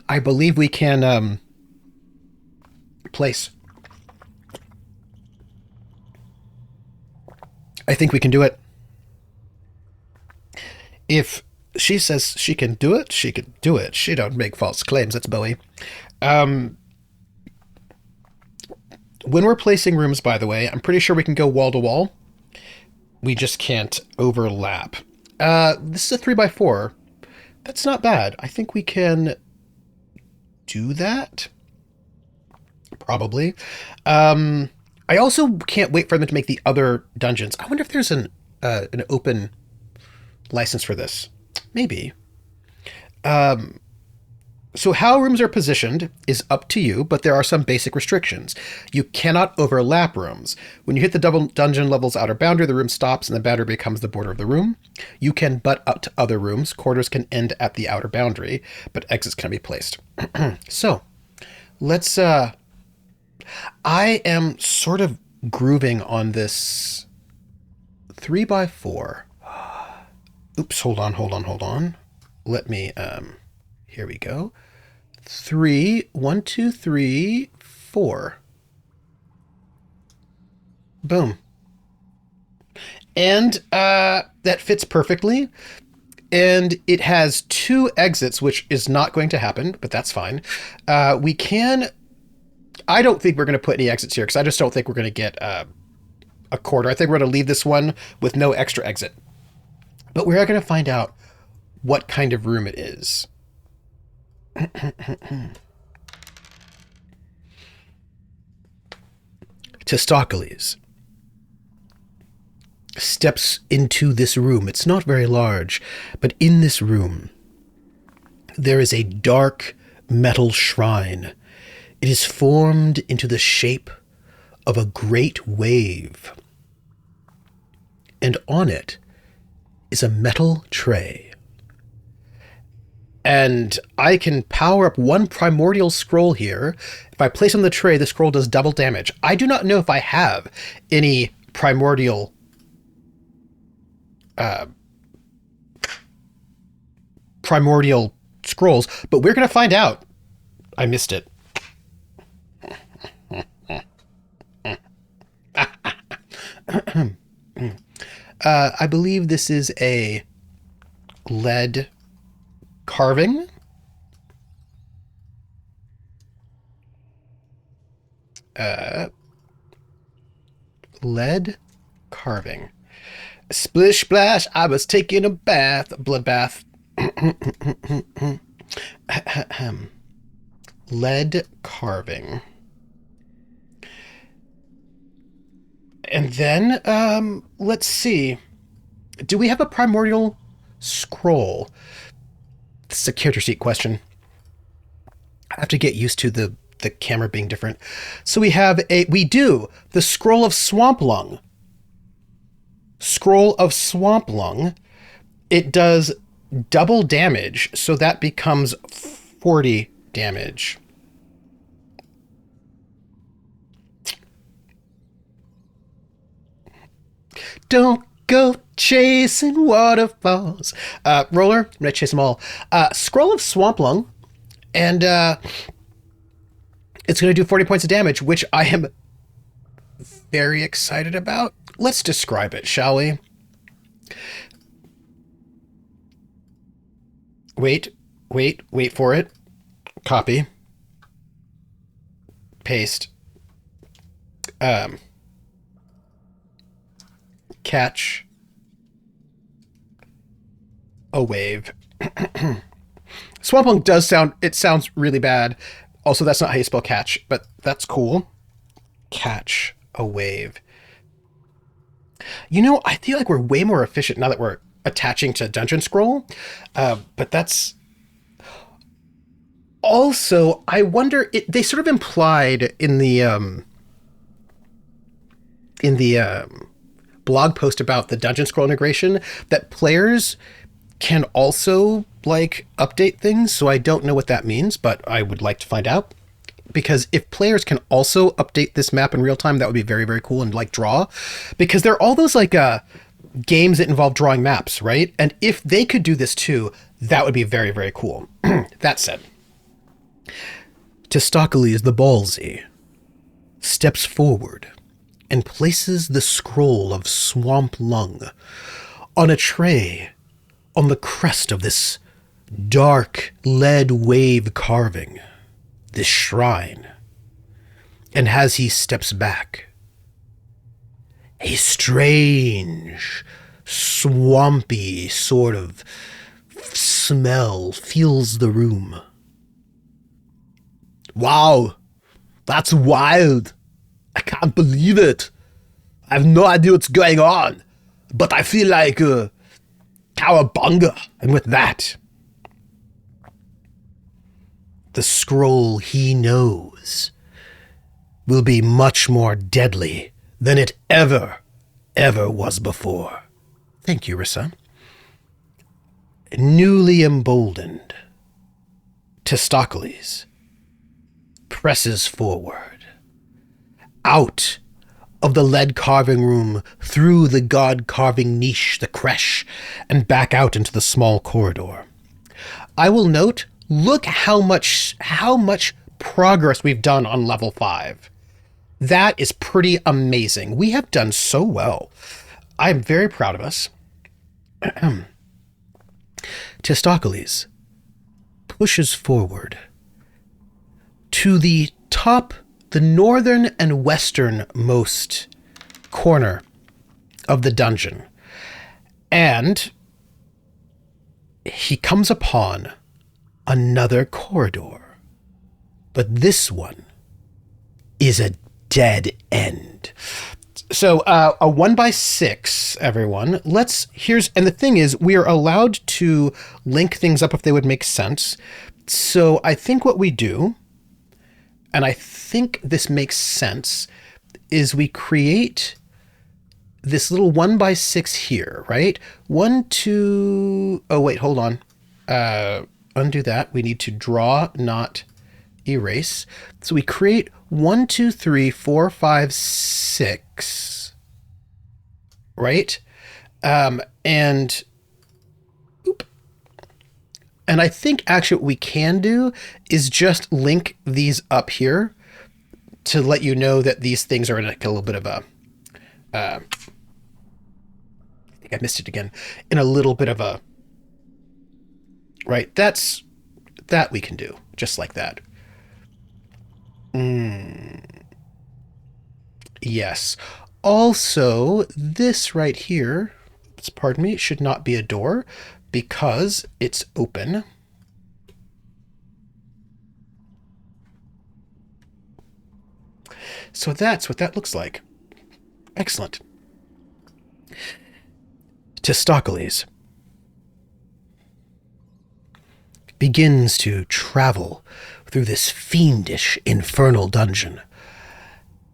I believe we can place. I think we can do it. If she says she can do it, she can do it. She don't make false claims. That's Bowie. When we're placing rooms, by the way, I'm pretty sure we can go wall to wall. We just can't overlap. This is a 3 by 4. That's not bad. I think we can do that. Probably. I also can't wait for them to make the other dungeons. I wonder if there's an open license for this. Maybe. So how rooms are positioned is up to you, but there are some basic restrictions. You cannot overlap rooms. When you hit the double dungeon level's outer boundary, the room stops and the boundary becomes the border of the room. You can butt up to other rooms. Corridors can end at the outer boundary, but exits can be placed. So, let's... I am sort of grooving on this 3 by 4. Oops, hold on. Let me, here we go. 3, 1, 2, 3, 4. Boom. And that fits perfectly. And it has 2 exits, which is not going to happen, but that's fine. We can... I don't think we're going to put any exits here because I just don't think we're going to get a corridor. I think we're going to leave this one with no extra exit. But we are going to find out what kind of room it is. Testaklees steps into this room. It's not very large, but in this room, there is a dark metal shrine. It is formed into the shape of a great wave. And on it is a metal tray. And I can power up one primordial scroll here. If I place on the tray, the scroll does double damage. I do not know if I have any primordial scrolls, but we're going to find out. I missed it. I believe this is a lead carving. Lead carving. Splish splash, I was taking a bath. Blood bath. Lead carving. And then, let's see. Do we have a primordial scroll? This is a character sheet question. I have to get used to the camera being different. So we do, the Scroll of Swamp Lung. Scroll of Swamp Lung. It does double damage, so that becomes 40 damage. Don't go chasing waterfalls. Roller, I'm going to chase them all. Scroll of Swamp Lung, and it's going to do 40 points of damage, which I am very excited about. Let's describe it, shall we? Wait for it. Copy. Paste. Catch a wave. Swamp Lung sounds really bad. Also, that's not how you spell catch, but that's cool. Catch a wave. You know, I feel like we're way more efficient now that we're attaching to DungeonScrawl, but that's also, I wonder, they sort of implied in the blog post about the DungeonScrawl integration that players can also like update things. So I don't know what that means, but I would like to find out, because if players can also update this map in real time, that would be very, very cool. And like draw, because there are all those like games that involve drawing maps, right? And if they could do this too, that would be very, very cool. That said, Testaklees the ballsy steps forward and places the scroll of Swamp Lung on a tray on the crest of this dark lead wave carving, this shrine. And as he steps back, a strange, swampy sort of smell fills the room. Wow, that's wild. I can't believe it. I have no idea what's going on, but I feel like cowabunga. And with that, the scroll he knows will be much more deadly than it ever was before. Thank you, Rissa. Newly emboldened, Testaklees presses forward, out of the lead carving room, through the god carving niche, the creche, and back out into the small corridor. I will note, look how much progress we've done on level 5. That is pretty amazing. We have done so well. I'm very proud of us. Testaklees pushes forward to the top, the northern and westernmost corner of the dungeon. And he comes upon another corridor, but this one is a dead end. So a 1x6, everyone. And the thing is, we are allowed to link things up if they would make sense. So I think what we do, and I think this makes sense, is we create this little 1x6 here, right? 1, 2, oh wait, hold on. Undo that. We need to draw, not erase. So we create 1, 2, 3, 4, 5, 6, right? And I think actually what we can do is just link these up here to let you know that these things are in like a little bit of a, I think I missed it again, in a little bit of a, right? That we can do just like that. Yes. Also, this right here, pardon me, should not be a door because it's open. So that's what that looks like. Excellent. Testaklees begins to travel through this fiendish infernal dungeon,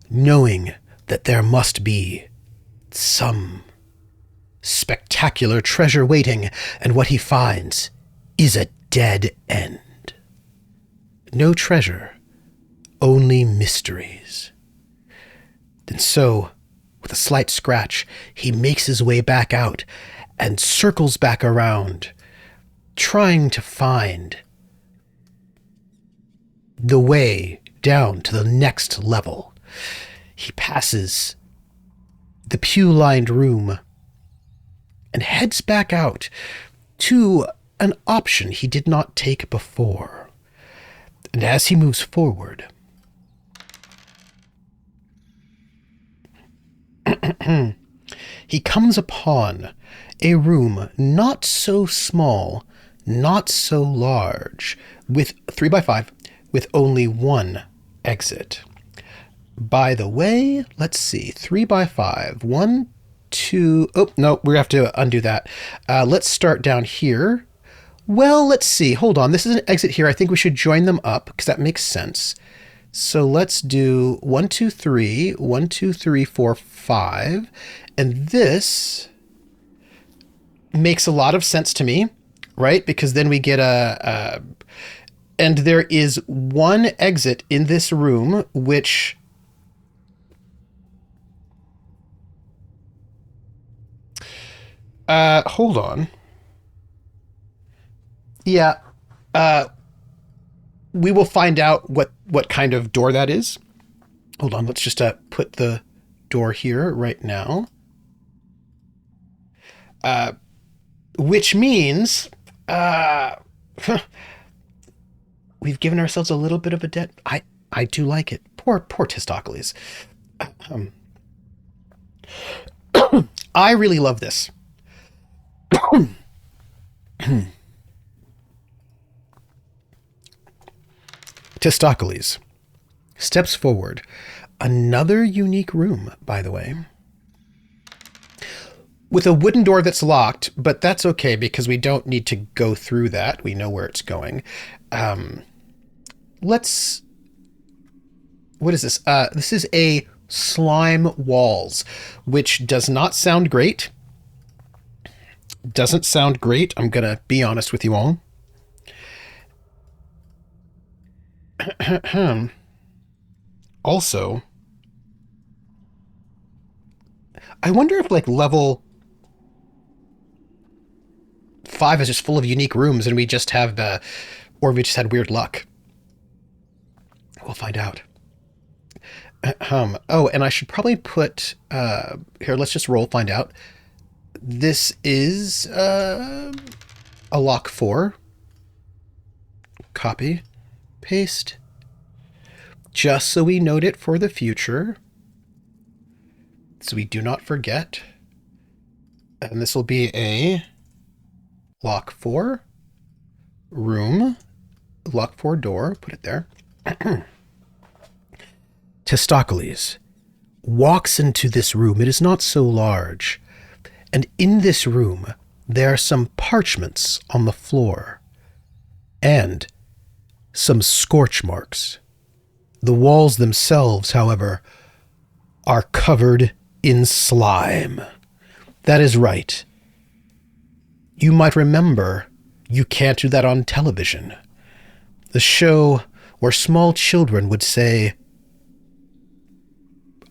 knowing that there must be some spectacular treasure waiting, and what he finds is a dead end. No treasure, only mysteries. And so, with a slight scratch, he makes his way back out and circles back around, trying to find the way down to the next level. He passes the pew-lined room and heads back out to an option he did not take before. And as he moves forward, he comes upon a room not so small, not so large, with 3x5, with only one exit. By the way, let's see, 3x5, 1, 2, oh, no, we have to undo that. Let's start down here. Well, let's see, hold on, this is an exit here. I think we should join them up, because that makes sense. So let's do 1, 2, 3, 1, 2, 3, 4, 5, and this makes a lot of sense to me, right? Because then we get and there is one exit in this room, which hold on. Yeah. We will find out what kind of door that is. Hold on. Let's just put the door here right now. Which means we've given ourselves a little bit of a debt. I do like it. Poor Testaklees. I really love this. Testaklees steps forward. Another unique room, by the way. With a wooden door that's locked, but that's okay because we don't need to go through that. We know where it's going. What is this? This is a slime walls, which does not sound great. Doesn't sound great. I'm going to be honest with you all. Also, I wonder if like level 5 is just full of unique rooms and we just have or we just had weird luck. We'll find out. Oh, and I should probably put here, let's just roll, find out. This is a lock 4. Copy, paste, just so we note it for the future, so we do not forget. And this will be a Lock 4. Room. Lock 4 door. Put it there. Testaklees walks into this room. It is not so large. And in this room, there are some parchments on the floor. And some scorch marks. The walls themselves, however, are covered in slime. That is right. You might remember You Can't Do That on Television. The show where small children would say,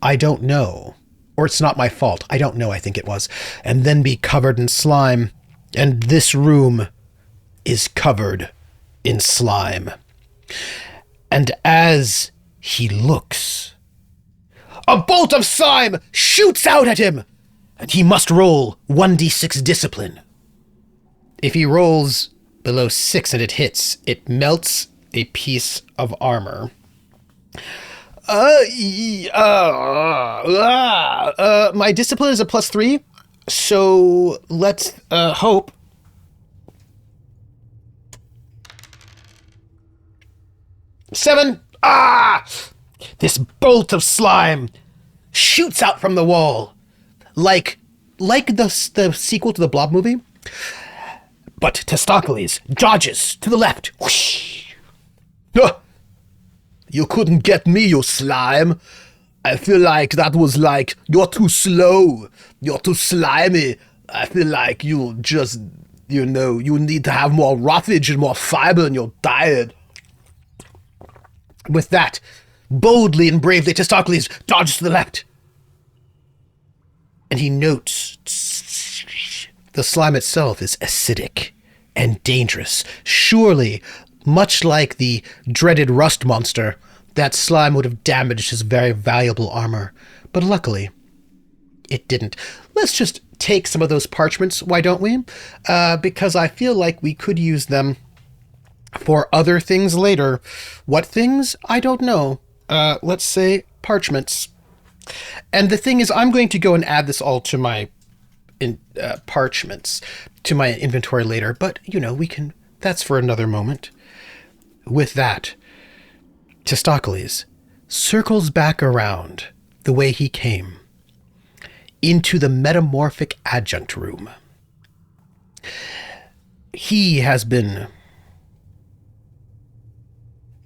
I don't know, or it's not my fault, I don't know, I think it was, and then be covered in slime. And this room is covered in slime. And as he looks, a bolt of slime shoots out at him, and he must roll 1d6 discipline. If he rolls below 6 and it hits, it melts a piece of armor. My discipline is a +3, so let's hope. Seven. This bolt of slime shoots out from the wall, like the sequel to the Blob movie. But Testaklees dodges to the left. Whoosh. You couldn't get me, you slime. I feel like that was like, you're too slow. You're too slimy. I feel like you just, you need to have more roughage and more fiber in your diet. With that, boldly and bravely, Testaklees dodges to the left. And he notes the slime itself is acidic and dangerous. Surely, much like the dreaded rust monster, that slime would have damaged his very valuable armor. But luckily, it didn't. Let's just take some of those parchments, why don't we? Because I feel like we could use them for other things later. What things? I don't know. Let's say parchments. And the thing is, I'm going to go and add this all to my parchments, to my inventory later. But, we can, that's for another moment. With that, Testaklees circles back around the way he came into the metamorphic adjunct room. He has been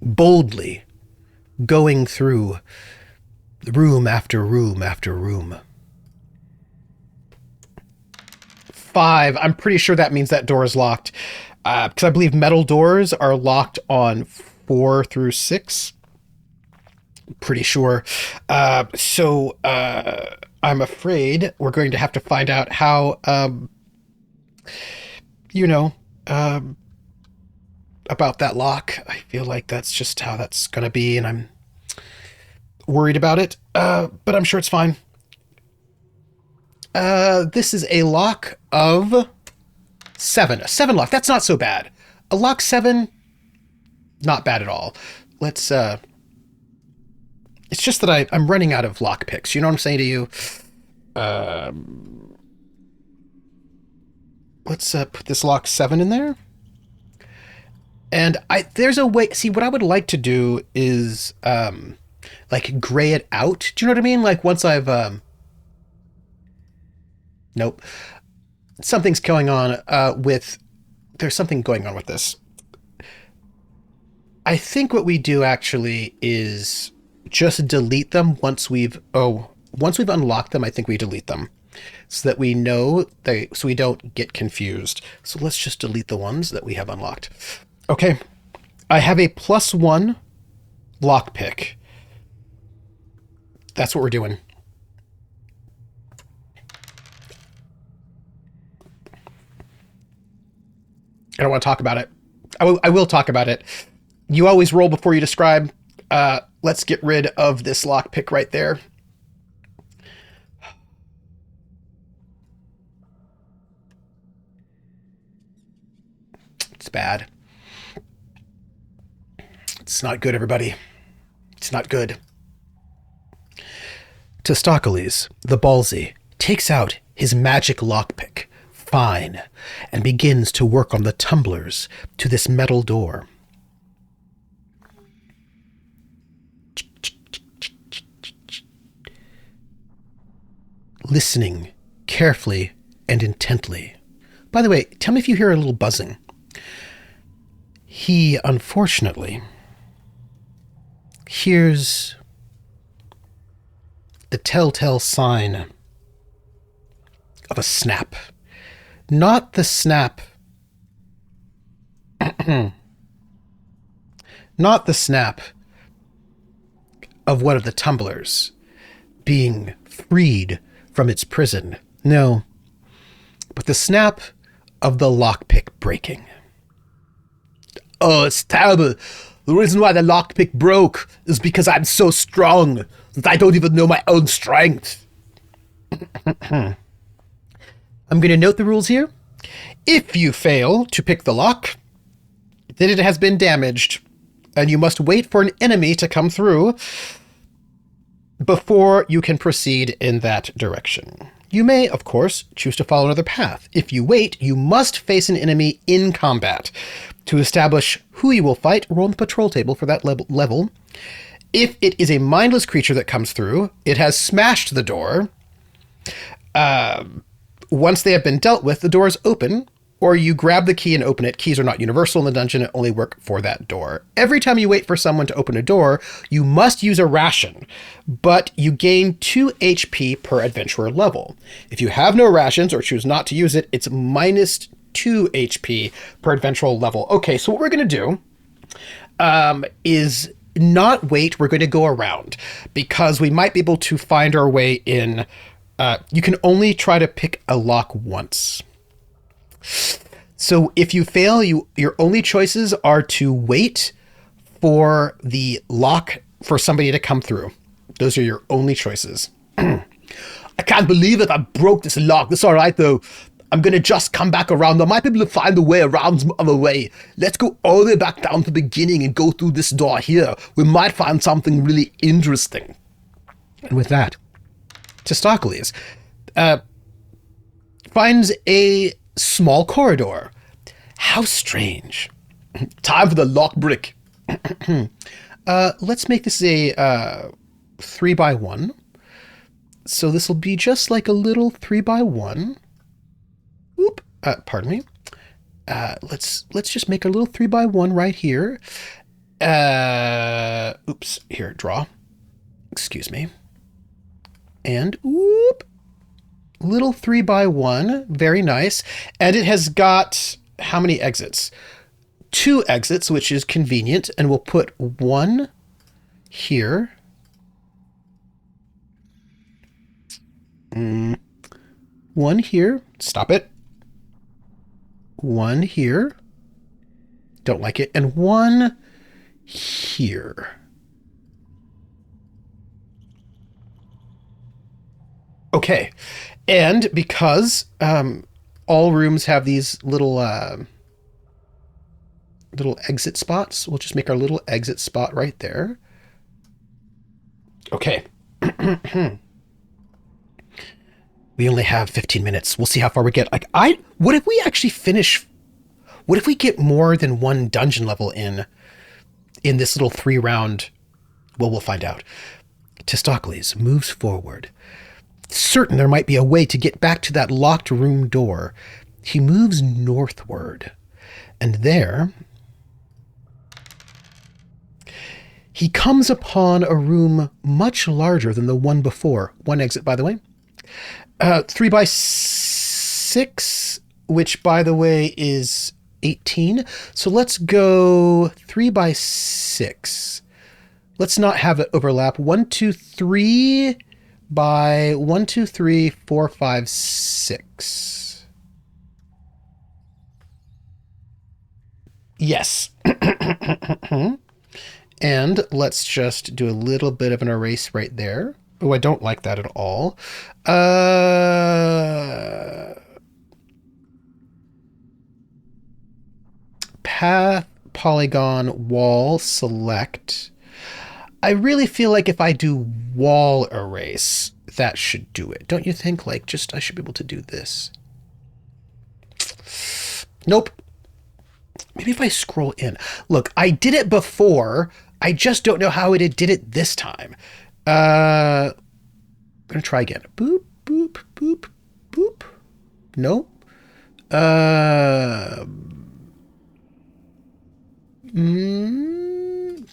boldly going through room after room after room. 5. I'm pretty sure that means that door is locked. Because I believe metal doors are locked on 4 through 6. Pretty sure. So I'm afraid we're going to have to find out how, about that lock. I feel like that's just how that's going to be, and I'm worried about it. But I'm sure it's fine. This is a lock of 7. A 7 lock. That's not so bad. A lock 7, not bad at all. Let's, it's just that I'm running out of lock picks. You know what I'm saying to you? Let's put this lock 7 in there. And there's a way, see, what I would like to do is, like, gray it out. Do you know what I mean? Like, once I've, nope. Something's going on, there's something going on with this. I think what we do actually is just delete them once we've unlocked them. I think we delete them so that we know so we don't get confused. So let's just delete the ones that we have unlocked. Okay. I have a +1 lockpick. That's what we're doing. I don't want to talk about it. I will talk about it. You always roll before you describe. Let's get rid of this lockpick right there. It's bad. It's not good, everybody. It's not good. Testaklees, the ballsy, takes out his magic lockpick, fine and begins to work on the tumblers to this metal door. Listening carefully and intently. By the way, tell me if you hear a little buzzing. He, unfortunately, hears the telltale sign of a snap. Not the snap. Not the snap of one of the tumblers being freed from its prison. No, but the snap of the lockpick breaking. Oh, it's terrible. The reason why the lockpick broke is because I'm so strong that I don't even know my own strength. I'm going to note the rules here. If you fail to pick the lock, then it has been damaged, and you must wait for an enemy to come through before you can proceed in that direction. You may, of course, choose to follow another path. If you wait, you must face an enemy in combat. To establish who you will fight, roll on the patrol table for that level. If it is a mindless creature that comes through, it has smashed the door. Once they have been dealt with, the door is open, or you grab the key and open it. Keys are not universal in the dungeon and only work for that door. Every time you wait for someone to open a door, you must use a ration, but you gain 2 HP per adventurer level. If you have no rations or choose not to use it, it's minus 2 HP per adventurer level. Okay, so what we're going to do is not wait. We're going to go around because we might be able to find our way in. You can only try to pick a lock once. So if you fail, your only choices are to wait for the lock for somebody to come through. Those are your only choices. I can't believe it. I broke this lock. That's all right, though. I'm going to just come back around. I might be able to find a way around some other way. Let's go all the way back down to the beginning and go through this door here. We might find something really interesting. And with that, Testaklees finds a small corridor. How strange. Time for the lock brick. Let's make this a 3x1. So this will be just like a little 3x1. Oop. Pardon me. Let's just make a little 3x1 right here. Oops. Here, draw. Excuse me. And whoop. Little 3x1. Very nice. And it has got how many exits? 2 exits, which is convenient. And we'll put 1 here. 1 here. Stop it. 1 here. Don't like it. And 1 here. Okay. And because all rooms have these little exit spots, we'll just make our little exit spot right there. Okay. We only have 15 minutes. We'll see how far we get. What if we actually finish? What if we get more than 1 dungeon level in this little 3-round? Well, we'll find out. Testaklees moves forward. Certain there might be a way to get back to that locked room door. He moves northward. And there, he comes upon a room much larger than the one before. 1 exit, by the way. 3x6, which, by the way, is 18. So let's go 3x6. Let's not have it overlap. 1, 2, 3 by 1, 2, 3, 4, 5, 6. Yes. And let's just do a little bit of an erase right there. Oh, I don't like that at all. Path, polygon, wall, select. I really feel like if I do wall erase, that should do it. Don't you think? I should be able to do this. Nope. Maybe if I scroll in. Look, I did it before. I just don't know how it did it this time. I'm going to try again. Boop, boop, boop, boop. Nope.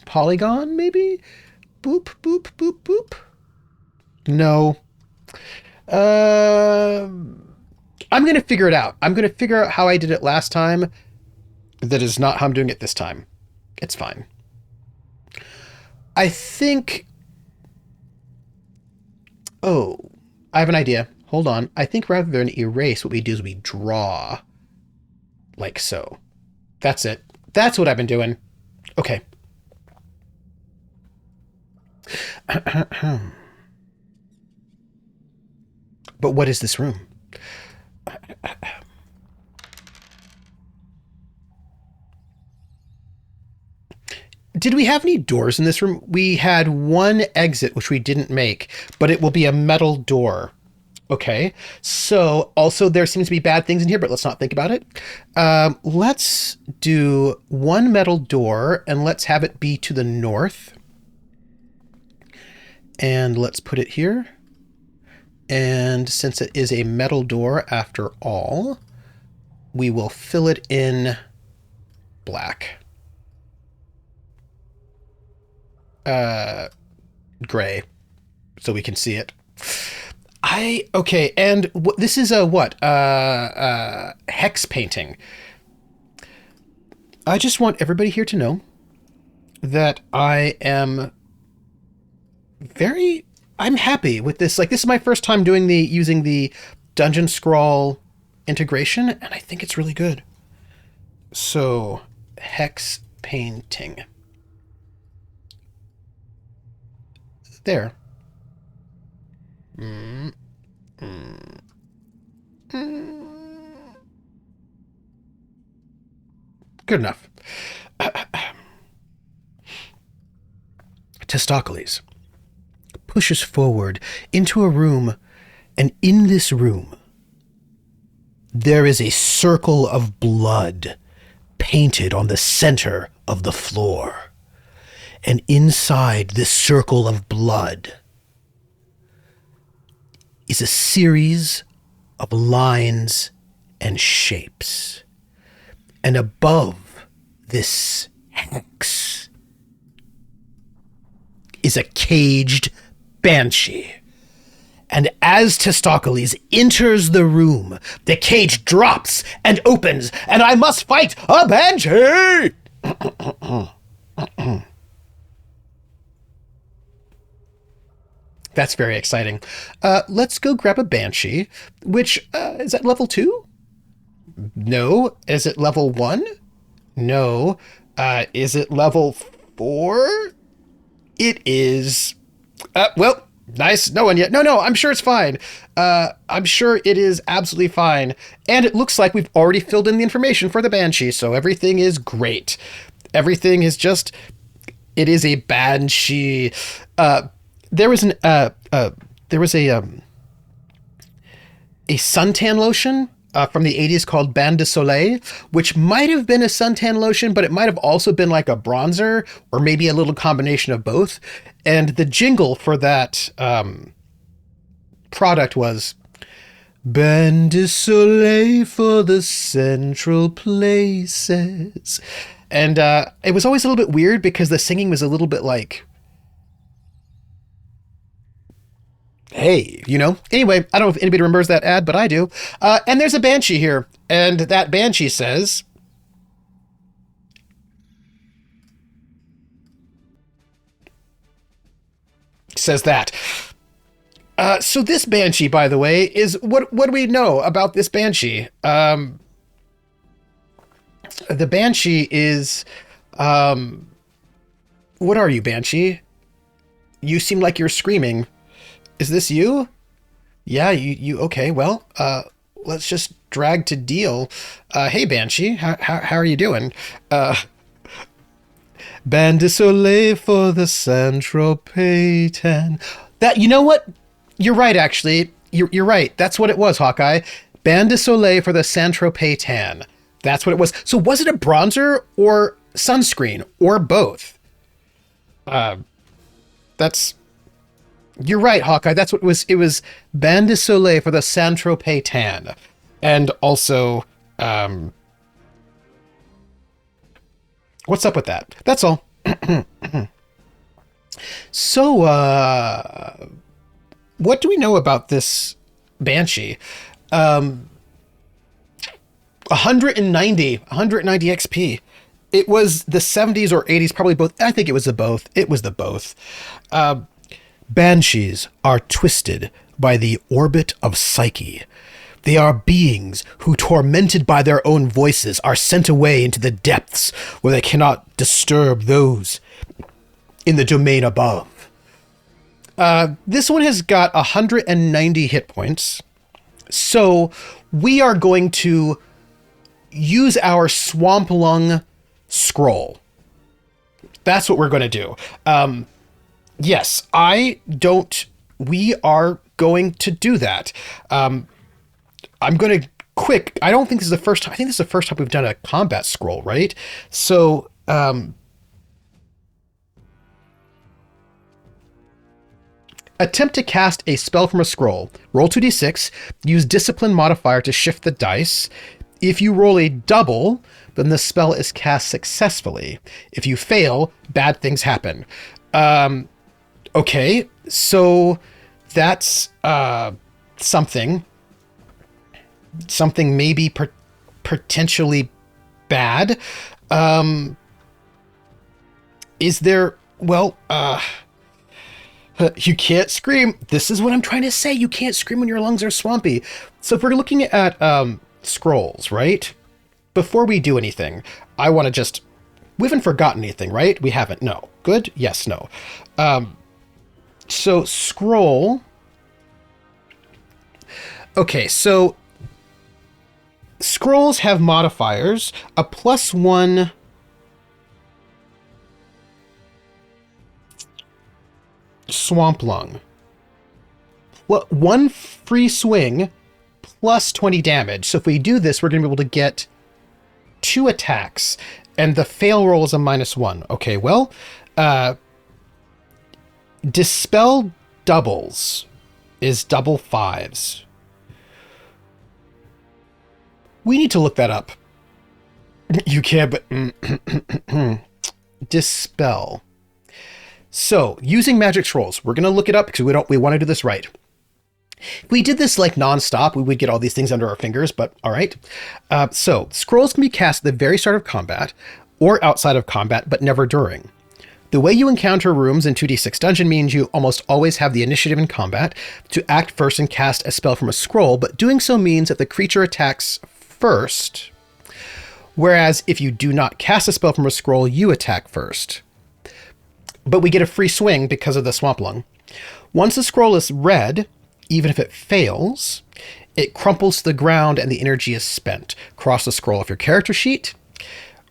Polygon, maybe? Boop, boop, boop, boop. No. I'm going to figure it out. I'm going to figure out how I did it last time. That is not how I'm doing it this time. It's fine. I think... Oh, I have an idea. Hold on. I think rather than erase, what we do is we draw. Like so. That's it. That's what I've been doing. Okay. But what is this room? Did we have any doors in this room? We had one exit, which we didn't make, but it will be a metal door. Okay. So also there seems to be bad things in here, but let's not think about it. Let's do one metal door and let's have it be to the north. And let's put it here. And since it is a metal door after all, we will fill it in black. Gray, so we can see it. Okay, and this is a what? Hex painting. I just want everybody here to know that I'm happy with this. Like, this is my first time using the DungeonScrawl integration, and I think it's really good. So, hex painting. There. Good enough. Testaklees pushes forward into a room, and in this room, there is a circle of blood painted on the center of the floor. And inside this circle of blood is a series of lines and shapes. And above this hex is a caged banshee. And as Testaklees enters the room, the cage drops and opens, and I must fight a banshee! That's very exciting. Let's go grab a banshee, which is at level 2? No. Is it level 1? No. Is it level 4? It is. Well, nice. No one yet. No, I'm sure it's fine. I'm sure it is absolutely fine. And it looks like we've already filled in the information for the banshee, so everything is great. Everything is just... It is a banshee. There was a suntan lotion from the 80s called Bain de Soleil, which might have been a suntan lotion, but it might have also been like a bronzer or maybe a little combination of both. And the jingle for that product was Bain de Soleil for the central places. And it was always a little bit weird because the singing was a little bit like, hey, you know? Anyway, I don't know if anybody remembers that ad, but I do. And there's a banshee here. And that banshee says... Says that. So this banshee, by the way, is... What do we know about this banshee? The banshee is... What are you, banshee? You seem like you're screaming. Is this you? Yeah, you okay, well, let's just drag to deal. Hey, Banshee, how are you doing? Bain de Soleil for the Central Payton. That, you know what? You're right, actually. You're right. That's what it was, Hawkeye. Bain de Soleil for the Central Payton. That's what it was. So was it a bronzer or sunscreen or both? You're right, Hawkeye. That's what it was. It was Bain de Soleil for the Saint-Tropez tan. And also, what's up with that? That's all. So, what do we know about this Banshee? 190 XP. It was the 70s or 80s, probably both. I think it was the both. It was the both. Banshees are twisted by the orbit of psyche. They are beings who, tormented by their own voices, are sent away into the depths where they cannot disturb those in the domain above. This one has got 190 hit points. So we are going to use our Swamp Lung scroll. That's what we're going to do. Yes, we are going to do that. I'm going to I don't think this is the first time. I think this is the first time we've done a combat scroll, right? So, attempt to cast a spell from a scroll. Roll 2d6. Use discipline modifier to shift the dice. If you roll a double, then the spell is cast successfully. If you fail, bad things happen. Okay, so that's something maybe potentially bad. Is there? Well, you can't scream. This is what I'm trying to say. You can't scream when your lungs are swampy. So if we're looking at scrolls, right? Before we do anything, I want to just... We haven't forgotten anything, right? We haven't. No. Good? Yes, no. So scroll... Okay, so scrolls have modifiers. A +1... Swamp Lung. Well, 1 free swing plus 20 damage. So if we do this, we're going to be able to get 2 attacks, and the fail roll is a -1. Okay, well, Dispel doubles is double 5s. We need to look that up. You can, but Dispel. So, using magic scrolls, we're going to look it up because we want to do this right. If we did this like nonstop, we would get all these things under our fingers, but all right. So, scrolls can be cast at the very start of combat or outside of combat, but never during. The way you encounter rooms in 2d6 Dungeon means you almost always have the initiative in combat to act first and cast a spell from a scroll, but doing so means that the creature attacks first, whereas if you do not cast a spell from a scroll, you attack first. But we get a free swing because of the Swamp Lung. Once the scroll is read, even if it fails, it crumples to the ground and the energy is spent. Cross the scroll off your character sheet.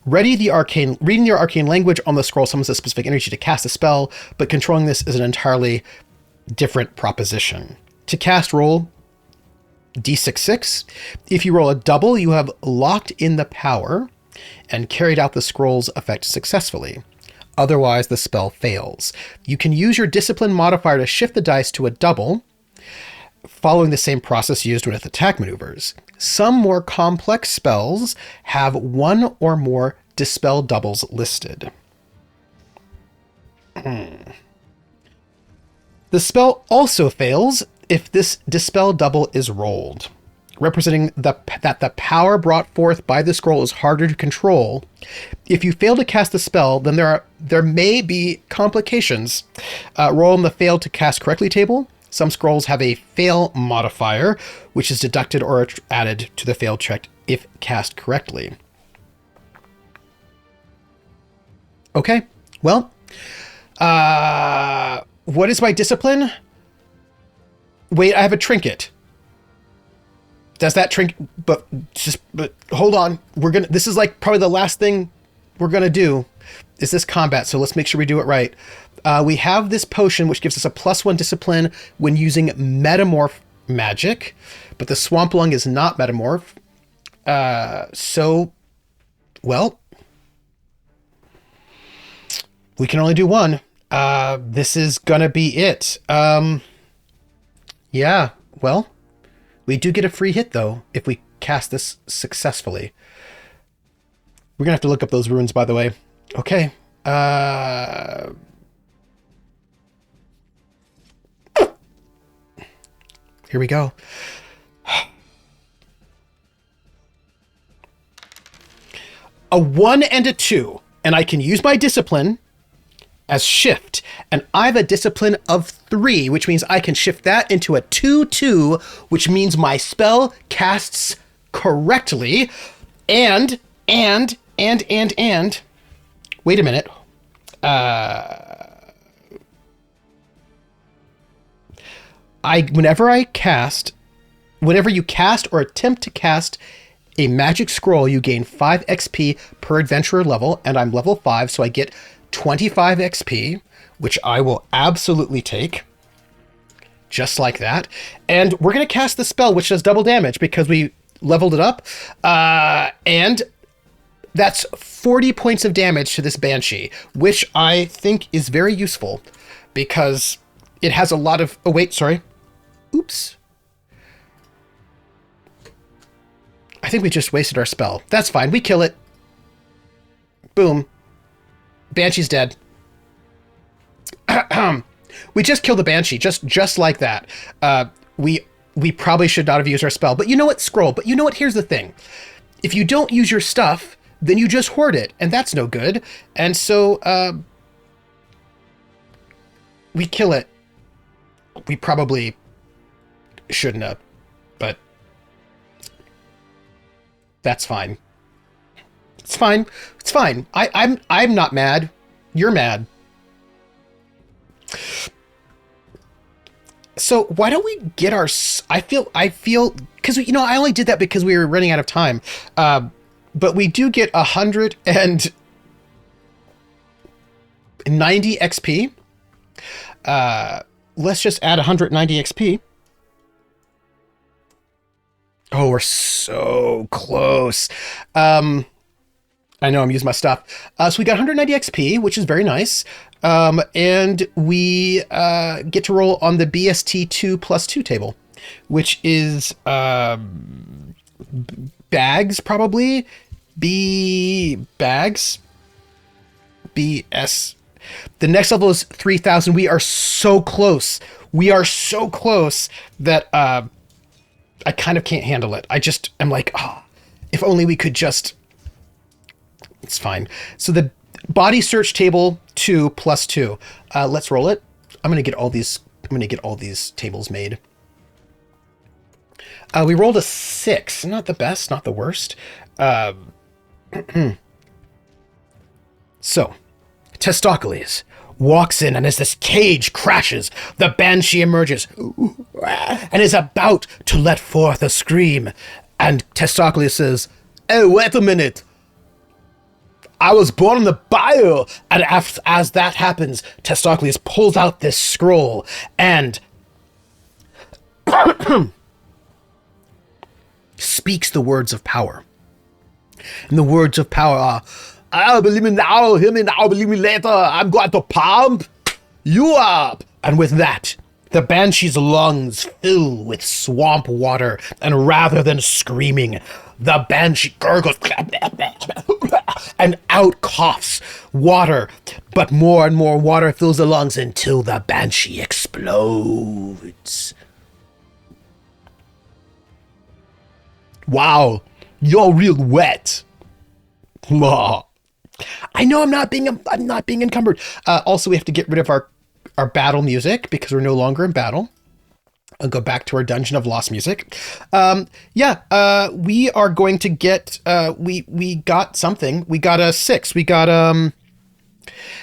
Reading the arcane language on the scroll summons a specific energy to cast a spell, but controlling this is an entirely different proposition. To cast, roll d6. If you roll a double, you have locked in the power and carried out the scroll's effect successfully. Otherwise, the spell fails. You can use your discipline modifier to shift the dice to a double, following the same process used with attack maneuvers. Some more complex spells have 1 or more dispel doubles listed. The spell also fails if this dispel double is rolled, representing that the power brought forth by the scroll is harder to control. If you fail to cast the spell, then there may be complications. Roll on the fail to cast correctly table. Some scrolls have a fail modifier, which is deducted or added to the fail check if cast correctly. Okay, well, what is my discipline? Wait, I have a trinket. Does that trinket? But hold on. This is like probably the last thing we're gonna do is this combat. So let's make sure we do it right. We have this potion, which gives us a +1 discipline when using metamorph magic, but the Swamp Lung is not metamorph. So Well, we can only do one. This is gonna be it. Yeah, well, we do get a free hit, though, if we cast this successfully. We're gonna have to look up those runes, by the way. Okay. Here we go. A 1 and a 2, and I can use my discipline as shift, and I have a discipline of 3, which means I can shift that into a 2/2, which means my spell casts correctly, and wait a minute. Whenever you cast or attempt to cast a magic scroll, you gain 5 XP per adventurer level, and I'm level 5, so I get 25 XP, which I will absolutely take. Just like that. And we're going to cast the spell, which does double damage because we leveled it up. And that's 40 points of damage to this Banshee, which I think is very useful because it has a lot of... Oh, wait, sorry. Oops. I think we just wasted our spell. That's fine. We kill it. Boom. Banshee's dead. We just killed the Banshee, just like that. We probably should not have used our spell. But you know what? Scroll. But you know what? Here's the thing. If you don't use your stuff, then you just hoard it, and that's no good. And so we kill it. We probably shouldn't have, but that's fine. It's fine. It's fine. I'm not mad. You're mad. So why don't we get our... I feel because I only did that because we were running out of time. But we do get 190 XP. Let's just add 190 XP. Oh, we're so close. I know I'm using my stuff. So we got 190 XP, which is very nice. And we get to roll on the BST 2+2 table, which is bags, probably. Bags. BS. The next level is 3,000. We are so close. We are so close that I kind of can't handle it. I'm like, if only we could just... It's fine. So the body search table 2+2. Let's roll it. I'm gonna get all these tables made. We rolled a 6. Not the best, not the worst. So, Testaklees walks in, and as this cage crashes, the Banshee emerges and is about to let forth a scream. And Testaklees says, "Hey, wait a minute. I was born in the bayou." And as that happens, Testaklees pulls out this scroll and speaks the words of power. And the words of power are, "Believe me now, hear me now, believe me later. I'm going to pump you up." And with that, the Banshee's lungs fill with swamp water, and rather than screaming, the Banshee gurgles and out coughs water, but more and more water fills the lungs until the Banshee explodes. "Wow, you're real wet." I know I'm not being encumbered. Also, we have to get rid of our battle music because we're no longer in battle. I'll go back to our Dungeon of Lost music. We are going to get, we got something. We got a 6. We got,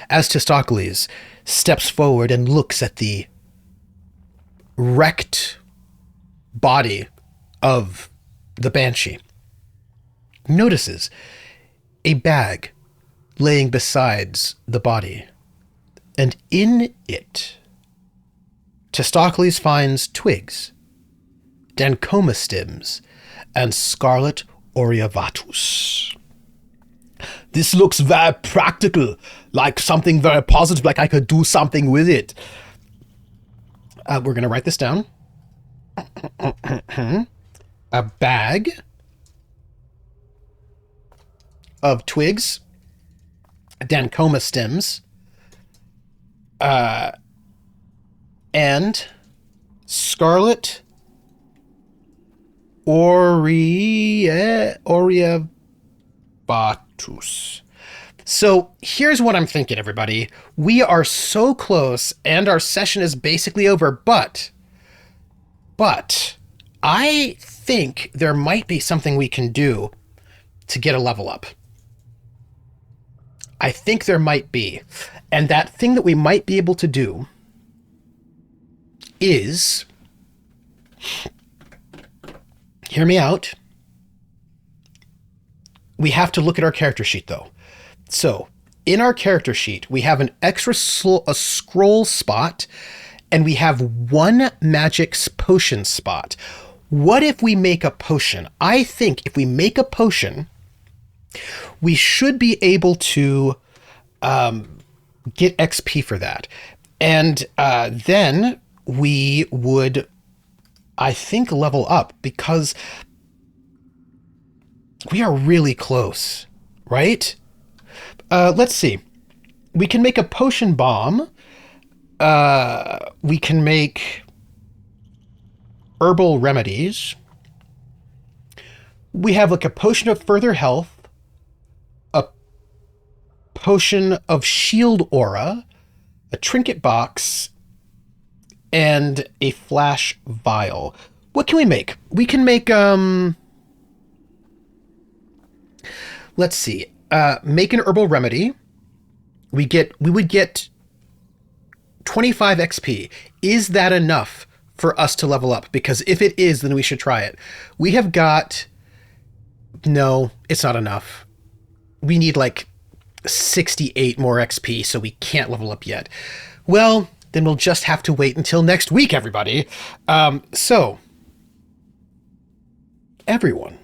as Testaklees steps forward and looks at the wrecked body of the Banshee, notices a bag laying besides the body, and in it, Testaklees finds twigs, Dancoma stems, and scarlet Oreavatus. This looks very practical, like something very positive, like I could do something with it. We're going to write this down. A bag of twigs, Dancoma stems, and scarlet Aureabatus. So here's what I'm thinking, everybody. We are so close, and our session is basically over, but I think there might be something we can do to get a level up. I think there might be. And that thing that we might be able to do is, hear me out, we have to look at our character sheet, though. So, in our character sheet, we have an extra scroll spot, and we have one magic potion spot. What if we make a potion? I think if we make a potion, we should be able to get XP for that. And then we would, I think, level up, because we are really close, right? Let's see. We can make a potion bomb. We can make herbal remedies. We have like a potion of further health, a potion of shield aura, a trinket box, and a flash vial. What can we make? We can make, let's see. Make an herbal remedy. We would get 25 XP. Is that enough for us to level up? Because if it is, then we should try it. We have got, no, it's not enough. We need like 68 more XP, so we can't level up yet. Well, then we'll just have to wait until next week, everybody. So, everyone,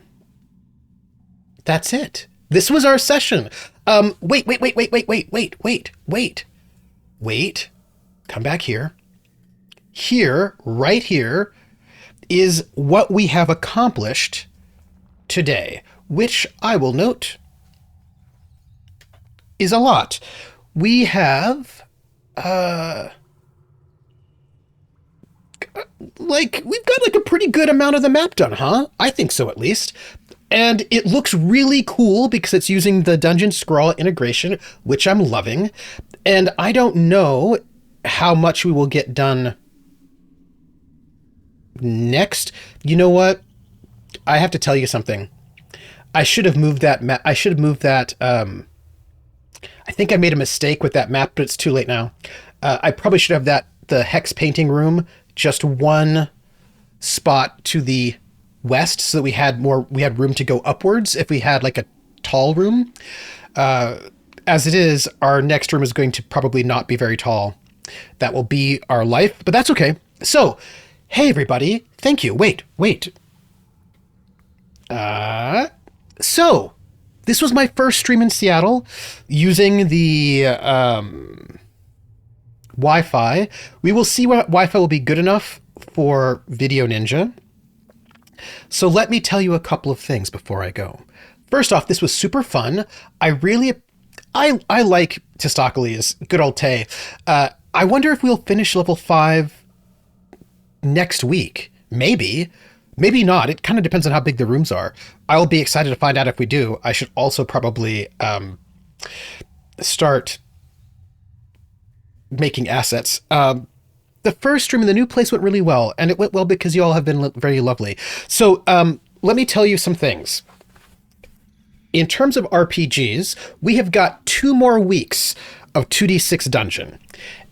that's it. This was our session. Wait. Come back here. Here, right here, is what we have accomplished today, which I will note is a lot. We have, we've got like a pretty good amount of the map done, huh? I think so, at least. And it looks really cool because it's using the DungeonScrawl integration, which I'm loving. And I don't know how much we will get done next. You know what? I have to tell you something. I should have moved that map. I think I made a mistake with that map, but it's too late now. I probably should have the hex painting room just one spot to the west, so that we had room to go upwards if we had like a tall room. As it is, our next room is going to probably not be very tall. That will be our life, but that's okay. So, hey everybody, thank you. Wait. So, this was my first stream in Seattle using the Wi-Fi. We will see what Wi-Fi will be good enough for Video Ninja. So let me tell you a couple of things before I go. First off, this was super fun. I like Testaklees, good old Tay. I wonder if we'll finish level 5 next week. Maybe not. It kind of depends on how big the rooms are. I'll be excited to find out if we do. I should also probably start making assets. The first stream in the new place went really well, and it went well because you all have been very lovely. So let me tell you some things. In terms of RPGs, we have got 2 more weeks of 2d6 dungeon.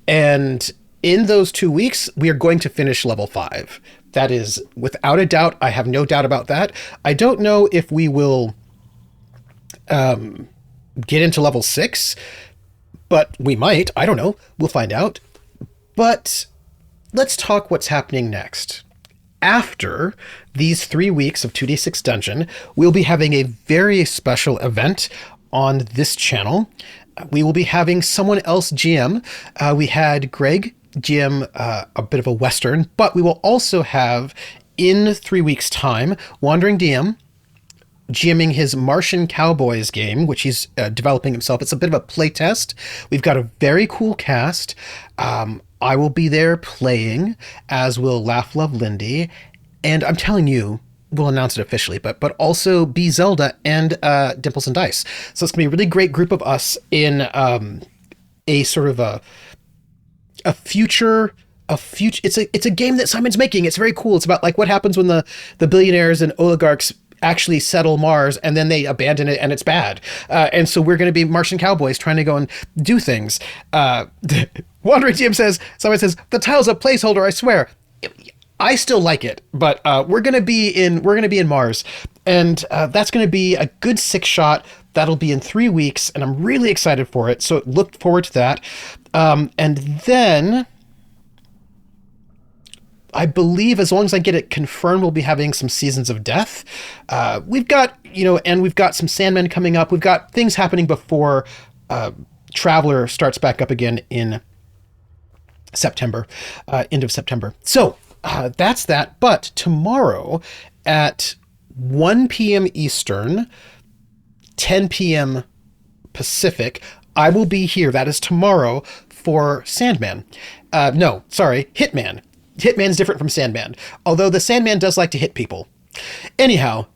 And in those 2 weeks, we are going to finish level 5. That is without a doubt. I have no doubt about that. I don't know if we will get into level 6, but we might. I don't know. We'll find out. But let's talk what's happening next. After these 3 weeks of 2d6 dungeon, we'll be having a very special event on this channel. We will be having someone else GM. We had Greg GM a bit of a Western, but we will also have, in 3 weeks' time, Wandering DM GMing his Martian Cowboys game, which he's developing himself. It's a bit of a play test. We've got a very cool cast. I will be there playing, as will Laugh Love Lindy. And I'm telling you, we'll announce it officially, but also B Zelda and Dimples and Dice. So it's gonna be a really great group of us in a sort of a future. It's a game that Simon's making. It's very cool. It's about like what happens when the billionaires and oligarchs actually settle Mars and then they abandon it and it's bad. And so we're going to be Martian cowboys trying to go and do things. Wandering GM says, someone says, the title's a placeholder, I swear. I still like it, but we're going to be in Mars, and that's going to be a good 6 shot. That'll be in 3 weeks, and I'm really excited for it. So look forward to that. And then I believe as long as I get it confirmed, we'll be having some Seasons of Death. We've got, and we've got some Sandmen coming up. We've got things happening before Traveler starts back up again in September, end of September. So that's that. But tomorrow at 1 p.m. Eastern, 10 p.m. Pacific, I will be here. That is tomorrow for Sandman. No, sorry, Hitman. Hitman's different from Sandman, although the Sandman does like to hit people. Anyhow,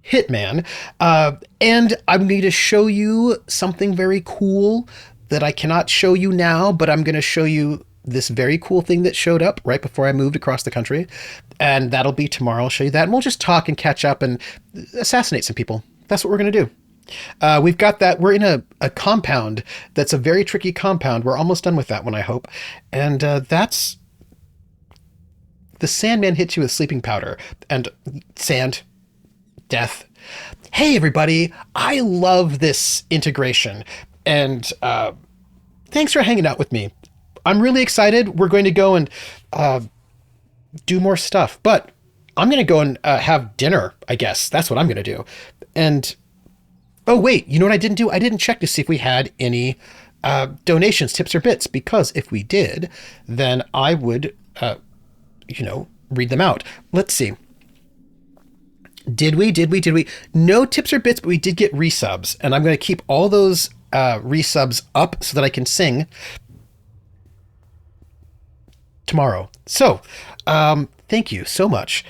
Hitman, and I'm going to show you something very cool that I cannot show you now, but I'm going to show you this very cool thing that showed up right before I moved across the country, and that'll be tomorrow. I'll show you that, and we'll just talk and catch up and assassinate some people. That's what we're going to do. We've got that. We're in a compound that's a very tricky compound. We're almost done with that one, I hope. And that's... The Sandman hits you with sleeping powder and sand, death. Hey, everybody. I love this integration. And thanks for hanging out with me. I'm really excited. We're going to go and do more stuff. But I'm going to go and have dinner, I guess. That's what I'm going to do. And... oh, wait, you know what I didn't do? I didn't check to see if we had any donations, tips, or bits, because if we did, then I would, read them out. Let's see. Did we? No tips or bits, but we did get resubs, and I'm going to keep all those resubs up so that I can sing tomorrow. So, thank you so much,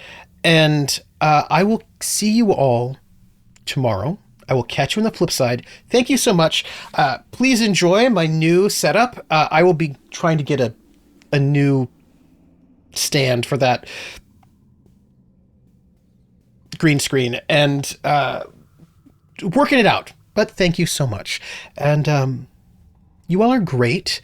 and I will see you all tomorrow. I will catch you on the flip side. Thank you so much. Please enjoy my new setup. I will be trying to get a new stand for that green screen and working it out. But thank you so much. And you all are great.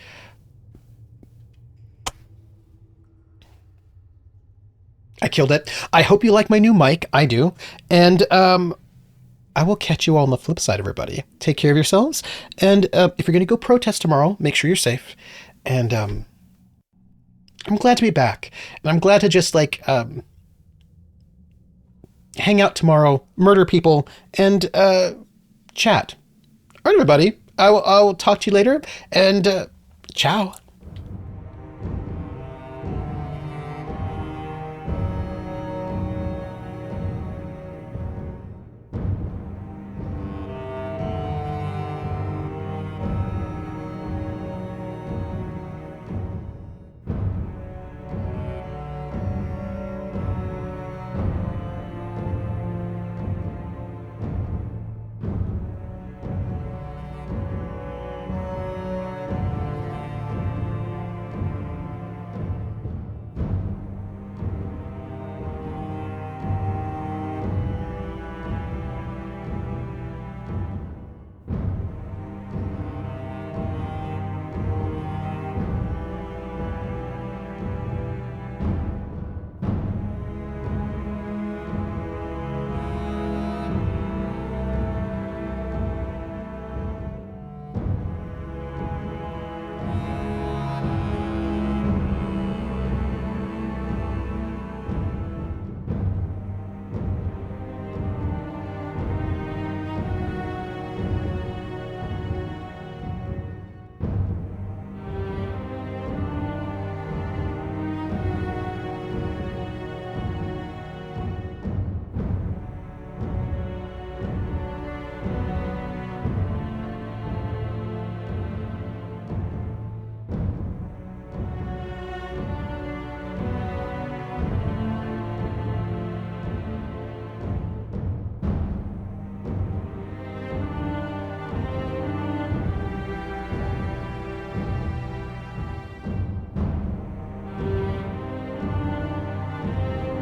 I killed it. I hope you like my new mic. I do. And I will catch you all on the flip side, everybody. Take care of yourselves. And if you're going to go protest tomorrow, make sure you're safe. And I'm glad to be back. And I'm glad to just hang out tomorrow, murder people, and chat. All right, everybody. I will talk to you later. And ciao.